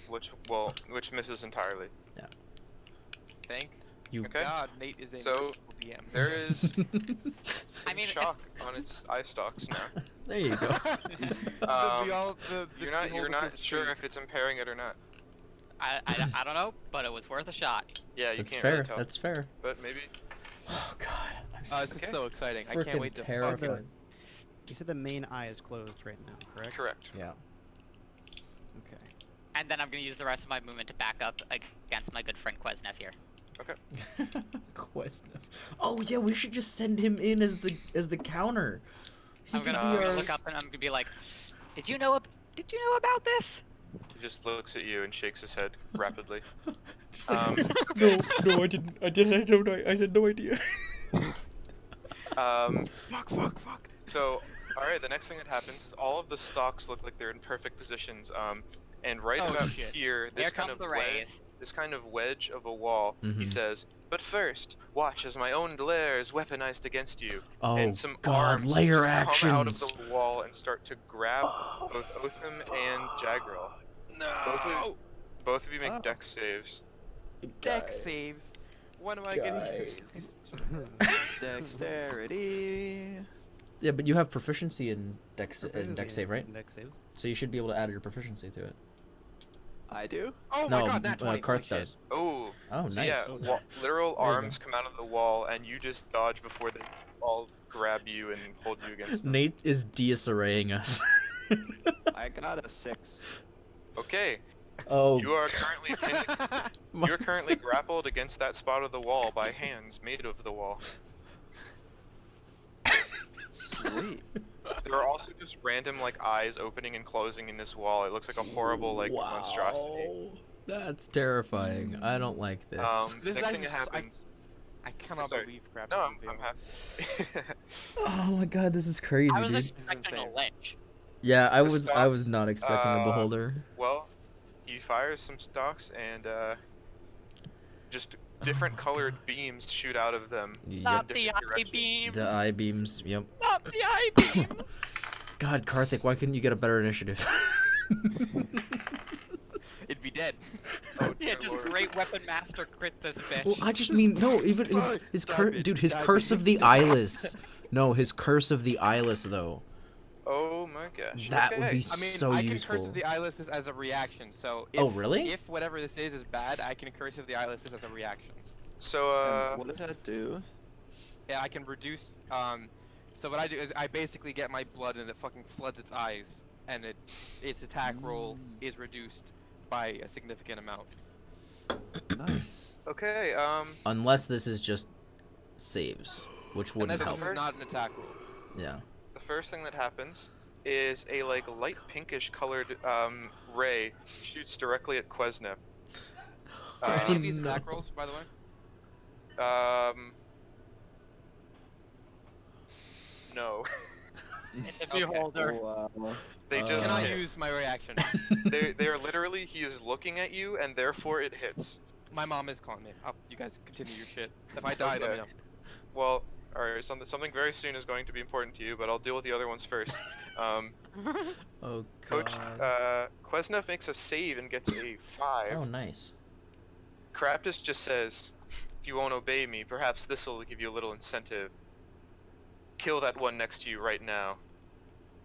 Which misses entirely. Thank You. Okay. God Nate is a So, merciful DM. There is some I mean, chalk on its eye stalks now. There you go. You're not sure if it's impairing it or not. I don't know, but it was worth a shot. Yeah, you That's can't fair. really tell. That's fair. But maybe. Oh god, I'm This is so exciting. I can't freaking wait to terrified. fucking... You said the main eye is closed right now, correct? Correct. Yeah. Okay. And then I'm gonna use the rest of my movement to back up against my good friend Quesnev here. Quesnev. Oh yeah, we should just send him in as the counter. He I'm could gonna be our... look up and I'm gonna be like, Did you know about this? He just looks at you and shakes his head rapidly. Just like, no, I didn't. I had no idea. Fuck. So, alright, the next thing that happens is all of the stalks look like they're in perfect positions. And right Oh, about shit. here, Here this kind comes of the wedge, rays. this kind of wedge of a wall, he Mhm. says, "But first, watch as my own lair is weaponized against you." Oh And some god, arms layer just come out of actions. the wall and start to grab both Otham and Jagril. No! Both of you make Oh. dex saves. Deck saves. When am I gonna use Guys. this? Dexterity. Yeah, but you have proficiency in dex Proficiency save, right? in Dex saves. So you should be able to add your proficiency to it. I do. Oh no, my god, that's 20. Karth does. Oh, Oh, so nice. yeah, Oh, literal There you arms come out of the wall, and you just dodge before they all grab you and hold you against them. Nate is disarraying us. I got a 6. Okay, Oh, you are currently my- you're currently grappled against that spot of the wall by hands made of the wall. Sweet. There are also just random like eyes opening and closing in this wall. It looks like a horrible like monstrosity. Wow. That's terrifying. I don't like this. This is Next thing actually that I- happens. I cannot Sorry. believe crap. No, is I'm available. happy. Oh my god, this is crazy, I was dude. expecting a insane. lynch. Yeah, I The was stalks, not expecting a beholder. Well, he fires some stalks and just Oh different my colored beams shoot out of them. Yep. Not the different eye directions. beams. The eye beams. Yep. Not the eye beams. God, Karthik, why couldn't you get a better initiative? It'd be dead. Oh, Yeah, dear just lord. great weapon master crit this bitch. Well, I just mean no. Even his dude, his curse of the eyeless. No, his curse of the eyeless though. Oh my gosh. That would okay. be I mean, so I can useful. curse of the eyeless as a reaction. So if, Oh, really? If whatever this is bad, I can curse of the eyeless as a reaction. So And what does that do? Yeah, I can reduce. So what I do is I basically get my blood and it fucking floods its eyes, and its attack roll is reduced by a significant amount. Nice. okay, Unless this is just saves, which wouldn't Unless help. this is not an attack roll. Yeah. the first thing that happens is a like light pinkish colored ray shoots directly at Quesnev. Are any of these no. attack rolls, by the way? No. It's a Okay. beholder. Wow. They just Can I hit. use my reaction? They are literally he is looking at you and therefore it hits. My mom is calling me. You guys continue your shit. If I die, let me Okay. know. Well, alright, something very soon is going to be important to you, but I'll deal with the other ones first. Oh Coach, god. Quesnev makes a save and gets a 5. Oh, nice. Craptus just says, if you won't obey me, perhaps this'll give you a little incentive. Kill that one next to you right now.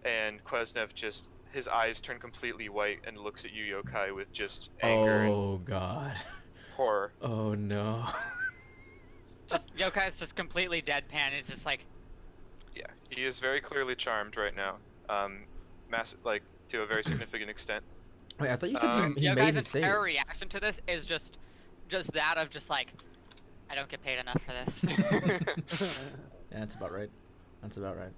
And Quesnev just, his eyes turn completely white and looks at you, Yokai, with just anger and Oh god. horror. Oh no. Just Yokai's just completely deadpan. It's just like, Yeah, he is very clearly charmed right now. Like, to a very significant extent. Wait, I thought you said he Yokai's made his save. entire reaction to this is just that of just like, I don't get paid enough for this. Yeah, that's about right. That's about right.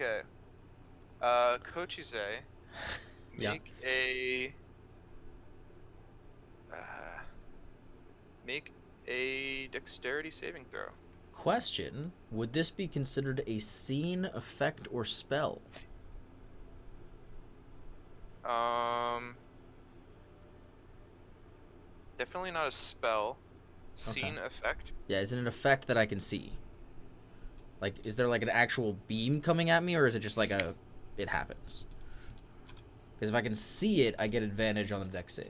Okay. Kochize, Yeah. make a make a dexterity saving throw. Question: would this be considered a scene, effect, or spell? Definitely not a spell. Okay. Scene effect. Yeah, is it an effect that I can see? Like, is there like an actual beam coming at me, or is it just like a, it happens? Because if I can see it, I get advantage on the dex save.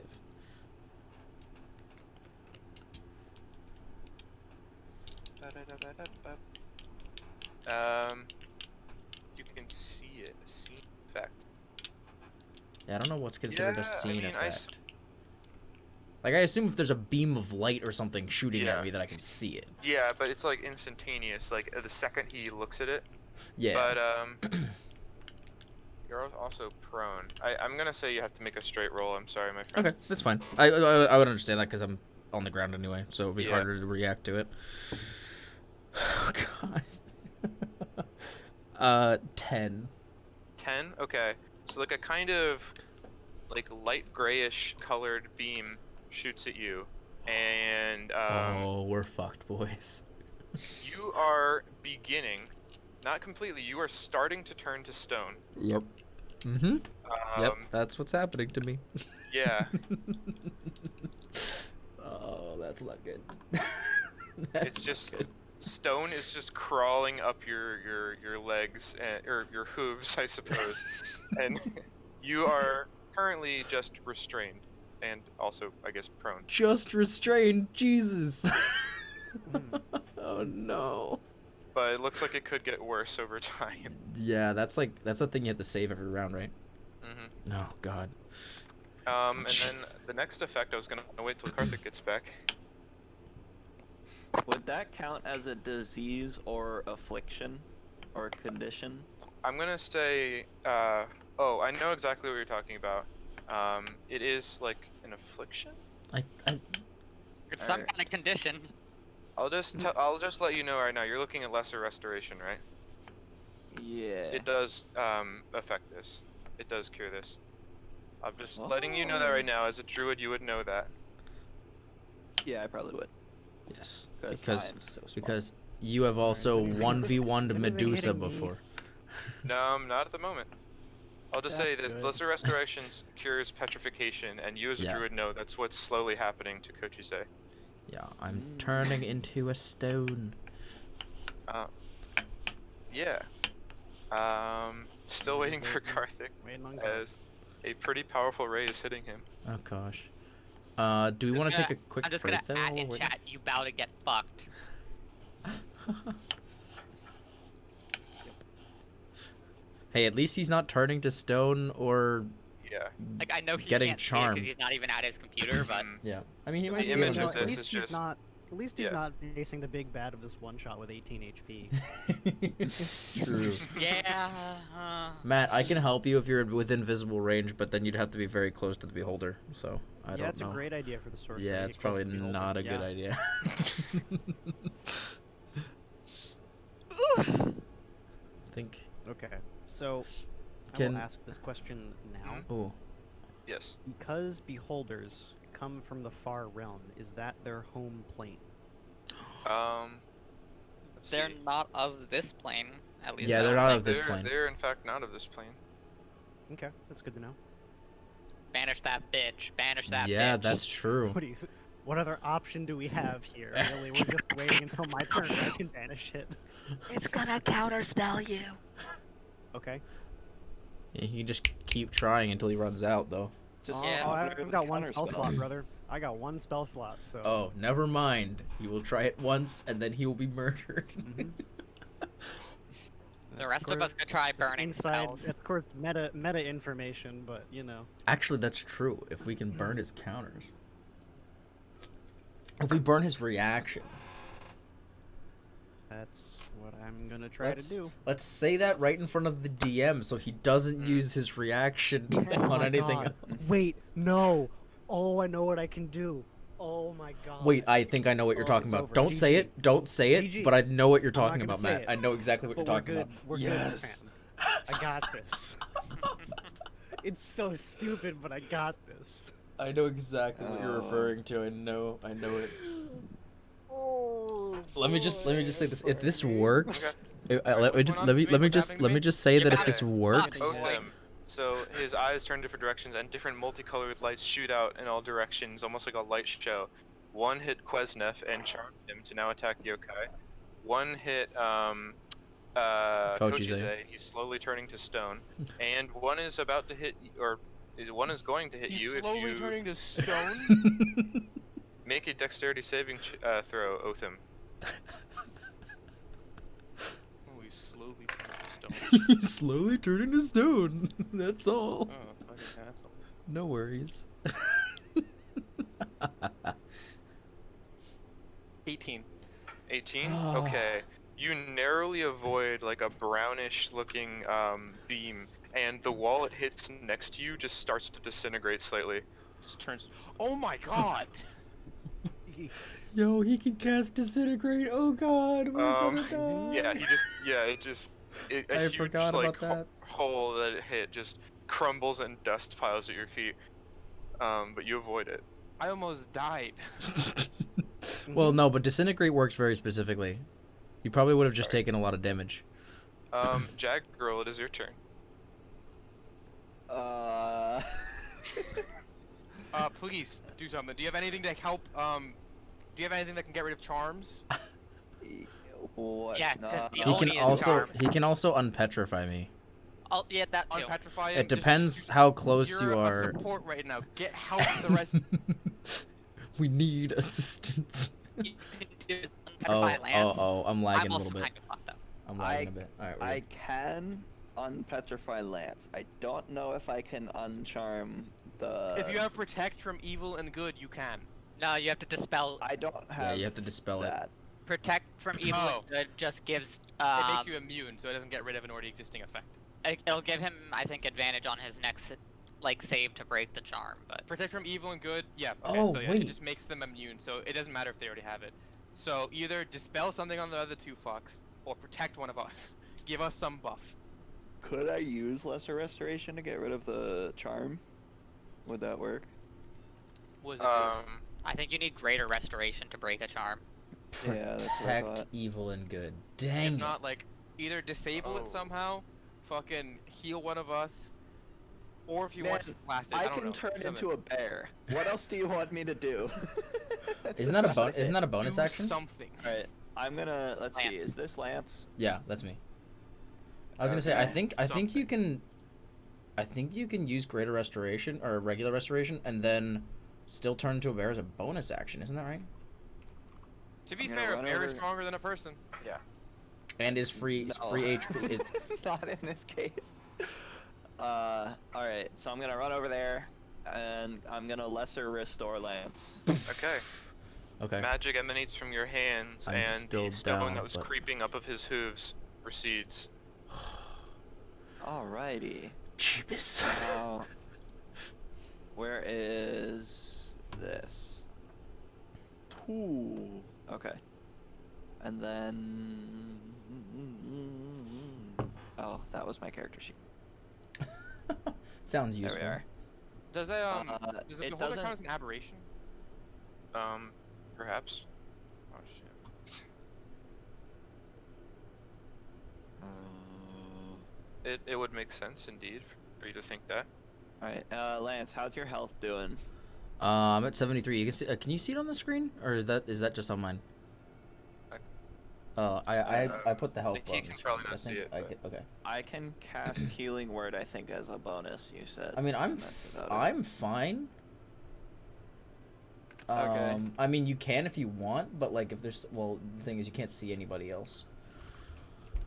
You can see it. Scene effect. Yeah, I don't know what's considered Yeah, a scene I mean, effect. Like, I assume if there's a beam of light or something shooting Yeah. at me that I can see it. Yeah, but it's like instantaneous. Like the second he looks at it. Yeah. But you're also prone. I'm gonna say you have to make a straight roll. I'm sorry, my friend. Okay, that's fine. I would understand that because I'm on the ground anyway, so it'd be Yeah. harder to react to it. Oh, God. 10. 10. Okay. So like a kind of like light grayish colored beam shoots at you, and Oh, we're fucked, boys. you are beginning, not completely. You are starting to turn to stone. Yep. Mm-hmm. Yep, that's what's happening to me. Yeah. Oh, that's not good. It's just stone is just crawling up your legs and, or your hooves, I suppose, and you are currently just restrained and also, I guess, prone. Just restrained, Jesus. Oh no. But it looks like it could get worse over time. Yeah, that's the thing you have to save every round, right? Mm-hmm. Oh God. And then the next effect, I was gonna wait till Karthik gets back. Would that count as a disease or affliction or condition? I'm gonna say, oh, I know exactly what you're talking about. It is like an affliction. It's some Alright. kind of condition. I'll just let you know right now. You're looking at lesser restoration, right? Yeah. It does affect this. It does cure this. I'm just letting you know that right now. As a druid, you would know that. Yeah, I probably would. Yes. Because Because I am so smart. because you have also Alright, 1v1'd anything Medusa hitting me? before. No, not at the moment. I'll just say That's this: good. lesser restoration cures petrification, and you as a Yeah. druid know that's what's slowly happening to Kochise. Yeah, I'm turning into a stone. Yeah. Still waiting for Karthik, Waiting on as a pretty powerful ray is hitting him. Oh gosh. Do we Just want to gonna- take a quick I'm just break gonna then? add while in we're chat, you bout to get fucked. waiting? Hey, at least he's not turning to stone or Yeah. Like, I know he Getting can't see it charmed. because he's not even at his computer, but yeah. I mean, he The might see image it on of his this at is least he's just- not. At least he's yeah. not facing the big bad of this one shot with 18 HP. True. yeah. Matt, I can help you if you're within visible range, but then you'd have to be very close to the beholder. So I Yeah, don't that's know. a great idea for the sorcerer. Yeah, Get it's close probably to the beholder. not a good Yeah. idea. I think. Okay, so I Can- will ask this question now. Oh, Yes. Because beholders come from the far realm, is that their home plane? Let's They're see. not of this plane, at least. Yeah, I they're don't not think. of this they're, plane. They're in fact not of this plane. Okay, that's good to know. Banish that bitch. Banish that yeah, bitch. that's true. What do you? What other option do we have here? Really, we're just waiting until my turn. And I can banish it. It's gonna counterspell you. Okay. Yeah, he can just keep trying until he runs out, though. Just Yeah. I've got one spell counterspell. slot, brother. I got one spell slot, so. Oh, never mind. He will try it once, and then he will be murdered. Mhm. The That's rest of course- us could try that's burning inside. spells. That's of course meta information, but you know. Actually, that's true. If we can burn his counters. If we burn his reaction. That's what I'm gonna try Let's- to do. Let's say that right in front of the DM so he doesn't use his reaction Oh on my anything God. else. Wait, no. Oh, I know what I can do. Oh my god. Wait, I think I know what you're Oh, talking it's about. over. Don't say GG. it. Don't say it. GG. But I know what you're I'm not talking gonna about, say Matt. it. I know exactly what But you're we're talking good. about. We're Yes. good, I got this. It's so stupid, but I got this. I know exactly what you're Oh. referring to. I know it. Oh. Let me just say this. If this Okay. works, let me what's just going on? let me Jimmy, let me what's just happening let to me me? just say that if Okay. this works, Boy. Oatham. So his eyes turn different directions and different multicolored lights shoot out in all directions, almost like a light show. One hit Quesnef and charmed him to now attack Yokai. One hit Kochize. Kochize. He's slowly turning to stone. And one is about to hit, one is going to hit He's you if slowly you turning to stone. make a dexterity saving throw, Oatham. Oh, he's slowly turning to stone. He's slowly turning to stone. That's all. Oh, fucking cancel. No worries. 18. 18? Oh. Okay. You narrowly avoid like a brownish looking beam, and the wall it hits next to you just starts to disintegrate slightly. Just turns. Oh my god! Yo, he can cast disintegrate. Oh god, we're gonna die. Yeah, a I huge forgot like about that. hole that it hit just crumbles and dust piles at your feet. But you avoid it. I almost died. Well, no, but disintegrate works very specifically. You probably would have just Sorry. taken a lot of damage. Jag Girl, it is your turn. Please do something. Do you have anything to help? Do you have anything that can get rid of charms? What? Yeah, 'cause the He Oni can is also charmed. unpetrify me. Oh, yeah, that too. Unpetrify him. It just- depends how close You're you are. a support right now. Get help the rest. We need assistance. You can do Oh, Unpetrify Lance. I'm lagging I'm a also little bit. kind of fucked up. I'm lagging a bit. All right, we're I good. can unpetrify Lance. I don't know if I can uncharm the. If you have protect from evil and good, you can. No, you have to dispel. I don't have. Yeah, you have to dispel it. that. Protect from evil Oh. and good just gives. It makes you immune, so it doesn't get rid of an already existing effect. It'll give him, I think, advantage on his next, like, save to break the charm. But Protect from evil and good. Yeah. Okay. Oh, so yeah, wait. it just makes them immune, so it doesn't matter if they already have it. So either dispel something on the other two fucks, or protect one of us. Give us some buff. Could I use lesser restoration to get rid of the charm? Would that work? What does it do? I think you need greater restoration to break a charm. Yeah, that's what I Protect thought. evil and good. Dang If it. not, like, either disable it Oh. somehow, fucking heal one of us, or if you Man, want to blast it, I don't can know. turn Something. into a bear. What else do you want me to do? That's Isn't that a about isn't it. that a bonus Do action? something. Alright, I'm gonna. Let's Lance. see. Is this Lance? Yeah, that's me. I was gonna say I Okay. think you can. I think you can use greater restoration or regular restoration and then still turn into a bear as a bonus action. Isn't that right? To be I'm gonna fair, a run bear is over- stronger than a person. And is free No. free HP. Not in this case. Alright, so I'm gonna run over there, and I'm gonna lesser restore Lance. Okay. Okay. Magic emanates from your hands, I'm and still the stone down, that was but- creeping up of his hooves recedes. Alrighty. Jeebus. Now, where is this? Ooh. Okay. And then. Oh, that was my character sheet. Sounds There useful. we are. Does that does the it beholder doesn't- count as an aberration? Perhaps. Oh shit. It would make sense indeed for you to think that. Alright, Lance, how's your health doing? I'm at 73. You can see. Can you see it on the screen, or is that just on mine? I put the health He bar on can the screen, probably but I not see think it, I but- get, okay. I can cast Healing Word, I think, as a bonus, you said. I mean, and that's about it. I'm fine. Okay. I mean, you can if you want, but like if there's the thing is you can't see anybody else.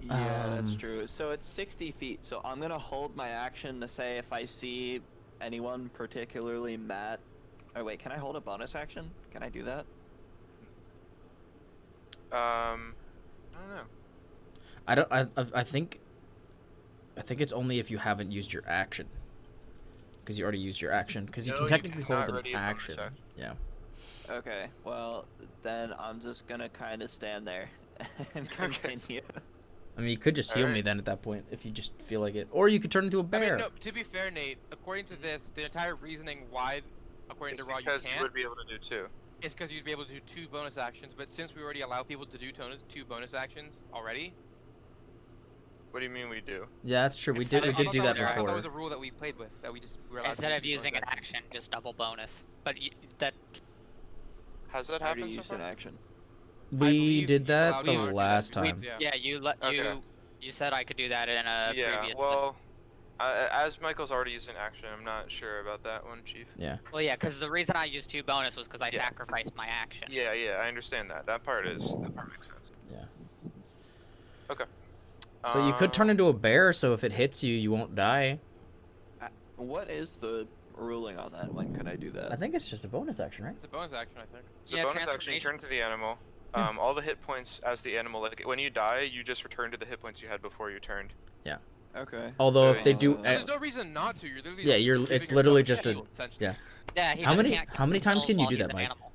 Yeah, that's Um, true. So it's 60 feet. So I'm gonna hold my action to say if I see anyone particularly mad. Oh wait, can I hold a bonus action? Can I do that? I don't know. I don't. I think it's only if you haven't used your action. Because you already used your action. Because you No, can you technically hold cannot an ready a bonus action. action. Yeah. Okay. Well, then I'm just gonna kind of stand there and continue. I mean, you could just heal me Alright. then at that point if you just feel like it, or you could turn into a I bear. mean, no, to be fair, Nate, according to this, the entire reasoning why, according It's to Raw, you because you can't, would be able to do 2. is because you'd be able to do 2 bonus actions. But since we already allow people to do 2 bonus actions already, What do you mean we do? Yeah, that's true. We Instead did of do that using I thought that before. was a rule that we played with. That we were allowed Instead to of do 2 using an bonus action, just double bonus. But that Has that I already happened so used far? an action. We believe did you that allowed the me to do that last before, time. yeah. yeah, you Okay. you said I could do that in a Yeah, previous. well, as Michael's already used an action, I'm not sure about that one, Chief. Well, yeah, because the reason I used 2 bonus was because I Yeah. sacrificed my action. Yeah, I understand that. That part makes sense. Yeah. Okay. So you could turn into a bear, so if it hits you, you won't die. What is the ruling on that? When can I do I that? think it's just a bonus action, right? It's a bonus action, I think. So Yeah, bonus action, you turn to the animal. All the hit points as the animal, like when you die, you just return to the hit points you had before you turned. Okay. Although So if they you- do, There's no reason not to. You're literally yeah, you're. giving It's literally yourself just a. shield, essentially. yeah. Yeah, he How just many- can't how many cast times spells can you while do he's that, an Mike? animal.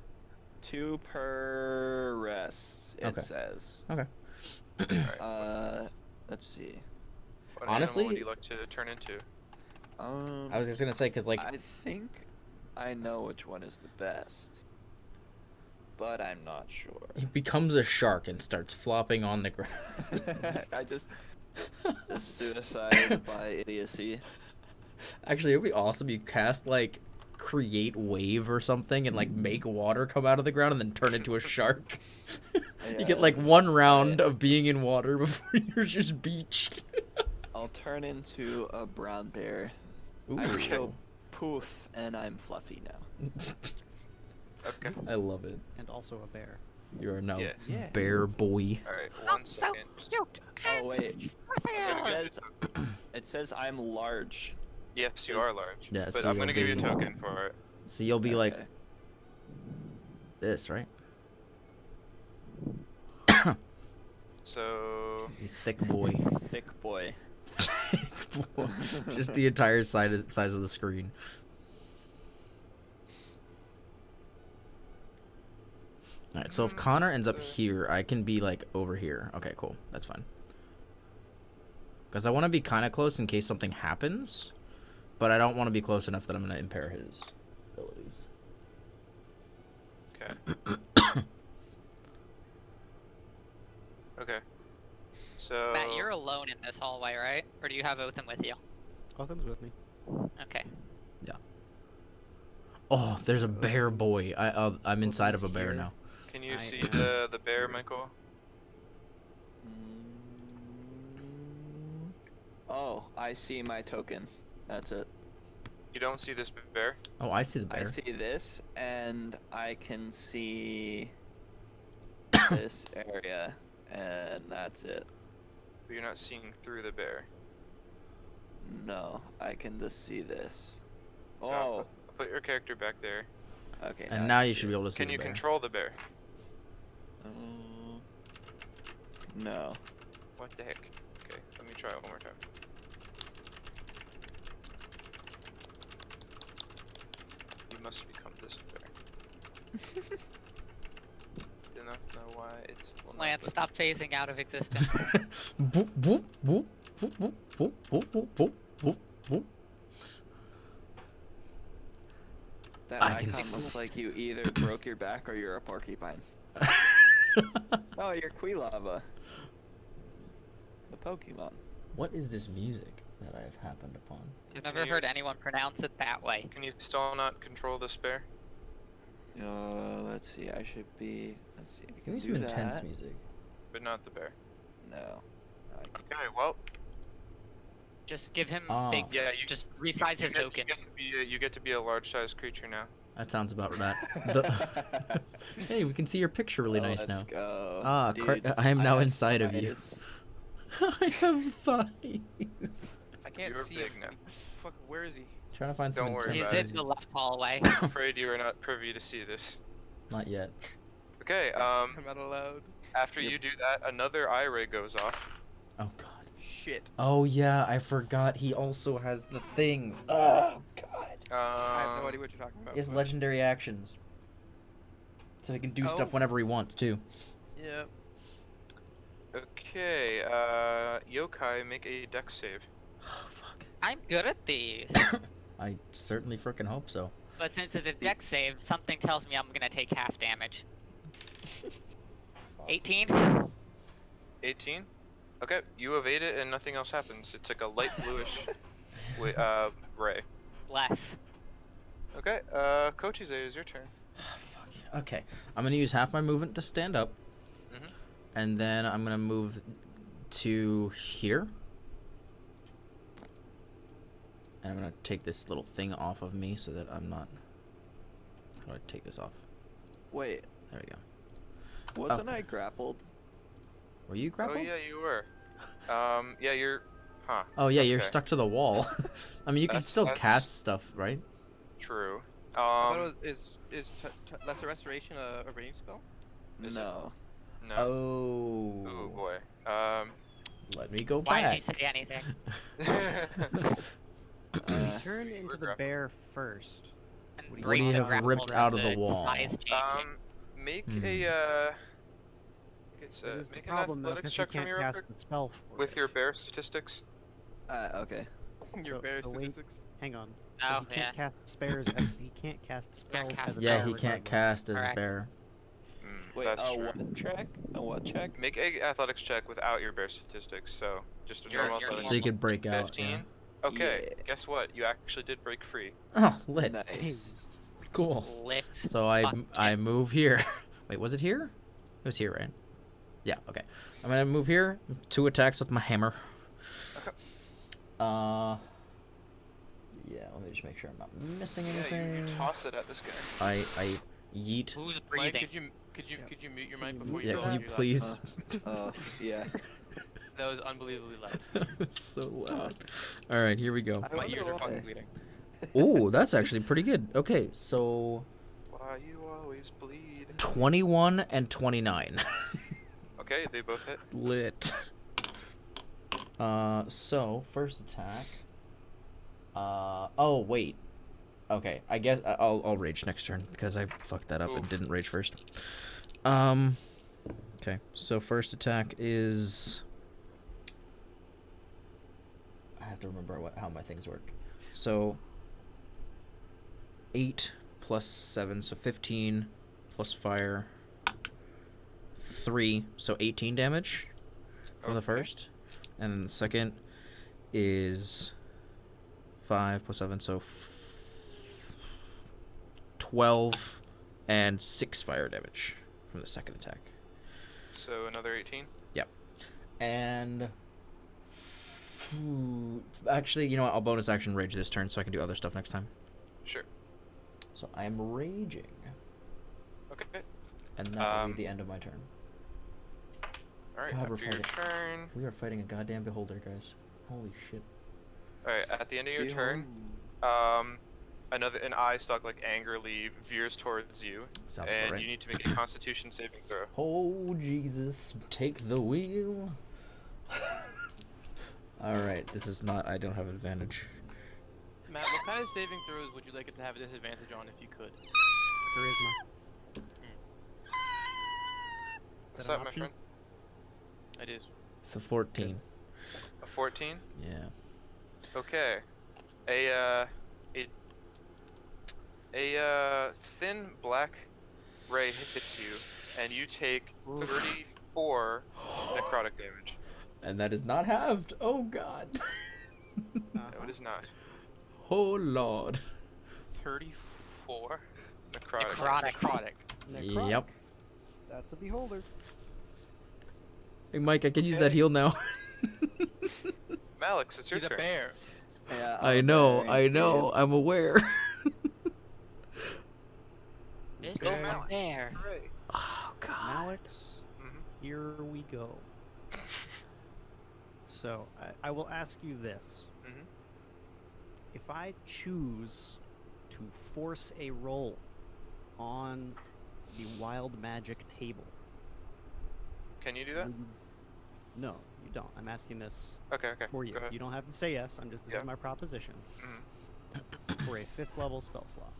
2 per rest. It Okay. says. Alright. Let's see. What Honestly- animal would you like to turn into? I was just gonna say, cause like I think I know which one is the best, but I'm not sure. he becomes a shark and starts flopping on the ground. I just the suicide by idiocy. Actually, it'd be awesome. You cast like create wave or something and like make water come out of the ground and then turn into a shark. You get like 1 round of being in water before you're just beached. I'll turn into a brown bear. Ooh. I just go poof, and I'm fluffy now. Okay. I love it. And also a bear. You are now Yeah. Yeah. bear boy. Alright, 1 second. cute. Oh wait, it says I'm large. Yes, you are large. Yeah, But so I'm gonna give you a you'll be- token for it. So you'll be like Okay. this, right? So You thick boy. Thick boy. Thick boy. Just the entire size of the screen. Alright, so if Connor ends up here, I can be like over here. Okay, cool. That's fine. Because I want to be kind of close in case something happens, but I don't want to be close enough that I'm going to impair his abilities. okay. Okay. So Matt, you're alone in this hallway, right? Or do you have Othan with you? Otham's with me. Okay. Oh, there's a bear boy. I'm inside of a bear here. now. can you I see am- the bear, Michael? Oh, I see my token. That's it. You don't see this bear? Oh, I see the I bear. see this, and I can see this area, and that's it. But you're not seeing through the bear. No, I can just see this. So Oh, put your character back there. okay. And I now can you see should be it. able to see Can the you bear. control the bear? No. What the heck? Okay, let me try it one more time. You must become this bear. Do not know why it's. will not Lance, let stop phasing out of existence. Boop, boop, boop, boop, boop, boop, boop, boop, boop, boop, boop. That I can icon looks like you either broke your back or you're a porcupine. Oh, you're Quilava. The Pokemon. What is this music that I have happened upon? I've never heard anyone pronounce it that way. Can you still not control this bear? Let's see. I should be. Let's see. I Give can me do some intense that. music. But not the bear. No. I can- Okay, well, Just give him Ah. big. yeah, you Just resize his token. You get to be a large-sized creature now. That sounds about right. Hey, we can see your picture really nice now. Let's go. Ah, Dude, I am now have inside of you. thighs. I have thighs. I can't You're see big him. now. Fuck, where is he? Trying to find some Don't worry He's about intense in the music. left hallway. I'm afraid you are not privy to see this. Not yet. Okay, I'm not allowed. after you do that, another eye ray goes off. Oh god. Shit. Oh yeah, I forgot he also has the things. Oh god. I have no idea what you're talking about. He has but- legendary actions. So he can do stuff Oh. whenever he wants too. Yeah. Okay, Yokai, make a dex save. Oh, fuck. I'm good at these. I certainly freaking hope so. But since it's a dex save, something tells me I'm gonna take half damage. 18? 18? Okay, you evade it and nothing else happens. It's like a light bluish ray. Less. Okay, Kochize, it is your turn. Fuck. Okay, I'm gonna use half my movement to stand up, Mhm. and then I'm gonna move to here, and I'm gonna take this little thing off of me so that I'm not. How do I take this off? Wait, There we go. wasn't Okay. I grappled? Were you grappled? Oh yeah, you were. Yeah, you're. Huh. Oh yeah, you're Okay. stuck to the wall. I mean, you can That's- still that's- cast stuff, right? True. I thought it was, is Lesser Restoration a ranged spell? Is it? No. No. Oh. Oh boy. Let me go Why back. did you say anything? Turn into the grappled. bear first. And What do you break We the have grapple ripped out of the to wall. Size changing. Make Hmm. a it's That is the make an problem though, athletics because you check for me can't real cast quick the spell for with it. your bear statistics. Okay. Your So, bear the way- statistics. Hang on. Oh, he can't cast spares. He can't cast spells cast as a Yeah, bear he can't regardless. cast as a Correct. bear. Wait, That's true. what check? A what check? Make a athletics check without your bear statistics. So just a Your- normal your athletics. So you could break out. 15. Yeah. Okay. Yeah. Guess what? You actually did break free. Oh, lit. Nice. Cool. Lit. So I move here. Wait, was it here? It was here, right? Yeah. Okay. I'm gonna move here. 2 attacks with my hammer. Okay. Yeah. Let me just make sure I'm not missing Yeah, anything. you toss it at this guy. I yeet. Who's Mike, breathing? could you mute your mic before you Yeah. go Can on you your last please? Oh, yeah. turn? That was unbelievably loud. It's so loud. All right. Here we go. I My wonder ears are why. fucking bleeding. Oh, that's actually pretty good. Okay, so Why you always bleed? 21 and 29. Okay, they both hit. Lit. So first attack. Oh wait. Okay, I guess I'll rage next turn because I fucked that up and Oof. didn't rage first. Okay, so first attack is. I have to remember how my things work. So 8 plus 7, so 15 plus fire 3, so 18 damage for the Okay. first. And then the second is 5 plus 7, so 12 and 6 fire damage from the second attack. So another 18. And actually, you know what? I'll bonus action rage this turn so I can do other stuff next time. Sure. So I am raging, Okay. and that will be the end of my turn. All right. God, we're After your fighting. turn. We are fighting a goddamn beholder, guys. Holy shit. All right. At the end of your turn, an eye stalk like angrily veers towards you, Sounds about and right. you need to make a Constitution saving throw. Oh, Jesus. Take the wheel. Alright, this is not. I don't have advantage. Matt, what kind of saving throws would you like it to have a disadvantage on if you could? Charisma. What's that an that, my option? friend? It is. So 14. A 14. Yeah. Okay. A thin black ray hits you, and you take 34 necrotic damage. And that is not halved. Oh, God. No, it is not. Oh, Lord. 34. Necrotic. Necrotic. Necrotic. Yep. That's a beholder. Hey, Mike, I can use that Okay. heal now. Malix, it's your He's a turn. bear. Yeah, I I'm know, very I know. good. I'm aware. It's Go a Malix. bear. Hooray. Oh, God. Alex, Mhm. here we go. So, I will ask you this. Mhm. If I choose to force a roll on the wild magic table, Can you do that? will you- no, you don't. I'm asking this Okay, okay. for you. Go ahead. You don't have to say yes. This Yeah. is my proposition. Mhm. For a 5th level spell slot.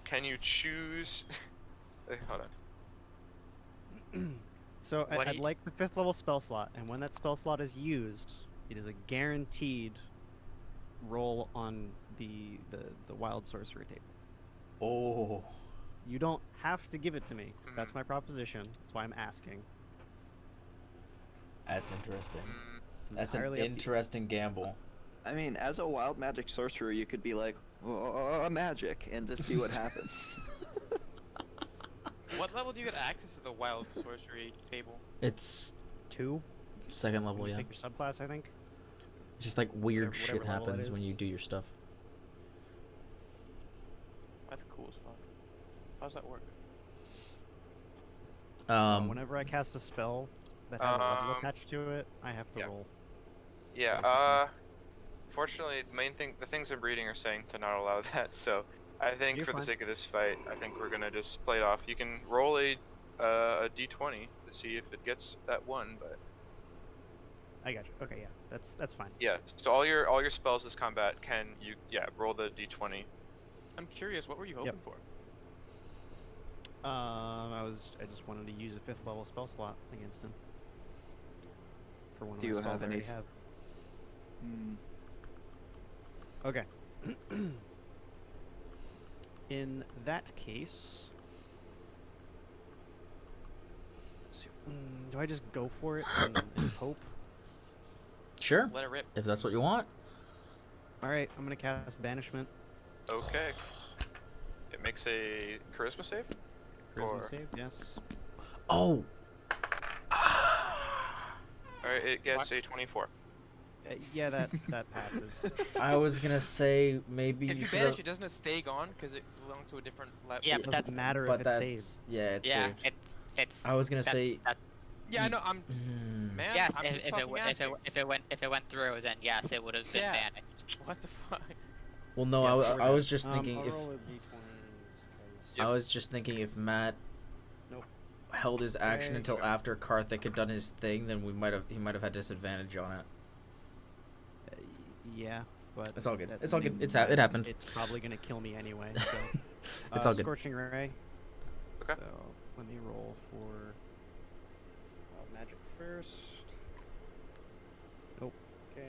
Can you choose? Wait, hold on. So What do I'd you- like the 5th level spell slot, and when that spell slot is used, it is a guaranteed roll on the wild sorcery table. Oh, You don't have to give it to me. That's Mhm. my proposition. That's why I'm asking. that's interesting. Mm, It's That's an entirely up to you. interesting gamble. I mean, as a wild magic sorcerer, you could be like, oh, magic, and just see what happens. What level do you get access to the wild sorcery table? It's 2. second level, When you yeah. pick your subclass, I think. It's just like weird Whatever shit level it happens when is. you do your stuff. That's cool as fuck. How does that work? Whenever I cast a spell that has a level Um, attached to it, I have to yeah. roll. yeah. Basically. Fortunately, the things I'm reading are saying to not allow that. So I think You're for the fine. sake of this fight, I think we're gonna just play it off. You can roll a d20 to see if it gets that one, but I got you. Okay, yeah, that's fine. yeah. So all your spells this combat roll the d20. I'm curious, what were you hoping for? I just wanted to use a 5th level spell slot against him. For one of Do my you spells have I any already have. Okay. In that case, do I just go for it and hope? Sure, Let it rip. if that's what you want. All right, I'm gonna cast banishment. Okay. It makes a charisma save. Charisma Or- save, yes. Oh, Alright, it gets a 24. Yeah, that passes. I was gonna say maybe If you you should. banish it, doesn't it stay gone? Because it belongs to a different level. Yeah, It but doesn't that's matter But if it that's saves. yeah, it's yeah. saved. It's. I was gonna that- say. that- Yeah, I know. I'm man. yes, I'm just if it fucking w- if it asking. if it went through, then yes, it would have been Yeah. banished. What the fuck? Well, no, Yeah, I, so we're I good. was just thinking I'll if roll a d20 Yep. I was just thinking if Matt Nope. held his action Okay. until after Karthik had done his thing, then he might have had disadvantage on it. Yeah, but It's all good. that It's all good. seems It happened. It's probably gonna kill me anyway. So It's all good. Scorching ray. Okay. So let me roll for magic first. Nope. Okay.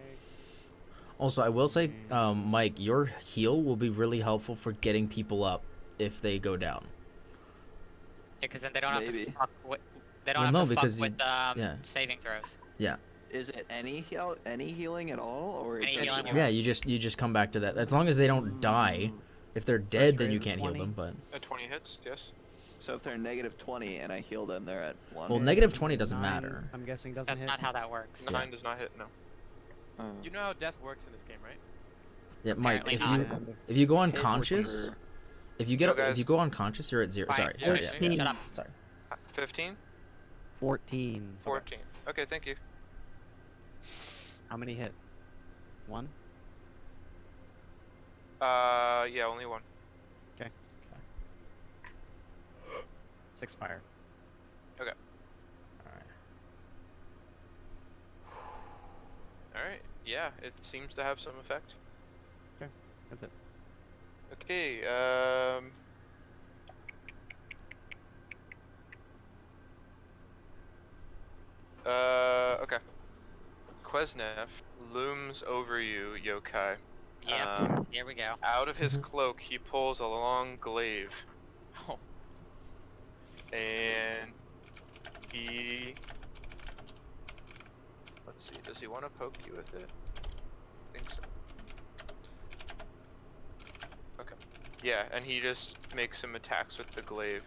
Also, I will say, Mm. Mike, your heal will be really helpful for getting people up if they go down. Yeah, because then they don't have Maybe. to fuck with. They don't Well, have no, to fuck because you- with yeah. saving throws. Is it any healing at all, or Any it healing doesn't- Yeah, you just come back to that. As long as they don't die. If they're dead, then ray you is a can't heal 20. them. But A 20 hits, yes. So if they're -20 and I heal them, they're at 1. well, Okay, negative 20 doesn't 9, matter. I'm guessing doesn't That's hit. not how that works. 9 does not hit, no. You know how death works in this game, right? Yeah, Mike, Apparently if not. you And if you go Hit unconscious, for- if you get Yo, if guys. you go unconscious, you're at 0. Sorry, Quiet, sorry, shut yeah, Shut up. sorry. 15? 14. 14. Okay, thank you. How many hit? 1. Yeah, only 1. 6 fire. Alright, yeah, it seems to have some effect. That's it. Okay, okay. Quesnev looms over you, Yokai. Yep. Here we go. Out of his cloak, he pulls a long glaive, Oh, and he... Let's see, does he want to poke you with it? I think so. Okay. Yeah, and he just makes some attacks with the glaive.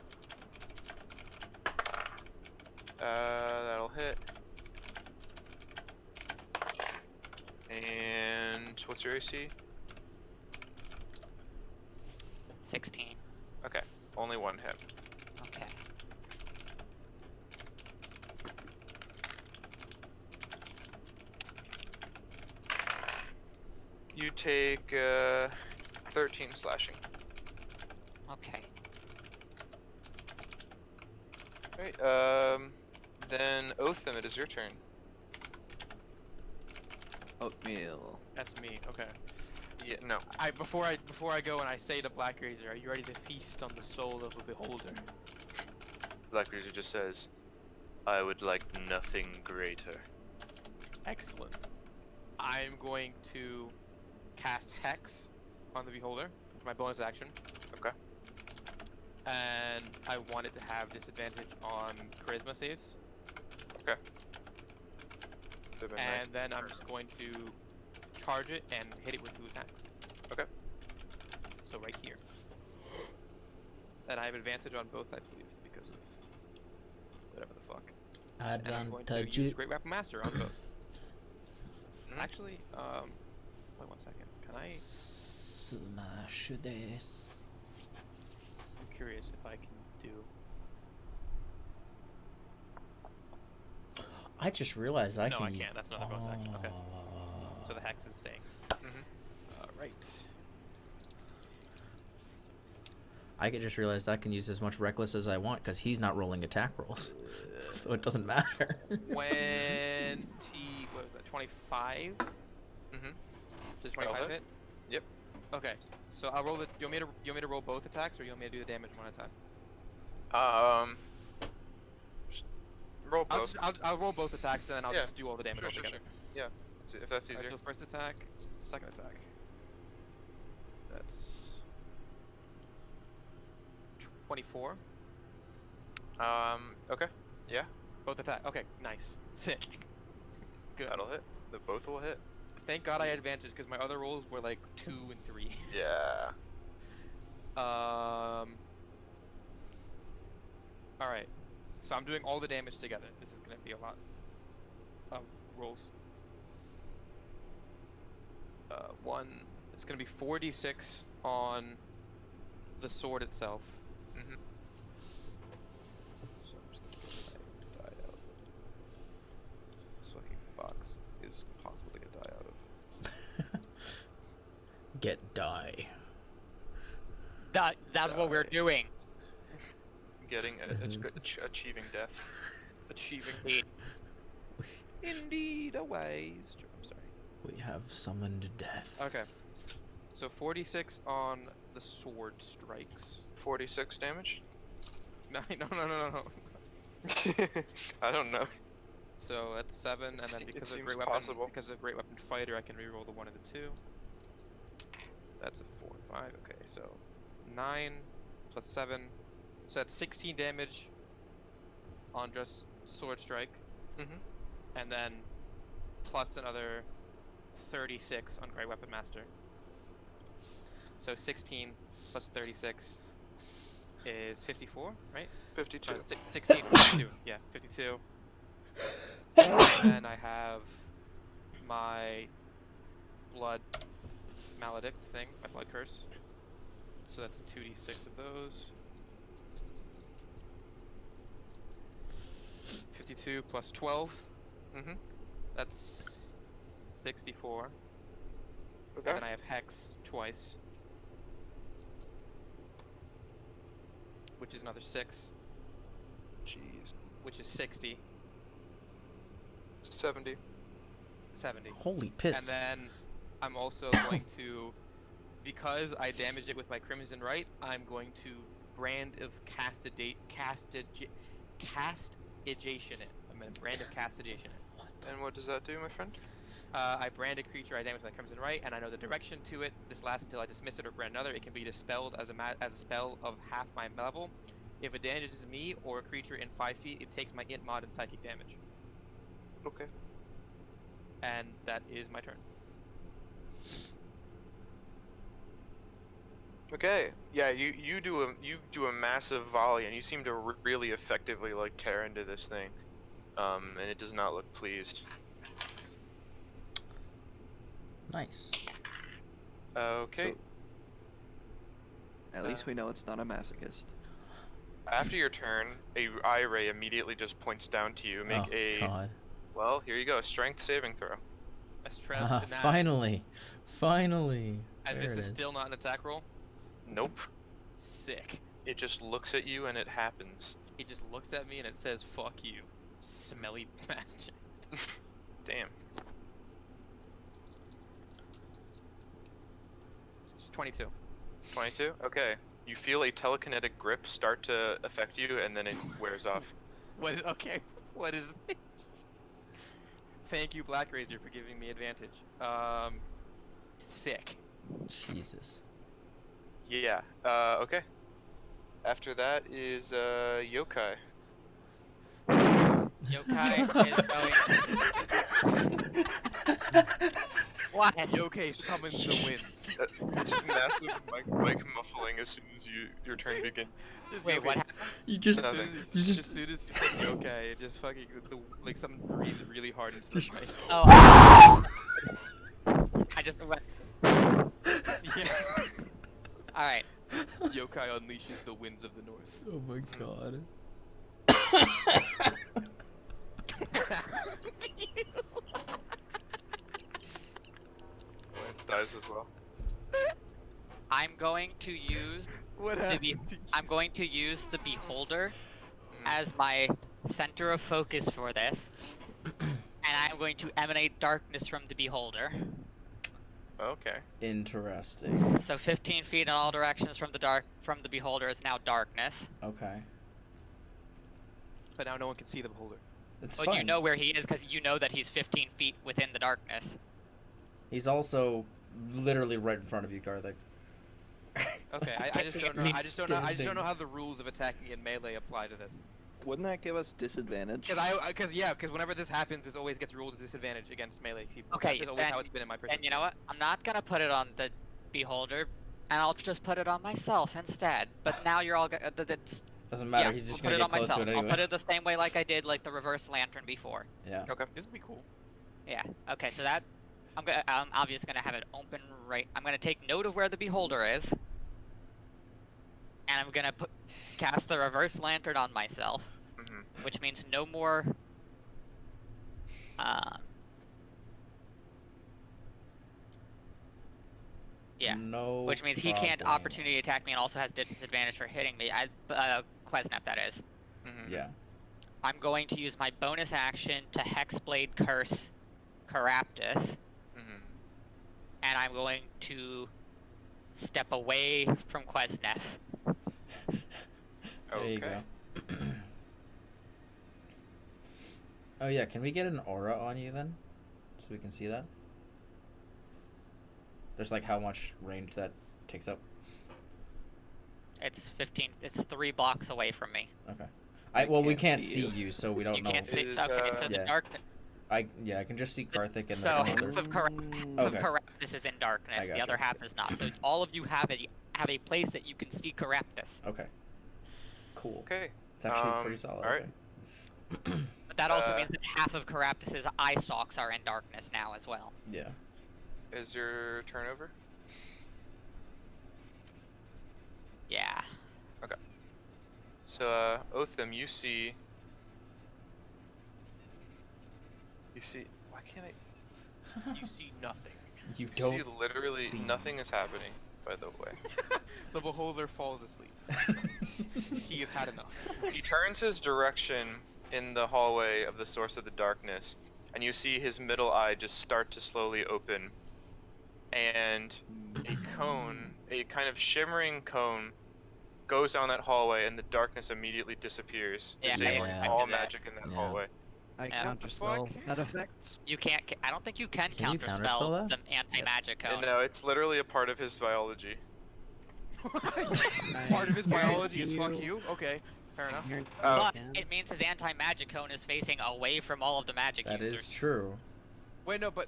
That'll hit. And what's your AC? 16. Okay, only one hit. Okay. You take 13 slashing. Okay. Alright, then Otham, it is your turn. Oatmeal. that's me. Okay. Yeah, no. Before I go and I say to Black Razor, are you ready to feast on the soul of a beholder? Black Razor just says, I would like nothing greater. Excellent. I'm going to cast Hex on the Beholder, my bonus action. Okay. And I want it to have disadvantage on Charisma saves. Okay. Could've been nice. And then I'm just going to charge it and hit it with 2 attacks. Okay. So right here. And I have advantage on both, I believe, because of whatever the fuck. And I'm going to use Great Weapon Master on both. Mhm. Actually, wait 1 second. Can I? Smash this. I'm curious if I can do. I just realized I No, can. I can't. That's not a bonus action. Okay. So the hex is staying. Mhm. Right. I could just realize I can use as much reckless as I want because he's not rolling attack rolls, so it doesn't matter. 20. What was that? 25. Mhm. Does That'll 25 hit. hit? Yep. Okay. So I'll roll the. You want me to roll both attacks, or you want me to do the damage one at a time? Just roll both. I'll roll both attacks, and then I'll Yeah. just do all the damage Sure, all sure, together. sure. Yeah. If that's Alright, easier. so first attack, second attack. That's 24. Okay. Yeah. Both attack. Okay, nice. Sick. Good. That'll hit. The both will hit. Thank God I had advantage because my other rolls were like 2 and 3. Yeah. Alright. So I'm doing all the damage together. This is gonna be a lot of rolls. It's gonna be 4d6 on the sword itself. Mhm. So I'm just gonna get my die out. This fucking box is impossible to get die out of. Get die. That's what we're doing. Getting achieving death. Achieving it. Indeed, I'm sorry. We have summoned death. Okay. So 46 on the sword strikes. 46 damage. No. I don't know. So that's 7, and then It because of seems great weapon, possible. because of great weapon fighter, I can reroll the 1 and the 2. That's a 4 and 5. Okay, so 9 plus 7, so that's 16 damage on just sword strike, Mhm. and then plus another 36 on great weapon master. So 16 plus 36 is 54, right? 52. 16, 52. Yeah, 52. And I have my blood maledict thing, my blood curse. So that's 2d6 of those. 52 plus 12. Mhm. That's 64. Okay. And then I have hex twice, which is another 6, Jeez. which is 60, 70. 70. Holy piss. And then I'm also going to, because I damaged it with my Crimson Right, I'm going to Brand of Castigation it. I'm going to Brand of Castigation it. And what does that do, my friend? I brand a creature I damage with my Crimson Right, and I know the direction to it. This lasts until I dismiss it or brand another. It can be dispelled as a spell of half my level. If it damages me or a creature in 5 feet, it takes my int mod and psychic damage. Okay. And that is my turn. Okay. Yeah, you do a massive volley, and you seem to really effectively like tear into this thing. And it does not look pleased. Nice. Okay. So, at least we know it's not a masochist. After your turn, a eye ray immediately just points down to you. Make Oh, a God. well. Here you go. Strength saving throw. That's trapped in that. Finally. Finally. And There this it is still not an attack roll? Nope. Sick. It just looks at you and it happens. It just looks at me and it says, fuck you, smelly bastard. Damn. It's 22. 22. Okay. You feel a telekinetic grip start to affect you, and then it wears off. What is, okay. What is this? Thank you, Black Razor, for giving me advantage. Sick. Jesus. Yeah. Okay. After that is yokai. Yokai is going. What? Yokai summons the winds. Just massive mic muffling as soon as your turn begins. Just Wait, Yokai. what happened? You just As soon Nothing. as, you as just soon as you said yokai, it just fucking like something breathed really hard into the mic. Oh. I just went. Yeah. All right. Yokai unleashes the winds of the north. Oh my god. Lance dies as well. I'm going to use What the happened? I'm going to use the beholder Mm. as my center of focus for this, and I'm going to emanate darkness from the beholder. Okay. Interesting. So 15 feet in all directions from the beholder is now darkness. Okay. But now no one can see the beholder. It's Well, fine. you know where he is because you know that he's 15 feet within the darkness. He's also literally right in front of you, Karthik. Okay, I just don't know. He's I just don't know. I just don't standing. know how the rules of attacking in melee apply to this. Wouldn't that give us disadvantage? Because whenever this happens, this always gets ruled as disadvantage against melee people. Okay, That's just always how then- it's been in my personal. And you know what? I'm not gonna put it on the beholder, and I'll just put it on myself instead. But now you're all that's Doesn't matter. yeah, He's just I'll put gonna it get on close myself. to it anyway. I'll put it the same way like I did like the reverse lantern before. Yeah. Okay. This would be cool. Yeah. Okay. So that I'm obviously gonna have it open right. I'm gonna take note of where the beholder is, and I'm gonna cast the reverse lantern on myself, Mm-hmm. which means no more. Yeah. No. Which means he can't problemo. opportunity attack me and also has disadvantage for hitting me. Quesnef, that is. Mm-hmm. Yeah. I'm going to use my bonus action to Hexblade Curse Caraptus, Mm-hmm. and I'm going to step away from Quesnef. There you Okay. go. Oh yeah, can we get an aura on you then? So we can see that? There's like how much range that takes up. It's 15. It's 3 blocks away from me. Okay. I Well, we can't can't see see you. you, so we don't You know. can't see. Is, Okay, so yeah. the dark. I can just see Karthik and So the half other. of Okay. Caraptus is in darkness. I The gotcha. other half is not. So all of you have a place that you can see Caraptus. Okay. Cool. Okay. It's actually pretty solid. alright. Okay. But that also Uh, means that half of Caraptus's eye stalks are in darkness now as well. Yeah. Is your turn over? Yeah. So, Otham, you see. Why can't I? You see nothing. You You don't. see literally see. nothing is happening. By the way, The beholder falls asleep. He has had enough. he turns his direction in the hallway of the source of the darkness, and you see his middle eye just start to slowly open, and a cone, a kind of shimmering cone, goes down that hallway, and the darkness immediately disappears, Yeah, I disabling expected all that. magic in that Yeah. hallway. I Yeah. counterspell Fuck. that effect. You can't. I don't think you can Can you counterspell counterspell the anti-magic And cone. no, it's literally a part of his biology. Part of his biology is fuck you. Okay, fair enough. Oh. But it means his anti-magic cone is facing away from all of the magic That users. is true. Wait, no, but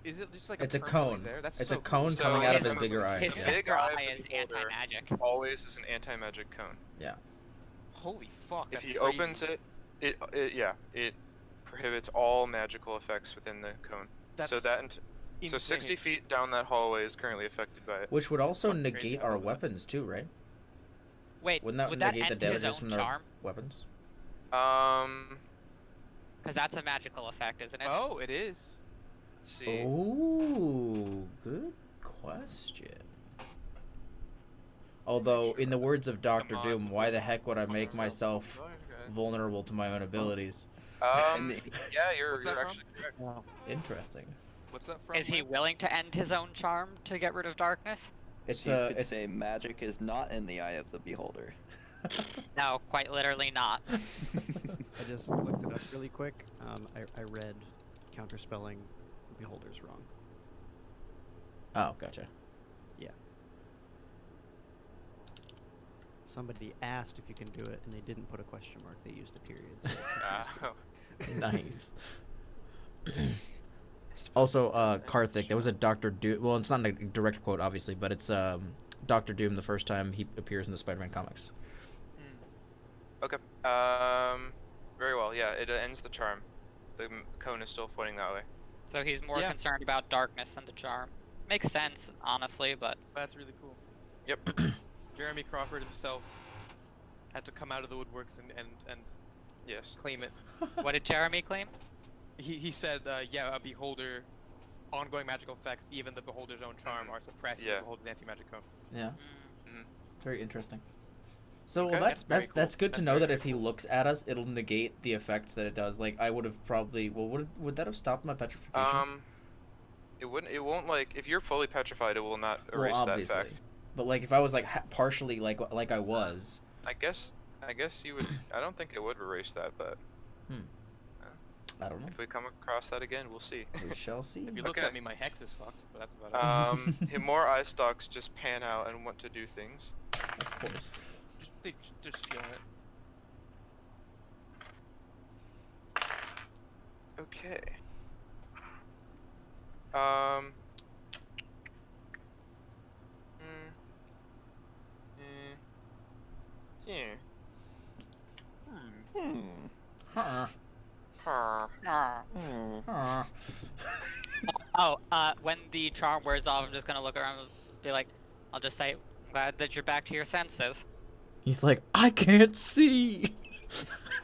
is it just like It's a permanently cone. There? That's It's so a cone So coming out of his- his bigger eye. His The Yeah. big center eye of eye the is beholder. anti-magic. Always is an anti-magic cone. Cool. Holy fuck. If That's he crazy. opens it, it prohibits all magical effects within the cone. That's so that so 60 insane. feet down that hallway is currently affected by it. Which would also Fucking crazy negate how our about that. weapons too, right? Wait, Wouldn't that would that negate the end his damages own from their charm? weapons? Because that's a magical effect, isn't it? Oh, it is. Let's see. Oh, good question. Although, in the words of Doctor on, Doom, why the heck would I make yourself. myself vulnerable to my own abilities? Um, And yeah, you're What's that from? actually correct. Interesting. What's that from? Is he Lance? willing to end his own charm to get rid of darkness? It's so you could it's say magic is not in the eye of the beholder. No, quite literally not. I just looked it up really quick. I read counterspelling beholders wrong. Oh, gotcha. Yeah. Somebody asked if you can do it, and they didn't put a question mark. They used a period. So it confused me. Nice. Also, Karthik, there was a Doctor Doom. Well, it's not a direct quote, obviously, but it's Doctor Doom the first time he appears in the Spider-Man comics. Okay. Very well. Yeah, it ends the charm. The cone is still pointing that way. So he's more Yeah. concerned about darkness than the charm. Makes sense, honestly, but That's really cool. Yep. Jeremy Crawford himself had to come out of the woodworks and Yes. claim it. what did Jeremy claim? He said, yeah, a beholder, ongoing magical effects, even the beholder's own charm, are suppressed in Yeah. the beholder's anti-magic cone. Yeah, Mm. very interesting. So Okay. well, That's very that's cool. good to That's know very that if he looks at us, it'll negate the effects that it does. Like I would have probably. Well, would that have stopped my petrification? It wouldn't. It won't like if you're fully petrified, it will not erase well, that obviously. fact. But like if I was like partially like I was. I guess you would. I don't think it would erase that, but I don't know. if we come across that again, we'll see. We shall see. If he looks Okay. at me, my hex is fucked, but that's about it. More eye stalks just pan out and want to do things. Of course. Just feeling it. Okay. Yeah. Hmm. Huh. Huh. Hmm. Huh. Oh, when the charm wears off, I'm just gonna look around and be like, I'll just say, glad that you're back to your senses. He's like, I can't see.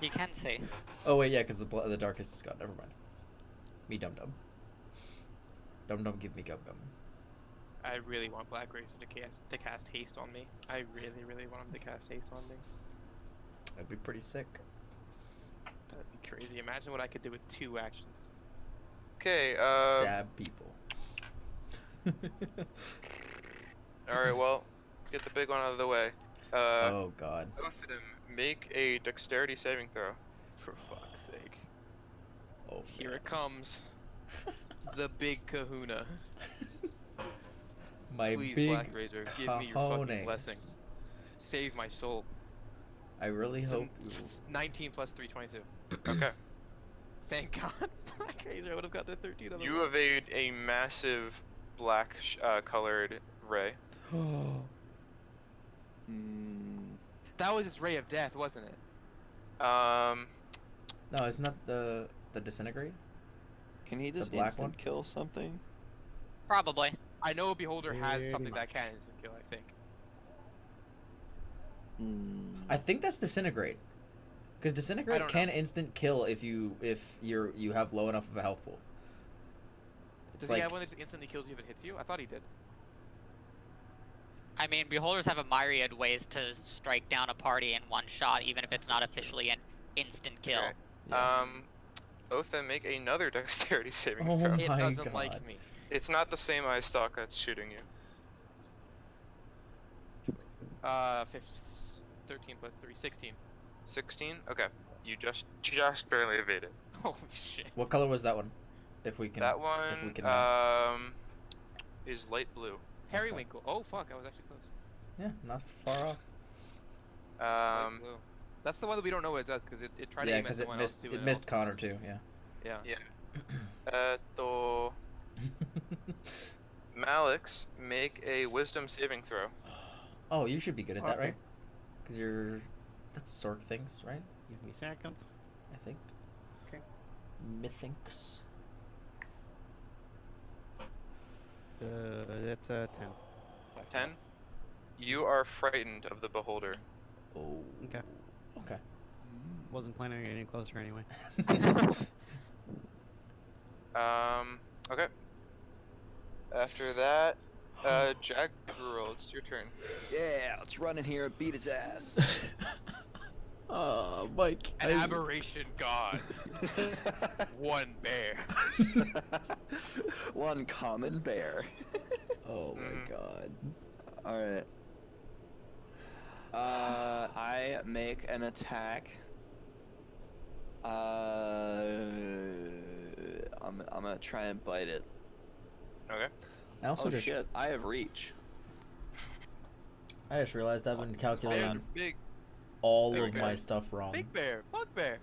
You can see. Oh wait, yeah, because the darkest is gone. Never mind. Me dum dum. Dum dum, give me gum gum. I really want Black Racer to cast haste on me. I really want him to cast haste on me. That'd be pretty sick. That'd be crazy. Imagine what I could do with 2 actions. Okay. Stab people. All right. Well, let's get the big one out of the way. Oh god. Both of them make a dexterity saving throw. For fuck's sake. Oh. Here man. it comes. The big kahuna. My Please, big Black Razor, give me your fucking cojones. blessing. Save my soul. I really It's hope. 19 plus 3, 22. Okay. Thank God, Black Razor. I would have gotten a 13 on the You roll. evade a massive black colored ray. Oh. Hmm. That was its ray of death, wasn't it? No, isn't that the disintegrate? Can he just black instant one? kill something? Probably. I know a beholder has Pretty something that much. can instant kill, I think. Hmm. I think that's disintegrate. Because I disintegrate don't can instant kill if you have low enough of a health pool. It's Does like he have one that just instantly kills you if it hits you? I thought he did. I mean, beholders have a myriad ways to strike down a party in one shot, even if it's not officially an instant kill. Okay. Yeah. Both of them make another dexterity saving Oh throw. my It doesn't God. like me. It's not the same eye stalk that's shooting you. 13 plus 3, 16. 16. Okay. You just barely evaded. Holy shit. what color was that one? If we can. That we one can, is light blue. Periwinkle. Oh fuck, I was actually close. Yeah, not far off. Light blue. That's the one that we don't know what it does because it tried to Yeah, aim at because it someone else missed too. it and missed also Connor missed. too. Yeah. Yeah. Yeah. Malix, make a wisdom saving throw. Oh, you should be good at that, Okay. right? Because you're. That's Sork things, right? Give me a second. I think. Okay. Methinks. That's a 10. 10. You are frightened of the beholder. Oh. Okay. Okay. Wasn't planning on getting any closer anyway. Okay. After that, Jack Girl, it's your turn. Yeah, let's run in here and beat his ass. Oh, Mike. An aberration god. One bear. One common bear. Oh my god. Alright. I make an attack I'm gonna try and bite it. Okay. I also Oh just shit! I have reach. I just realized I've been calculating on. Big all There we of go. my stuff wrong. big bear, bugbear.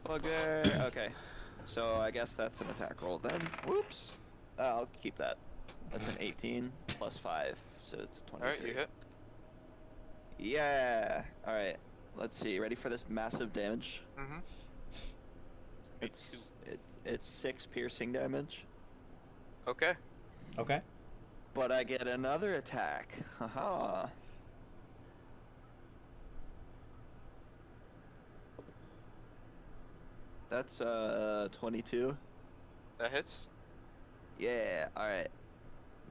Bugger. Okay. So I guess that's an attack roll then. Whoops. I'll keep that. That's an 18 plus 5, so it's a 23. All right, you hit. Yeah. All right. Let's see. Ready for this massive damage? Mm-hmm. It's 6 piercing damage, Okay. Okay. but I get another attack. Haha. That's 22. That hits. Yeah. All right.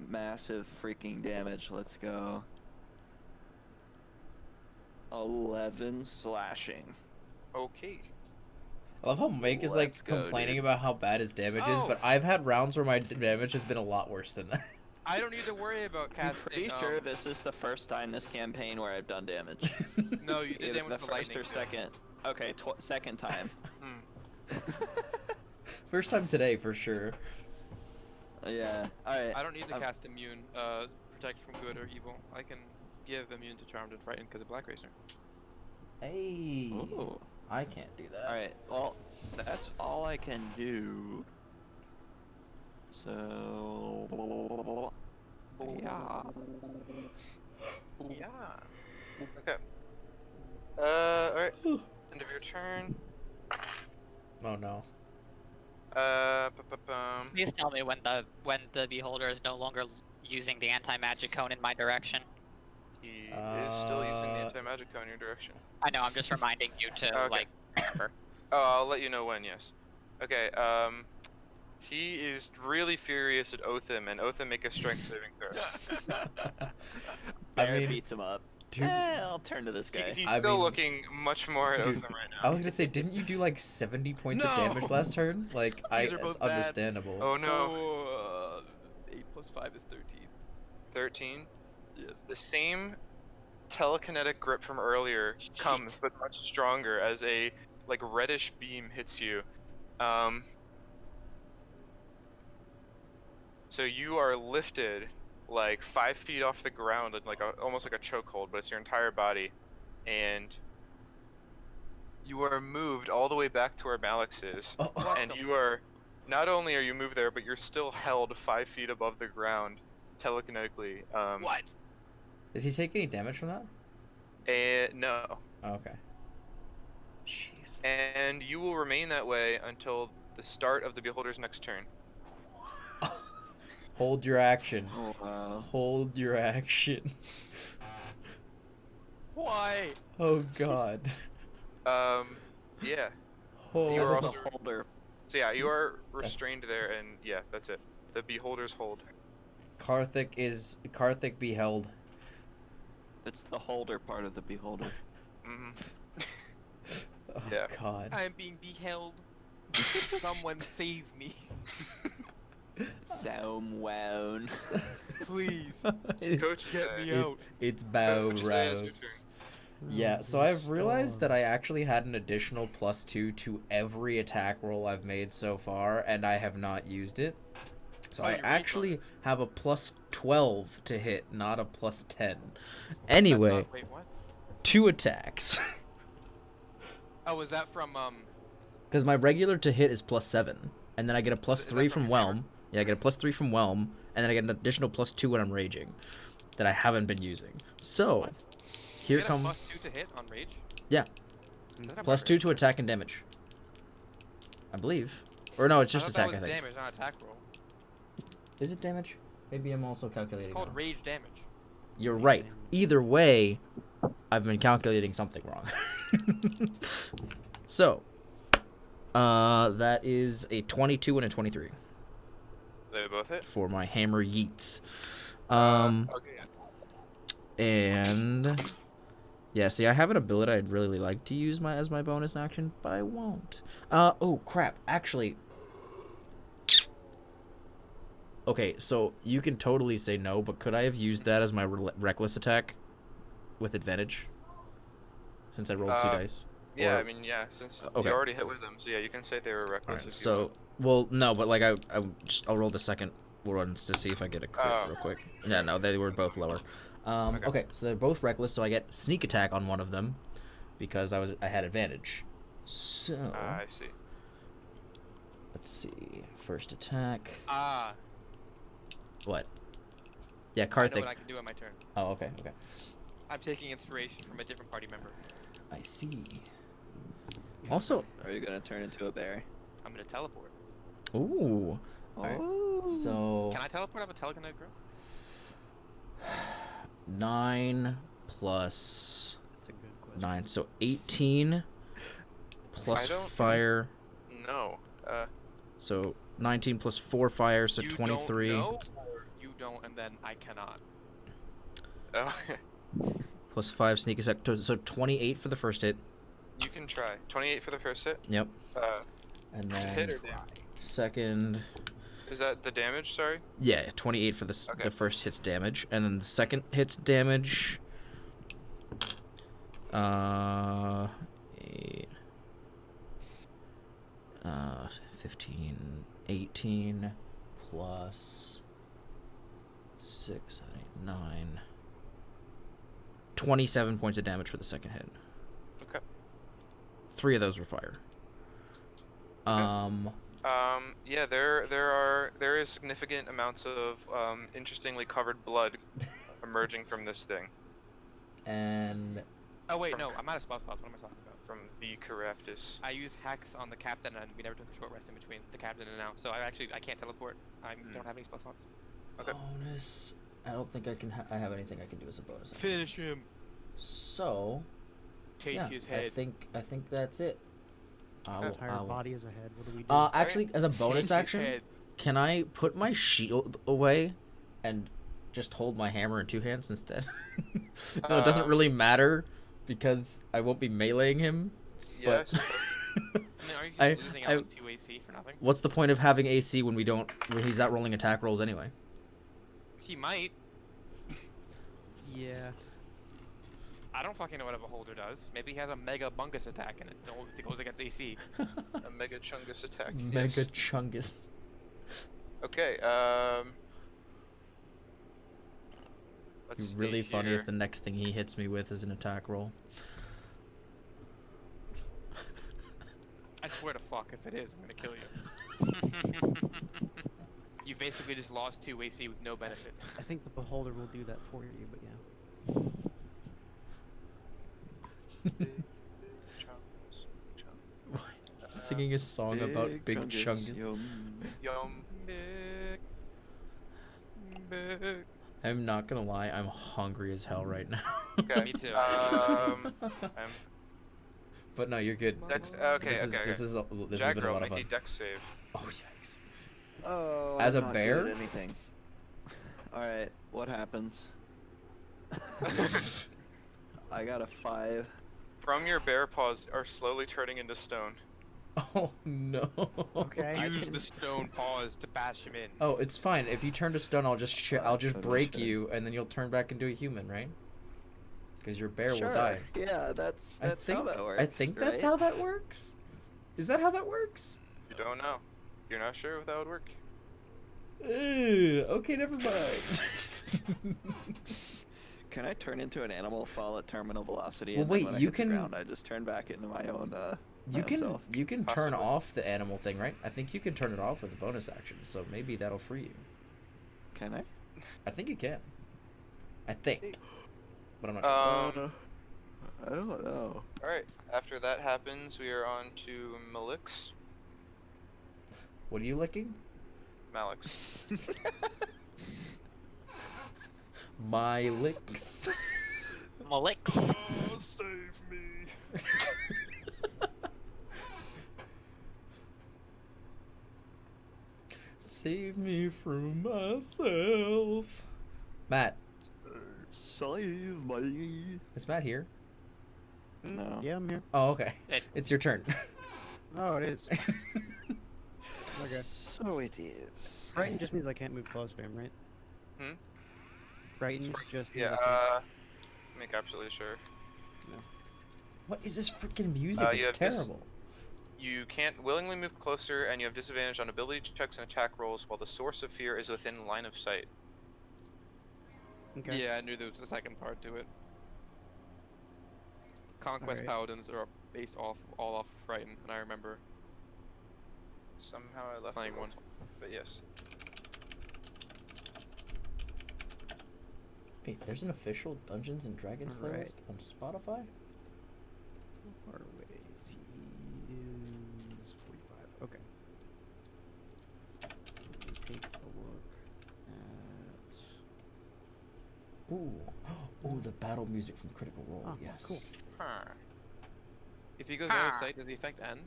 Massive freaking damage. Let's go. 11 slashing. Okay. I love how Mike is like Let's go, complaining dude. about how bad his damage is, Oh. but I've had rounds where my damage has been a lot worse than that. I don't need to worry about I'm casting. pretty sure this is the first time this campaign where I've done damage. No, you did Either damage the with the first lightning. or second. Okay, second time. Hmm. First time today for sure. Yeah. All right. I don't need to I'm- cast immune, protect from good or evil. I can give immune to charmed and frightened because of Black Racer. Hey, Ooh. I can't do that. All right. Well, that's all I can do. So. Yeah. Yeah. Okay. Alright. End of your turn. Oh no. Please tell me when the beholder is no longer using the anti-magic cone in my direction. He is still using the anti-magic cone in your direction. I know, I'm just reminding you to Okay. like remember. Oh, I'll let you know when, yes. Okay, he is really furious at Otham, and Otham make a strength saving throw. I Bear mean, beats him up. dude, I'll turn to this guy. He's I still mean, looking much more at dude, Otham right I now. was gonna say, didn't you do like 70 points of No! damage last turn? Like, These are it's both bad. understandable. Oh no. 8 plus 5 is 13. 13. Yes. The same telekinetic grip from earlier comes, Shit. but much stronger as a like reddish beam hits you. So you are lifted like 5 feet off the ground, like almost like a chokehold, but it's your entire body, and you are moved all the way back to where Malix is, Oh, and you are not only are you moved there, but you're still held 5 feet above the ground telekinetically. What? Did he take any damage from that? And no. Oh, okay. Jeez. And you will remain that way until the start of the Beholder's next turn. Hold your action. Oh wow. Hold your action. Why? Oh god. Yeah. Hold. You are That's also- the holder. So yeah, you are restrained there, and yeah, that's it. The Beholder's hold. Karthik beheld. It's the holder part of the beholder. Hmm. Oh Yeah. god. I am being beheld. Someone save me, Someone. please. Coach, Get me uh, out. It's bow Coach, say it's your rouse. Yeah, so I've realized that I actually had an additional +2 to every attack roll I've made so far, and I have not used it. So Oh, I your reach actually bonus. have a +12 to hit, not a +10. That's Anyway, not- wait, what? 2 attacks. Oh, was that from Because my regular to hit is +7, and then I get a that +3 from from your hammer? Whelm. Yeah, I get a +3 from Whelm, and then I get an additional +2 when I'm raging, that I haven't been using. So, What? here you get a comes +2 to hit on rage? Yeah. That's not +2 to attack and damage. I believe, or no, it's just I thought attack. that I was think. damage, not attack roll. Is it damage? Maybe I'm also It's calculating. called wrong. rage damage. You're right. Either way, I've been calculating something wrong. So, that is a 22 and a 23 They both hit. for my hammer yeets. Okay. And yeah, see, I have an ability I'd really like to use as my bonus action, but I won't. Oh crap! Actually, okay, so you can totally say no, but could I have used that as my reckless attack with advantage? Since I rolled 2 dice. Yeah, Or- I mean, yeah, since Okay. you already hit with them, so yeah, you can say they were reckless Alright, if you so want. well, no, but like I'll roll the second ones to see if I get a crit Oh. real quick. Yeah, no, they were both lower. Okay. Okay, so they're both reckless, so I get sneak attack on one of them because I had advantage. So I see. let's see. First attack. Ah, What? Yeah, I know Karthik. what I can do on my turn. Oh, okay, okay. I'm taking inspiration from a different party member. I see. Also, Are you gonna turn into a bear? I'm gonna teleport. ooh. Alright. Oh. So Can I teleport? I'm a telekinetic girl. 9 plus That's a good question. 9, so 18 plus I don't- fire. No. So 19 plus 4 fire, so you 23. Don't know, or you don't, and then I cannot. Oh, Plus 5 sneak attack, so 28 for the first hit. you can try. 28 for the first hit. Yep. And To hit then or damage? second, Is that the damage? Sorry. yeah, 28 for the Okay. the first hit's damage, and then the second hit's damage. 8, 15, 18 plus 6, 8, 9. 27 points of damage for the second hit. Okay. 3 of those were fire. Yeah, there is significant amounts of interestingly covered blood emerging from this thing, And Oh wait, From- no, I'm out of spell slots. What am I talking about? from the Caraptus. I use Hex on the captain, and we never took a short rest in between the captain and now. So I can't teleport. I don't have any spell slots. Okay. bonus. I don't think I can. I have anything I can do as a bonus. action. Finish him. So Take yeah, his I head. think that's it. I Okay. will- Entire I will- body is a head. What do we do? Actually, as a Take bonus his action, head. can I put my shield away and just hold my hammer in 2 hands instead? No, it doesn't really matter because I won't be meleeing him. Yes. But I mean, are you just I- losing I- out with 2 AC for nothing? what's the point of having AC when he's not rolling attack rolls anyway? He might. Yeah. I don't fucking know what a beholder does. Maybe he has a mega bungus attack and it goes against AC. A Mega Chungus attack. Mega yes. Chungus. Okay. Let's Be see really funny here. if the next thing he hits me with is an attack roll. I swear to fuck, if it is, I'm gonna kill you. You basically just lost 2 AC with no benefit. I think the beholder will do that for you, but yeah. Singing a song about Big Chungus. Yum. Big, big. I'm not gonna lie, I'm hungry as hell right now. Okay. Me too. But no, you're good. That's okay. This is okay. this has been a Jagger, lot of make fun. a dex save. Oh yikes! Oh, As I'm a not bear? good at anything. All right, what happens? I got a 5. From your bear paws are slowly turning into stone. Oh no. Okay. I Use can- the stone paws to bash him in. Oh, it's fine. If you turn to stone, I'll just I'll just Totally break should. you, and then you'll turn back into a human, right? Because your bear Sure. will die. Yeah, that's how that works. I think that's right? how that works. Is that how that works? You don't know. You're not sure if that would work. Okay, never mind. Can I turn into an animal, fall at terminal velocity, Well, and wait, then when I you hit can- the ground, I just turn back into my own You can self? you can turn Possibly. off the animal thing, right? I think you can turn it off with a bonus action, so maybe that'll free you. Can I? I think you can. I think, but I'm not sure. I don't know. All right. After that happens, we are on to Malix. What are you licking? Malix. My licks. Malix. Oh, save me. Save me from myself. Matt, Save me. is Matt here? No. Yeah, I'm here. Oh, okay. It- It's your turn. Oh, it is. Okay. So it is. Frightened just means I can't move close to him, right? Hmm? Frightened just means Yeah. I can't... Make absolutely sure. What is this freaking music? you It's have this- terrible. You can't willingly move closer, and you have disadvantage on ability checks and attack rolls while the source of fear is within line of sight. Okay. Yeah, I knew there was a second part to it. Conquest Alright. Paladins are based all off of Frighten, and I remember Somehow I left playing the one. roll, but yes. Wait, there's an official Dungeons and Dragons Alright. playlist on Spotify? How far away is he? Is 45. Okay. Let me take a look at. Ooh. Ooh, the battle music from Critical Role. Oh, yes. cool. Huh. If he goes out of sight, does the effect end?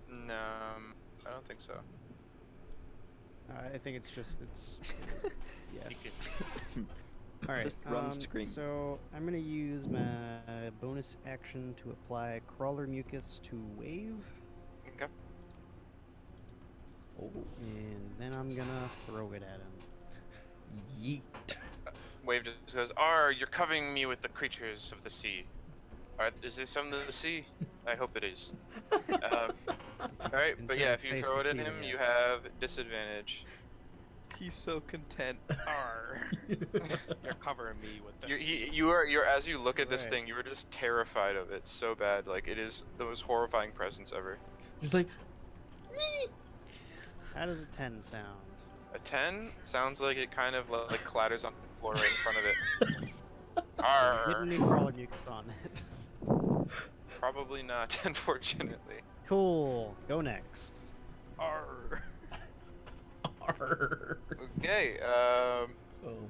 No, I don't think so. I think it's just yeah. You All right. Just run screen. So I'm gonna use my bonus action to apply crawler mucus to wave, Okay. Oh, and then I'm gonna throw it at him. yeet. Wave just goes, "Arr, you're covering me with the creatures of the sea. Is this from the sea? I hope it is." Alright, but Insert yeah, if you face throw it at the him, key, you yeah. have disadvantage. He's so content. Arr. You're covering me with this. You're as you look at this Right. thing, you are just terrified of it so bad. Like it is the most horrifying presence ever. Just like, How does a 10 sound? A 10 sounds like it kind of like clatters on the floor right in front of it. Arr. Didn't need crawler mucus on it. Probably not, unfortunately. Cool. Go next. Arr. arr. Okay, Oh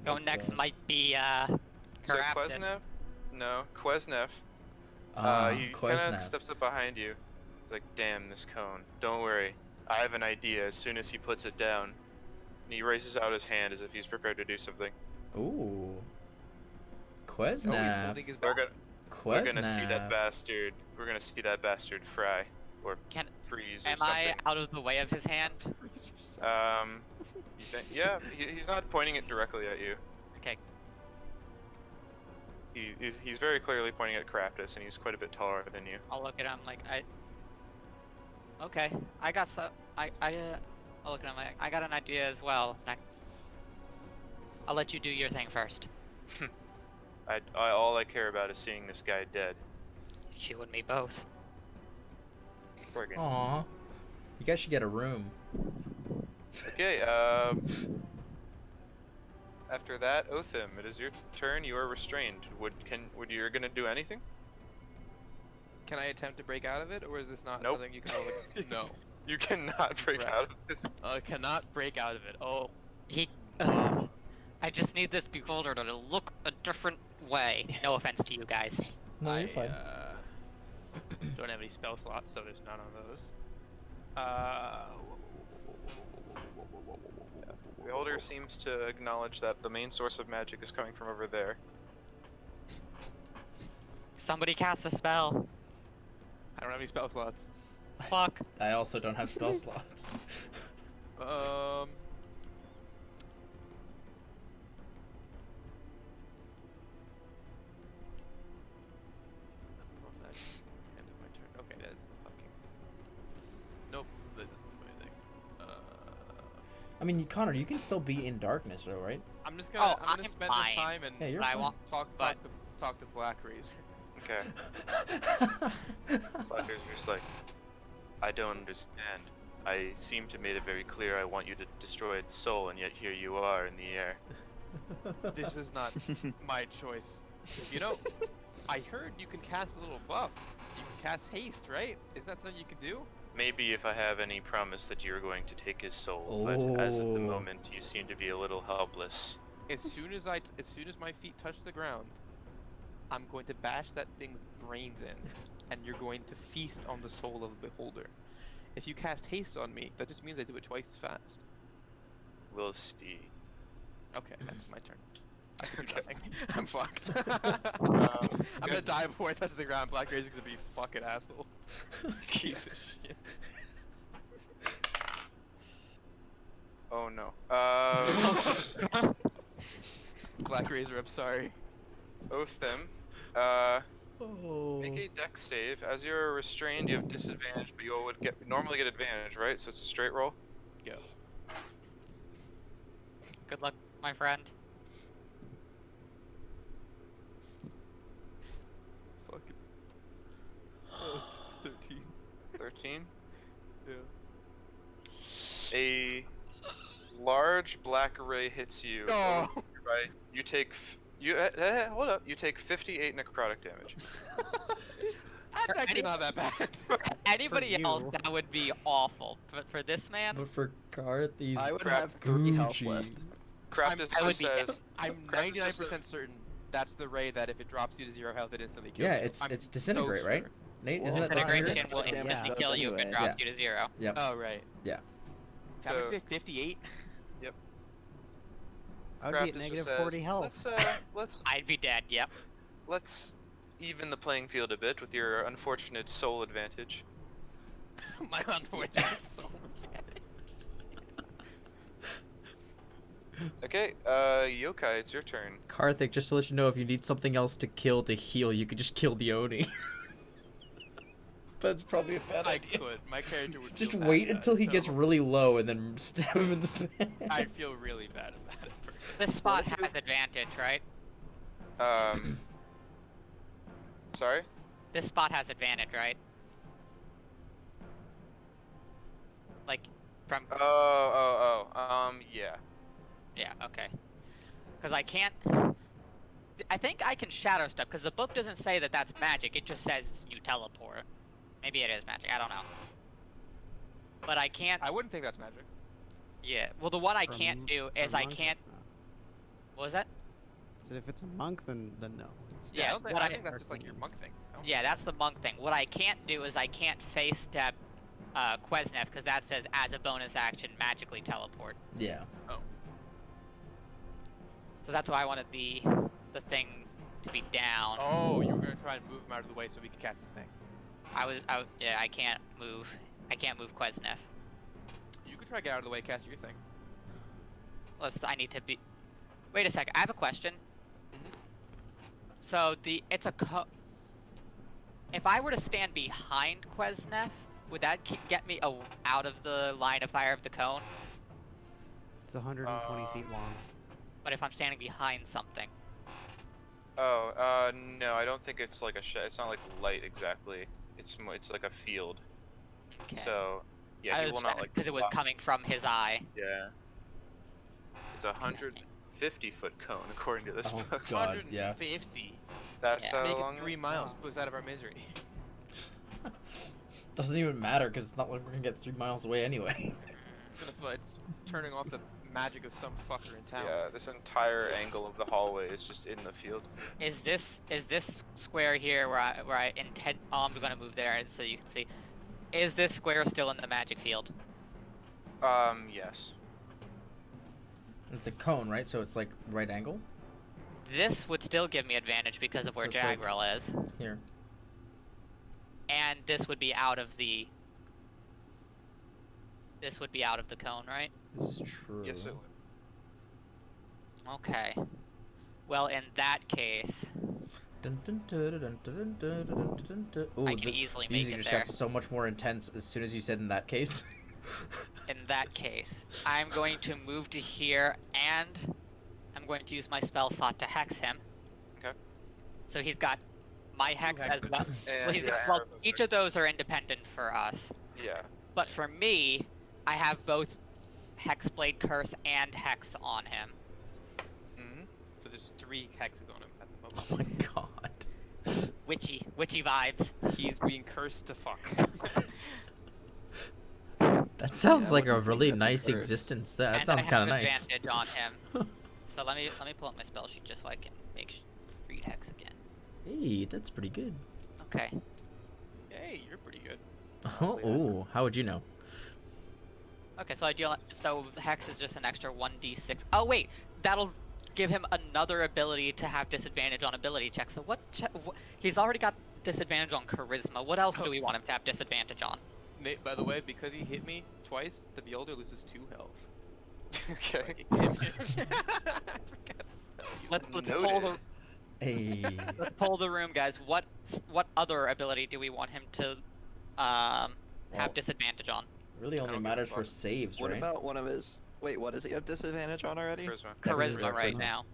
Go my next God. might be so corrupted. Quesnev? No, Quesnev. He kind Quesnaf. of steps up behind you. He's like, "Damn this cone. Don't worry. I have an idea as soon as he puts it down." And he raises out his hand as if he's prepared to do something. Ooh. Oh, he's Quesnaf. holding his We're back. gonna see that Quesnaf. bastard. We're gonna see that bastard fry or Can freeze or am something. I out of the way of his hand? Yeah, he's not pointing it directly at you. Okay. He's very clearly pointing at Craptus, and he's quite a bit taller than you. I'll look at him like Okay, I got some. I'll look at him like I got an idea as well. I'll let you do your thing first. All I care about is seeing this guy dead. You and me both. Friggin'. Aw. You guys should get a room. Okay, after that, Othim, it is your turn. You are restrained. Would you're gonna do anything? Can I attempt to break out of it, or is this not Nope. something you can overlook? No. You cannot break Right. out of this. I cannot break out of it. Oh. He. I just need this beholder to look a different way. No offense to you guys. No, you're I, fine. Don't have any spell slots, so there's none on those. Beholder seems to acknowledge that the main source of magic is coming from over there. Somebody cast a spell. I don't have any spell slots. Fuck. I also don't have spell slots. What's that? End of my turn. Okay, that is fucking. Nope, that doesn't do anything. I mean, Connor, you can still be in darkness, though, right? I'm just gonna. Oh, I'm gonna I'm spend fine. this time and Yeah, you're But I fine. want. but- talk to Black Razor. Okay. Blackbeard's just like, I don't understand. I seem to made it very clear I want you to destroy its soul, and yet here you are in the air. This was not my choice. You know, I heard you can cast a little buff. You can cast haste, right? Is that something you can do? Maybe if I have any promise that you're going to take his soul, but as of the Oh. moment, you seem to be a little helpless. As soon as my feet touch the ground, I'm going to bash that thing's brains in, and you're going to feast on the soul of the beholder. If you cast haste on me, that just means I do it twice as fast. We'll see. Okay, that's my turn. I can do Okay. nothing. I'm fucked. Um, I'm gonna good. die before I touch the ground. Black Razor's gonna be a fucking asshole. Piece of shit. Oh no. Black Razor, I'm sorry. Othim, Oh. Make a dex save. As you're restrained, you have disadvantage, but you would normally get advantage, right? So it's a straight roll. Go. Good luck, my friend. Fucking. Oh, it's 13. 13. Yeah. A large black ray hits you. Oh. Right. You take hold up. You take 58 necrotic damage. That's For actually any- not that bad. For anybody else, you. that would be awful. But for this man, But for Garth, he's I would have 3 health Gucci. left. Craftus I would just be says. I'm Crap, it's just 99% certain that's the ray that if it drops you to 0 health, it instantly kills Yeah, you. it's I'm disintegrate, so right? sure. Nate, Well, isn't that disintegration disintegrate? will Damage instantly does kill you if it anyway. drops Yeah. you to 0. Yep. Oh, right. Yeah. How much So- say 58? I would be Craftus at just negative says, 40 health. I'd be dead. Yep. Let's even the playing field a bit with your unfortunate soul advantage. My unfortunate soul. Okay, Yokai, it's your turn. Karthik, just to let you know, if you need something else to kill to heal, you could just kill the Oni. That's probably a bad I idea. could. My character would Just feel bad wait about until it, he gets so really low and then stab him in the back. I'd feel really bad about it. Personally. This spot if you- has advantage, right? Sorry? This spot has advantage, right? Like, from Yeah. yeah, okay. Because I can't. I think I can shadow step because the book doesn't say that that's magic. It just says you teleport. Maybe it is magic. I don't know. But I can't. I wouldn't think that's magic. Yeah. Well, the one I For a can't m- do for a is I monk, can't. What was that? So if it's a monk, then no. It's Yeah, I don't think, what I I- think that's just like your monk thing. No? Yeah, that's the monk thing. What I can't do is I can't face step Quesnev because that says as a bonus action magically teleport. Yeah. So that's why I wanted the thing to be down. Oh, you were gonna try and move him out of the way so we could cast his thing. Yeah, I can't move. I can't move Quesnev. You could try to get out of the way, cast your thing. I need to be. Wait a second. I have a question. So it's a If I were to stand behind Quesnev, would that get me out of the line of fire of the cone? It's 120 feet long. But if I'm standing behind something, Oh, no, I don't think it's like it's not like light exactly. It's like a field. okay. So, yeah, he will not like. because it was block- coming from his eye. Yeah. It's a 150-foot cone according to this Oh, book. God, yeah. 150. That's Yeah. how Make long. it 3 miles. Put us out of our misery. Doesn't even matter because it's not like we're gonna get 3 miles away anyway. It's turning off the magic of some fucker in town. Yeah, this entire angle of the hallway is just in the field. Is this square here where I intend? Oh, I'm gonna move there so you can see. Is this square still in the magic field? Yes. It's a cone, right? So it's like right angle. This would still give me advantage because of where So it's like- Jagril is, Here. and this would be out of the. This would be out of the cone, right? This is true. Yes, it would. Okay. Well, in that case, Dun, dun, dun, dun, dun, dun, dun, dun, dun, dun. Ooh, I can the easily make music it just there. got so much more intense as soon as you said in that case. In that case, I'm going to move to here, and I'm going to use my spell slot to hex him. Okay. So he's got my hex as hexes. well. And Well, he's yeah, well, arrows each are- of those are independent for us. Yeah. But for me, I have both Hexblade Curse and Hex on him. Mm-hmm. So there's 3 hexes on him at the Oh moment. my god. Witchy vibes. He's being cursed to fuck. That sounds Yeah, I like a wouldn't think really that's a nice curse. existence. That And sounds I kind have of nice. advantage on him. So let me pull up my spell sheet just so I can read Hex again. Hey, that's pretty good. Okay. Hey, you're pretty good. Oh, ooh, how would you know? Okay, so so Hex is just an extra 1d6. Oh wait, that'll give him another ability to have disadvantage on ability checks. So he's already got disadvantage on Charisma. What else do we want him to have disadvantage on? Nate, by the way, because he hit me twice, the beholder loses 2 health. Okay. Psychic damage. I forgot to tell you. Let's Noted. Hey. Let's poll the room, guys. What other ability do we want him to Well, have disadvantage on? really only don't give a matters for fuck. saves, What right? about one of his? Wait, what does he have disadvantage on already? Charisma. Charisma right charisma. now.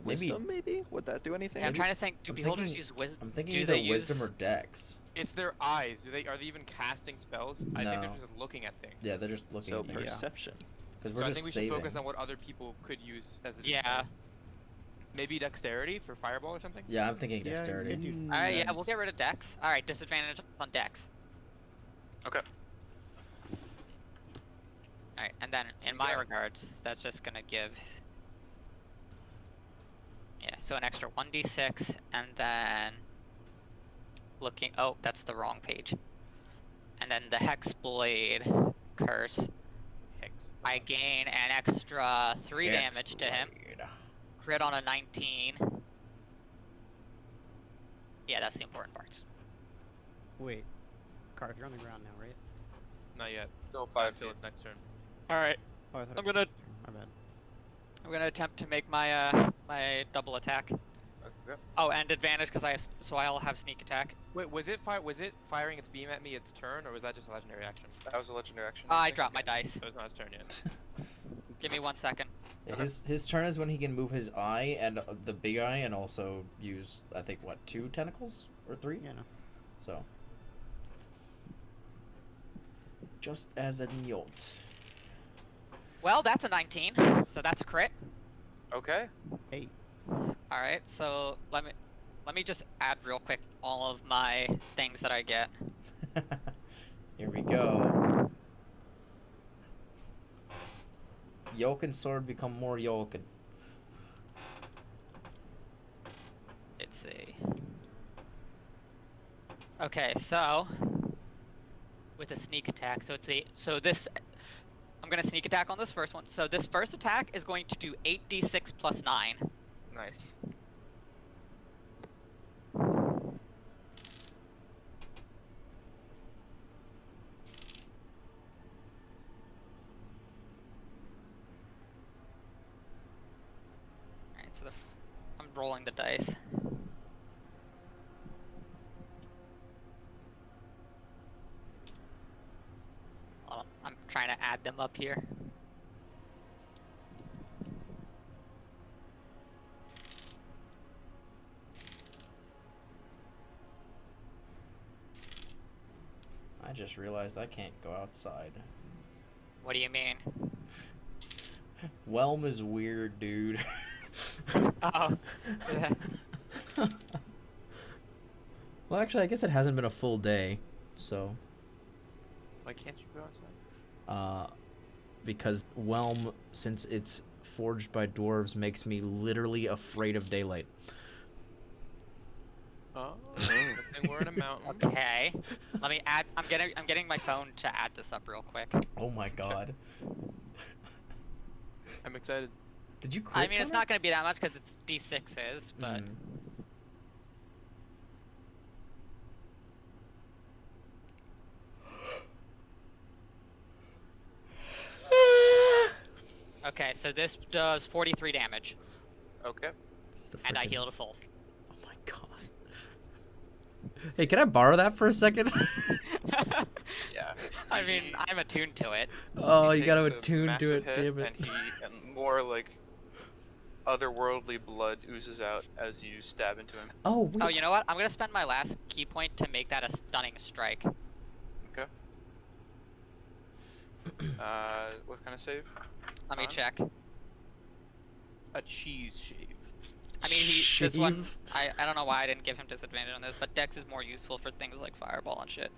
Maybe- Wisdom maybe? Would that do anything? Yeah, I'm Maybe- trying to think. Do I'm beholders thinking- use wisdom? I'm thinking do either they wisdom use... or dex. It's their eyes. Are they even casting spells? I think they're No. just looking at things. Yeah, they're just looking So at you. perception. Because So we're I just think we saving. should focus on what other people could use as a Yeah. Maybe dexterity for fireball or something. Yeah, I'm thinking Yeah, dexterity. you do. All right, yeah, we'll get rid of dex. All right, disadvantage on dex. Okay. All right, and then in my Yeah. regards, that's just gonna give. Yeah, so an extra 1d6, and then looking. Oh, that's the wrong page. And then the Hexblade curse. Hex. I gain an extra 3 damage to him. Explode. Crit on a 19. Yeah, that's the important parts. Wait, Carth, you're on the ground now, right? Not yet. Still 5 Until feet. its next turn. All right, Oh, I thought I'm it was gonna- next turn. My bad. I'm gonna attempt to make my my double attack. Okay. Oh, and advantage because I'll have sneak attack. Wait, was it firing its beam at me its turn, or was that just a legendary action? That was a legendary action. I think. dropped my dice. So it's not its turn yet. Give me 1 second. Yeah, his turn is when he can move his eye and the big eye and also use, I think, what, 2 tentacles? Or 3? Yeah, no. So. Just as a note. Well, that's a 19, so that's a crit. Okay. Hey, All right, so let me just add real quick all of my things that I get. Here we go. Yoke and sword become more yoke. Let's see. Okay, so with a sneak attack, I'm gonna sneak attack on this first one. So this first attack is going to do 8d6 plus 9. Nice. Alright, so I'm rolling the dice. Hold on, I'm trying to add them up here. I just realized I can't go outside. What do you mean? Whelm is weird, dude. Oh. Well, actually, I guess it hasn't been a full day, so. Why can't you go outside? Because Whelm, since it's forged by dwarves, makes me literally afraid of daylight. Oh. Good thing we're in a mountain. Okay. Let me add. I'm getting my phone to add this up real quick. Oh my god. I'm excited. Did you crit, I mean, it's Connor? not gonna be that much because it's d6s, but Mm. okay. So this does 43 damage, Okay. It's the and I frickin- heal to full. Oh my god. Hey, can I borrow that for a second? Yeah. I mean, He- I'm attuned to it. Oh, he you gotta takes a attune to massive it, hit, damn it. And more like otherworldly blood oozes out as you stab into him. Oh, wait. Oh, you know what? I'm gonna spend my last key point to make that a stunning strike. Okay. What kind of save? Let me Huh? check. A cheese shave. I mean, this one, Shave? I don't know why I didn't give him disadvantage on this, but Dex is more useful for things like Fireball and shit.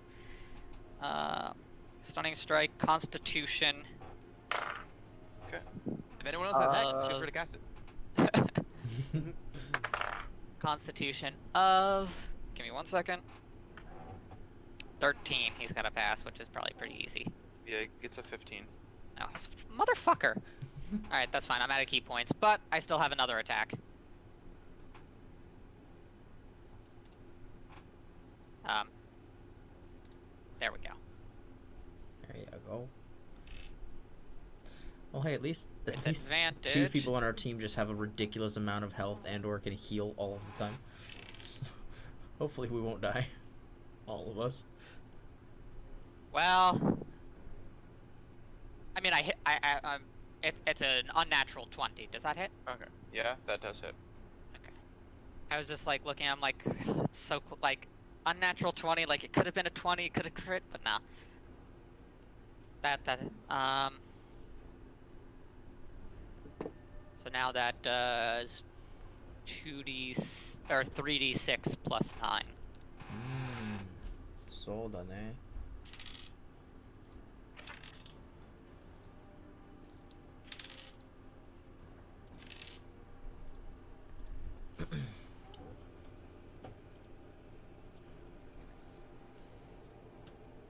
Stunning Strike, Constitution. Okay. If anyone else has hex, feel free to cast it. Constitution of... Give me 1 second. 13, he's gotta pass, which is probably pretty easy. Yeah, it gets a 15. Oh, motherfucker! Alright, that's fine, I'm out of key points, but I still have another attack. There we go. There you go. Well, hey, at least With two advantage. people on our team just have a ridiculous amount of health and/or can heal all of the time. Hopefully, we won't die. All of us. Well, I mean, it's an unnatural 20. Does that hit? Okay. Yeah, that does hit. Okay. I was just like looking. I'm like, it's so like unnatural 20. Like it could have been a 20. It could have crit, but nah. So now that does 3d6 plus 9. Sold on eh?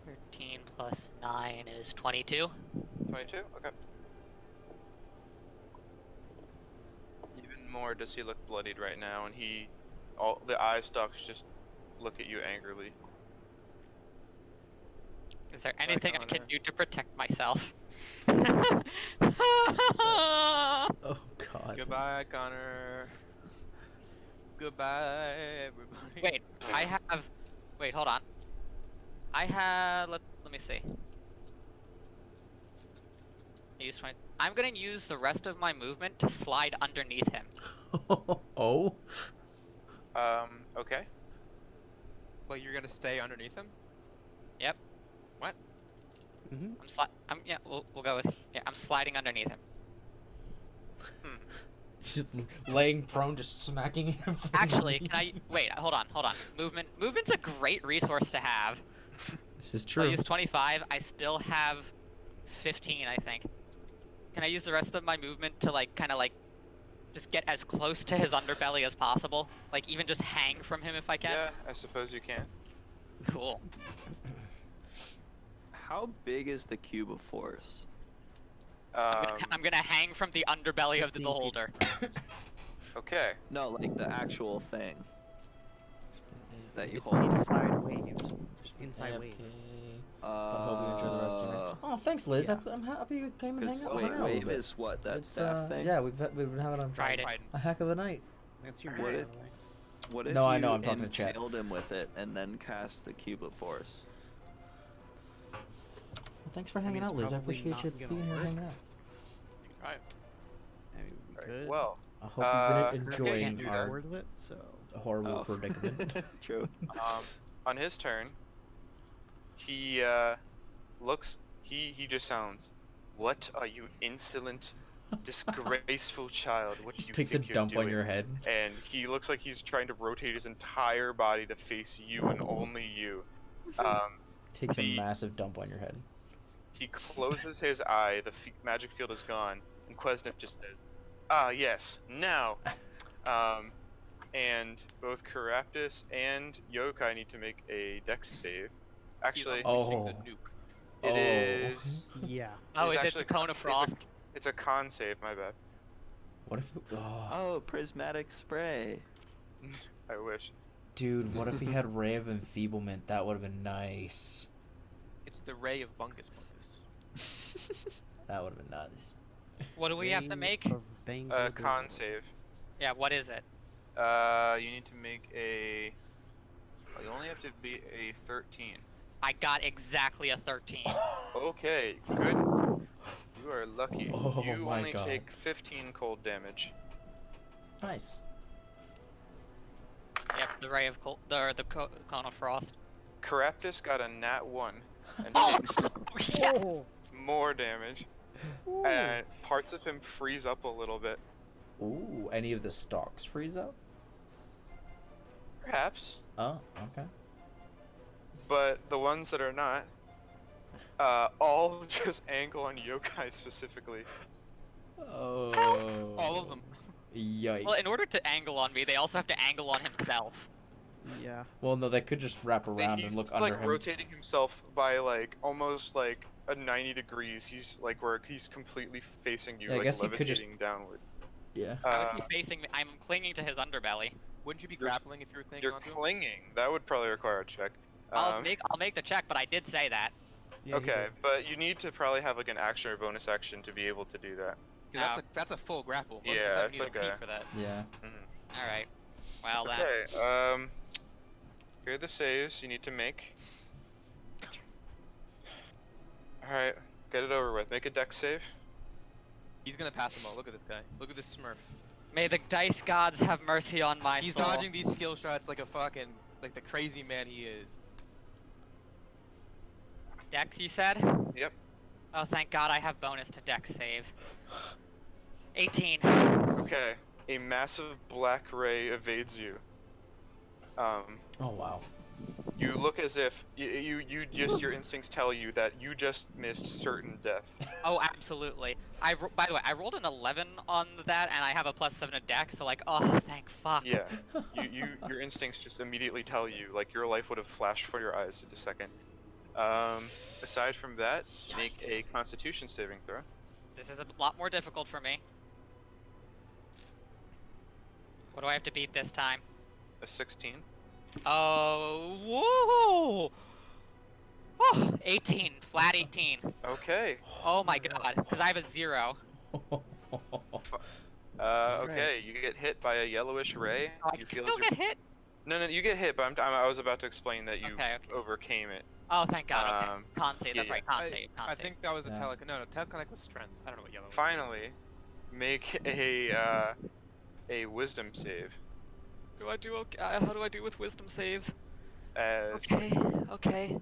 13 plus 9 is 22. 22. Okay. Even more does he look bloodied right now, and all the eye stalks just look at you angrily. Is there anything I can do to protect myself? Oh God. Goodbye, Connor. Goodbye, everybody. Wait, wait, hold on. Let me see. Use 20. I'm gonna use the rest of my movement to slide underneath him. Oh. Okay. Well, you're gonna stay underneath him? Yep. What? Yeah, we'll go with, yeah, I'm sliding underneath him. Just laying prone, just smacking him. from Actually, underneath. wait, hold on. Movement's a great resource to have. This is So I true. use 25, I still have 15, I think. Can I use the rest of my movement to just get as close to his underbelly as possible? Like even just hang from him if I can? Yeah, I suppose you can. Cool. How big is the cube of force? I'm gonna hang from the underbelly of the 15 feet. beholder. Okay. No, like the actual thing that you It's hold. inside waves. Just inside AFK. waves. I hope you enjoy the rest of your night. Oh, thanks, Liz. yeah. I'm happy you came and hang out. Wait, hung out a little wave bit. is what? That It's, staff thing? Yeah, we've been having Tried it. a heck of a night. That's your What name, if- by the way. What if No, I you know, I'm talking to chat. impaled him with it and then cast the cube of force? Well, thanks for I mean, hanging it's out, Liz. I probably appreciate not you gonna being here work. hanging out. Right. I mean, we Right, could. well, I hope you've been Kurt enjoying can't do our forward of it, so horrible Oh. predicament. True. on his turn, he looks. He just sounds. What are you, insolent, disgraceful child? What do Just you takes a think you're dump on doing? your head. And he looks like he's trying to rotate his entire body to face you and only you. Takes a the- massive dump on your head. He closes his eye, the magic field is gone, and Quesnif just says, "Ah, yes, now." And both Caraptus and Yokai need to make a dex save. Actually, Unleashing Oh. the nuke. it Oh. is. yeah. Oh, It's is it actually the Cone of Frost? It's a con save, my bad. What if? Oh, Oh, prismatic spray. I wish. dude, what if he had Ray of Enfeeblement? That would have been nice. It's the ray of Bungus Bungus. That would have been nice. What do we have to Ring make? of Bangalore. Con save. Yeah, what is it? You need to make a. Well, you only have to be a 13. I got exactly a 13. Okay, good. You are lucky. Oh you my only God. take 15 cold damage. Nice. Yep, the ray of Cone of Frost. Caraptus got a nat 1 and Oh! takes Yes! Oh, more damage. And parts of him freeze up a little bit. Ooh, any of the stalks freeze up? Perhaps. Oh, okay. But the ones that are not, all just angle on yokai specifically. Oh. All of them. Yikes. Well, in order to angle on me, they also have to angle on himself. yeah. Well, no, they could just wrap around He's and look like under him. rotating himself by like almost like a 90 degrees. He's like where he's completely facing you, Yeah, I like guess he could just- levitating downward. Yeah. How is he facing me? I'm clinging to his underbelly. Wouldn't you be grappling if you were clinging You're onto him? clinging. That would probably require a check. I'll make the check, but I did say that. Yeah, he Okay, did. but you need to probably have like an action or bonus action to be able to do that. 'Cause that's a full grapple. Most Yeah, of the time it's you need like a a- feat for that. Yeah. Mhm. All right. Well then. Okay. Here are the saves you need to make. All right, get it over with. Make a dex save. He's gonna pass him all. Look at this guy. Look at this Smurf. May the dice gods have mercy on my He's soul. dodging these skill shots like a fucking like the crazy man he is. Dex, you said? Yep. Oh, thank God I have bonus to Dex save. 18. Okay. A massive black ray evades you. Oh wow. You look as if you just your instincts tell you that you just missed certain death. Oh, absolutely. By the way, I rolled an 11 on that, and I have a +7 to Dex, so like, oh, thank fuck. Yeah. Your instincts just immediately tell you like your life would have flashed before your eyes in a second. Aside from that, make a Yikes. Constitution saving throw. This is a lot more difficult for me. What do I have to beat this time? A 16. Oh, whoa! Oh, 18, flat 18. Okay. Oh my God, because I have a 0. Okay. You get hit by a yellowish ray. Oh, I You can feel still as your- get hit? No, you get hit, but I was about to explain that you Okay. overcame it. Oh, thank God. Okay. Um, Con save. That's yeah. right. Con save. Con I save. think that was the Yeah. no, teleconnect was strength. I don't know what yellow was. Finally, make a wisdom save. Do I do okay? How do I do with wisdom saves? As Okay. Okay.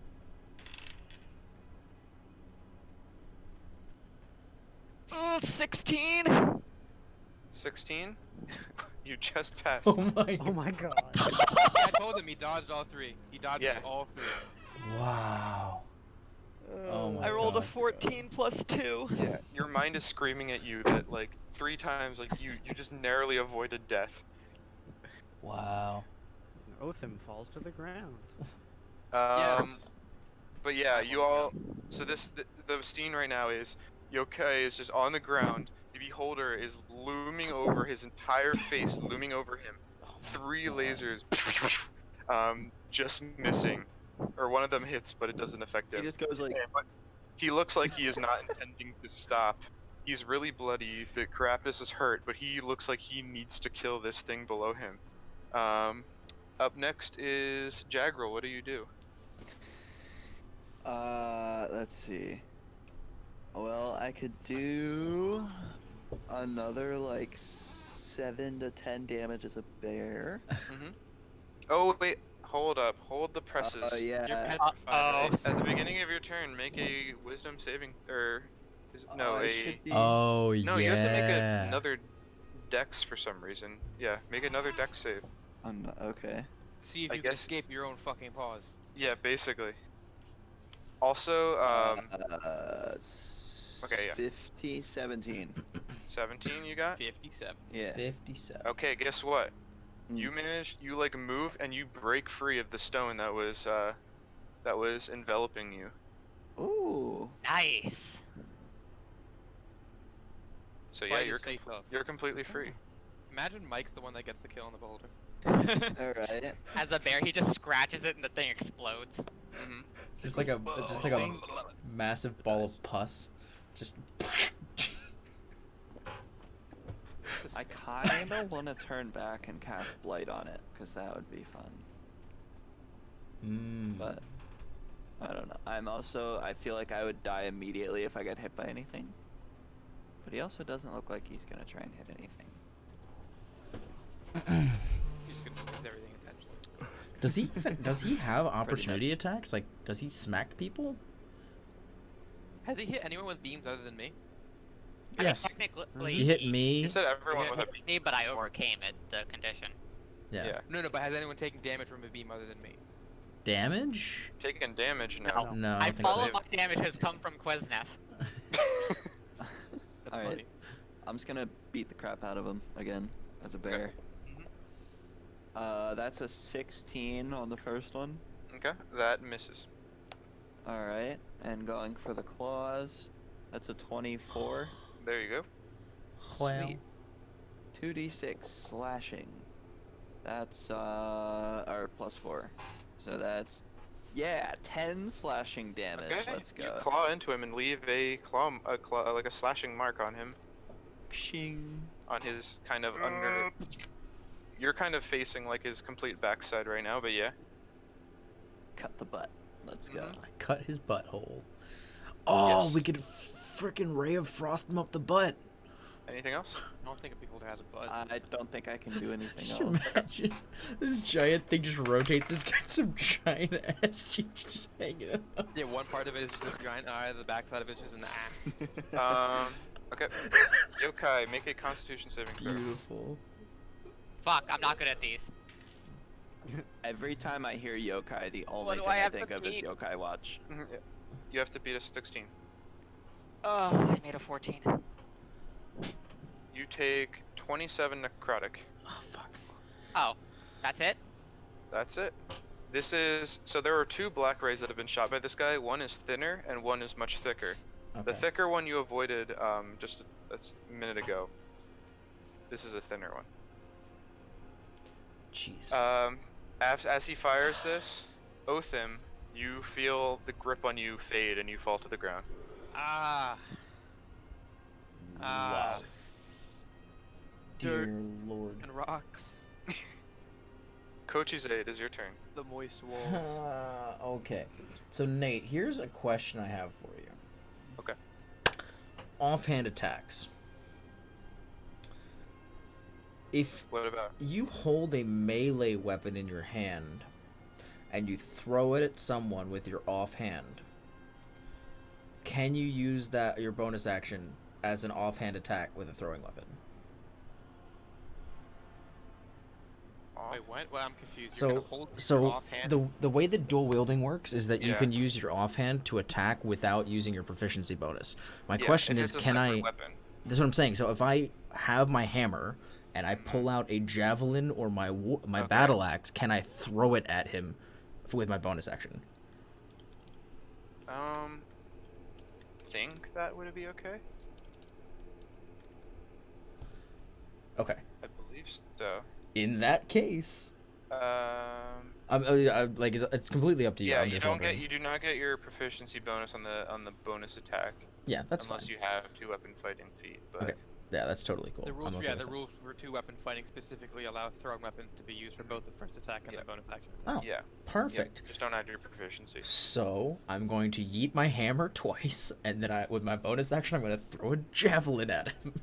Oh, 16. 16, you just passed. Oh my. Oh my God. I told him he dodged all three. He dodged Yeah. all three. Wow. Oh my I rolled a God. 14 plus 2. Yeah, your mind is screaming at you that like 3 times like you just narrowly avoided death. Wow. Otham falls to the ground. Yes. But yeah, I'm you on the all. So the scene right now is Yokai is just on the ground. The beholder is looming over his entire face, looming over him. Oh my 3 God. lasers, just missing, or one of them hits, but it doesn't affect He him. just goes like, But he looks like he is not intending to stop. He's really bloody. The Carapace is hurt, but he looks like he needs to kill this thing below him. Up next is Jagril. What do you do? let's see. Well, I could do another like 7 to 10 damage as a bear. Oh wait, hold up. Hold the presses. Oh You're yeah. petrified, right? At the beginning of your turn, make a Wisdom saving, or no, I a should be- Oh yeah. no. You have to make another Dex for some reason. Yeah, make another Dex save. Okay. See if I you can guess- escape your own fucking paws. Yeah, basically. Also, okay, yeah. 50, 17. 17 you got. 57. Yeah. 57. Okay, guess what? Mm. You managed. You like move and you break free of the stone that was enveloping you. Ooh. Nice. So yeah, Bite you're his face off. you're completely free. Imagine Mike's the one that gets the kill on the beholder. Alright. As a bear, he just scratches it and the thing explodes. Mm-hmm. Just like a massive ball of pus. Just. I kinda wanna turn back and cast Blight on it, because that would be fun. But I don't know. I feel like I would die immediately if I got hit by anything. But he also doesn't look like he's gonna try and hit anything. He's gonna miss everything intentionally. Does he have opportunity much. attacks? Like, does he smack people? Has he hit anyone with beams other than me? I mean, Yes. technically, He hit me. He said everyone Yeah. with a hit me, but I Smart. overcame it. The condition. Yeah. Yeah. No, but has anyone taken damage from a beam other than me? Damage? Taking damage now. No, I I don't think all so. of my damage has come from Quesnef. That's Alright. funny. I'm just gonna beat the crap out of him again as a bear. Mhm. That's a 16 on the first one. Okay, that misses. Alright, and going for the claws. That's a 24. There you go. Well. Sweet. 2d6 slashing. That's or +4. So that's Yeah, 10 slashing damage. Okay. Let's You go. claw into him and leave a claw, like a slashing mark on him, Shing. on his kind of under. You're kind of facing like his complete backside right now, but yeah. Cut the butt. Let's go. Mhm. I cut his butthole. Oh, Yes. we could freaking ray of frost him up the butt. Anything else? I don't think a beholder has a butt. I don't think I can do anything Just else. imagine this giant thing just rotates. This got some giant ass cheeks just hanging out. Yeah, one part of it is just a giant eye, the back side of it's just an ass. Okay. Yokai, make a Constitution saving throw. Beautiful. Fuck, I'm not good at these. Every time I hear yokai, the only What do thing I I have to think of is beat? yokai watch. Mhm, yeah. You have to beat a 16. I made a 14. You take 27 necrotic. Oh fuck. Oh, that's it? That's it. This is so there are 2 black rays that have been shot by this guy. One is thinner and one is much thicker. The Okay. thicker one you avoided just a minute ago. This is a thinner one. Jeez. As he fires this, Othim, you feel the grip on you fade and you fall to the ground. Ah. Wow. Dirt Dear Lord. and rocks. Kochi's it is your turn. The moist walls. Okay. So Nate, here's a question I have for you. Okay. Offhand attacks. If What about? you hold a melee weapon in your hand and you throw it at someone with your offhand, can you use that your bonus action as an offhand attack with a throwing weapon? Wait, what? Well, I'm confused. You're So, gonna hold your so offhand. the way the dual wielding works is that you Yeah. can use your offhand to attack without using your proficiency bonus. My Yeah, question if is, it's a can separate I? Weapon. That's what I'm saying. So if I have my hammer and I pull out a javelin or my Okay. battle axe, can I throw it at him with my bonus action? Think that would be okay? Okay. I believe so. In that case, like it's completely up to you. Yeah, I'm you just don't wondering. get you do not get your proficiency bonus on the bonus attack Yeah, that's fine. unless you have 2 weapon fighting feat. But Okay. Yeah, that's totally cool. The rules, I'm okay yeah, with the that. rules for 2-weapon fighting specifically allow throwing weapon to be used for both the first attack and Yeah. the bonus action attack. Oh, yeah, perfect. Just don't add your proficiency. So I'm going to yeet my hammer twice, and then with my bonus action, I'm going to throw a javelin at him.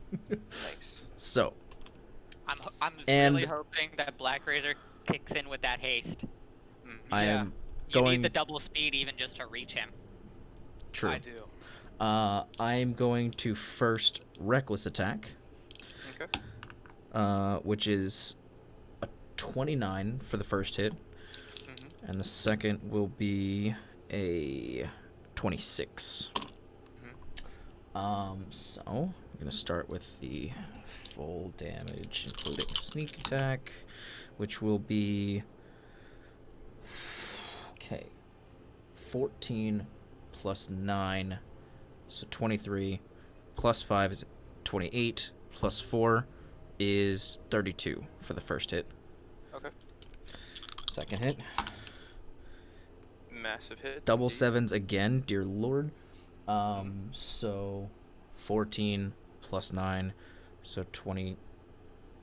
Nice. So I'm And- really hoping that Black Razor kicks in with that haste. Mhm. I Yeah. am You going. need the double speed even just to reach him. True. I do. I'm going to first reckless attack, Okay. which is a 29 for the first hit, Mhm. and the second will be a 26. So I'm gonna start with the full damage, including sneak attack, which will be 14 plus 9, so 23, plus 5 is 28, plus 4 is 32 for the first hit. Okay. Second hit, Massive hit. double indeed. sevens again, dear lord. So 14 plus 9, so 20.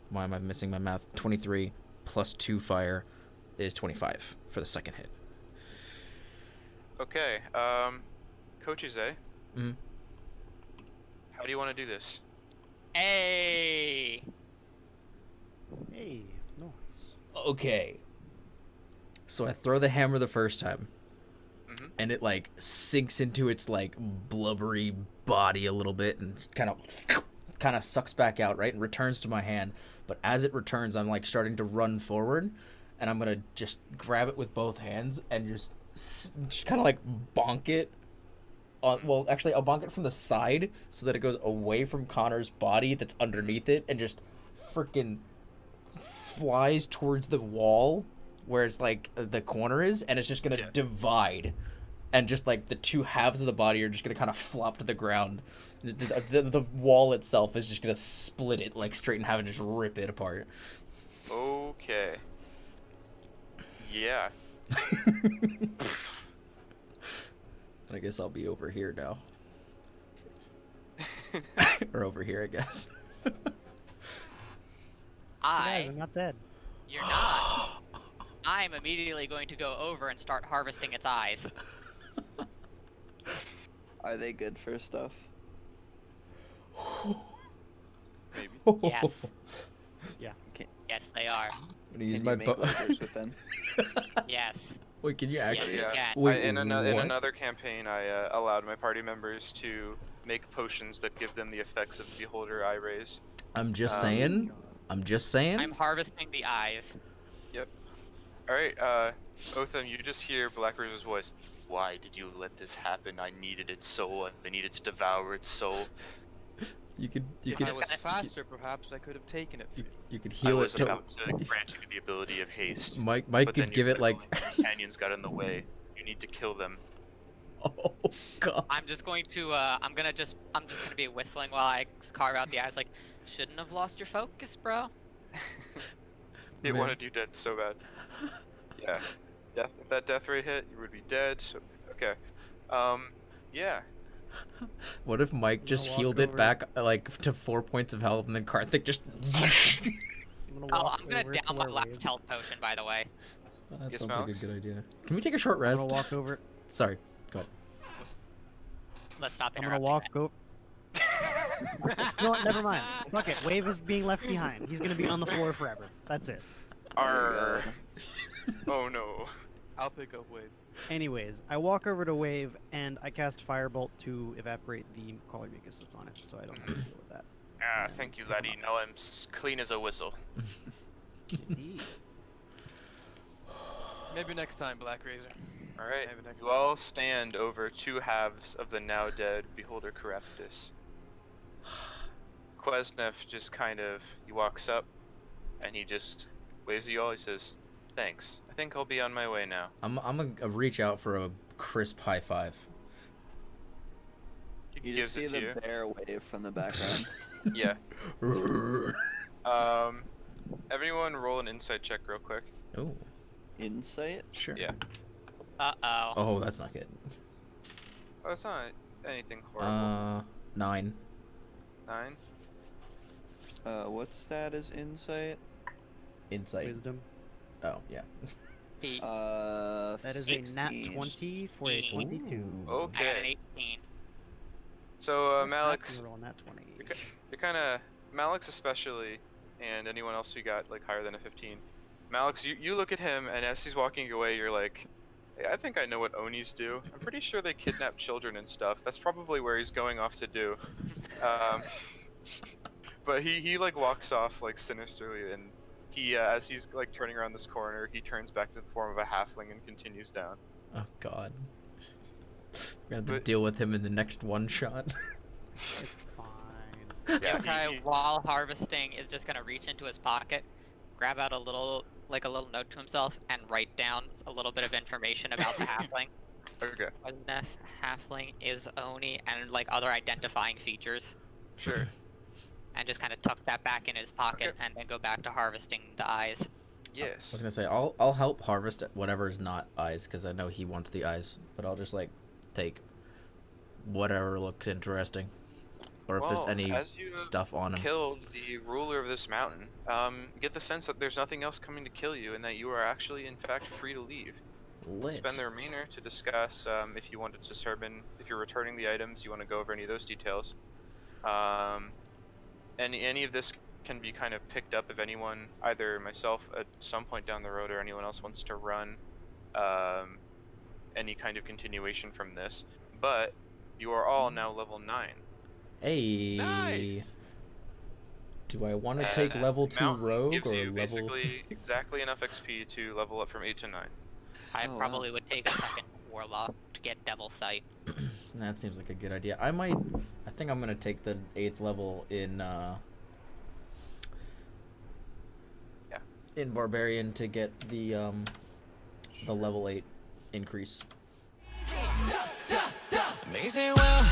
Why am I missing my math? 23 plus 2 fire is 25 for the second hit. Okay. Kochize. Mhm. How do you want to do this? Hey! Hey, nice. Okay. So I throw the hammer the first time, Mhm. and it like sinks into its like blubbery body a little bit, and kind of sucks back out, right, and returns to my hand. But as it returns, I'm like starting to run forward, and I'm gonna just grab it with both hands and just kind of like bonk it. Well, actually, I'll bonk it from the side so that it goes away from Connor's body that's underneath it, and just freaking flies towards the wall where it's like the corner is, and it's just gonna Yeah. divide, and just like the two halves of the body are just gonna kind of flop to the ground. The wall itself is just gonna split it like straight in half and just rip it apart. Okay. Yeah. I guess I'll be over here now. Or over here, I guess. Guys, I'm not dead. You're not. I'm immediately going to go over and start harvesting its eyes. Are they good for stuff? Maybe. Yes. Yeah. Yes, they are. I'm gonna use Can my you make lasers with them? Yes. Wait, can you Yes, actually? you Yeah. can. Wait, in what? another campaign, I allowed my party members to make potions that give them the effects of Beholder Eye Rays. I'm just Um, saying. I'm just saying. I'm harvesting the eyes. Alright, Otham, you just hear Black Rose's voice. Why did you let this happen? I needed its soul. I needed to devour its soul. You could If could I was gonna- faster, perhaps I could have taken it. you could I heal was it to about to grant you the ability of haste. Mike but then could give your it like companions got in the way. You need to kill them. oh god. I'm just gonna be whistling while I carve out the eyes. Like, shouldn't have lost your focus, bro. It Man. wanted you dead so bad. Yeah. If that death ray hit, you would be dead. So okay. Yeah. What if Mike I'm just gonna healed walk it over- back like to 4 points of health and then Karthik just I'm gonna Oh, walk I'm gonna over to down my where last Wave- health potion, by the way. That Yes, sounds like a Malix? good idea. Can we take a short I'm rest? gonna walk over. Sorry. Go ahead. Let's stop I'm gonna interrupting. walk over. You know what? Never mind. Fuck it. Wave is being left behind. He's gonna be on the floor forever. That's it. Arr. Oh no. I'll pick up Wave. Anyways, I walk over to Wave and I cast Firebolt to evaporate the collar mucus that's on it, so I don't have to deal with that. Ah, thank you, laddie. Now I'm clean as a whistle. Indeed. Maybe next time, Black Razor. Alright. Maybe next You time. all stand over two halves of the now dead Beholder Caraptus. Quesnef just he walks up and he just waves at you all. He says, "Thanks. I think I'll be on my way now." I'm gonna reach out for a crisp high five. You Gives just see it to the you. bear wave from the background. Yeah. Everyone roll an insight check real quick. Oh, Insight? sure. Yeah. Uh-oh. Oh, that's not good. Oh, it's not anything horrible. 9. 9. What stat is insight? Insight. Wisdom. Oh, yeah. Eight. That is a nat 16. 20 for a 22. Ooh. I got an Okay. 18. So, Where's Matt Malix, gonna roll a nat 20? you're kind of Malix especially, and anyone else who got like higher than a 15. Malix, you look at him, and as he's walking away, you're like, hey, I think I know what Onis do. I'm pretty sure they kidnap children and stuff. That's probably where he's going off to do. But he like walks off like sinisterly, and he as he's like turning around this corner, he turns back to the form of a halfling and continues down. Oh god. We're gonna have to But- deal with him in the next one shot. It's fine. Yeah, Yokai, while harvesting, is just gonna reach into his pocket, grab out a little note to himself, and write down a little bit of information about the halfling. Okay, Wasn't halfling is Oni and like other identifying features, sure. and just kind of tuck that back in his pocket, and then go back to harvesting the eyes. I Yes. was gonna say I'll help harvest whatever is not eyes because I know he wants the eyes, but I'll just like take whatever looks interesting, or if there's Well, any as you have stuff on him. killed the ruler of this mountain, you get the sense that there's nothing else coming to kill you, and that you are actually, in fact, free to leave. Lit. Spend the remainder to discuss if you wanted to if you're returning the items, you want to go over any of those details. Any of this can be kind of picked up if anyone, either myself at some point down the road or anyone else wants to run any kind of continuation from this. But you are all now level 9. Hey. Nice. Do I want to And take level 2 Mountain rogue gives or you level? basically exactly enough XP to level up from 8 to 9. I Oh, wow. probably would take a second warlock to get Devil Sight. That seems like a good idea. I think I'm gonna take the 8th level in in barbarian to get the level 8 increase. Amazing, well,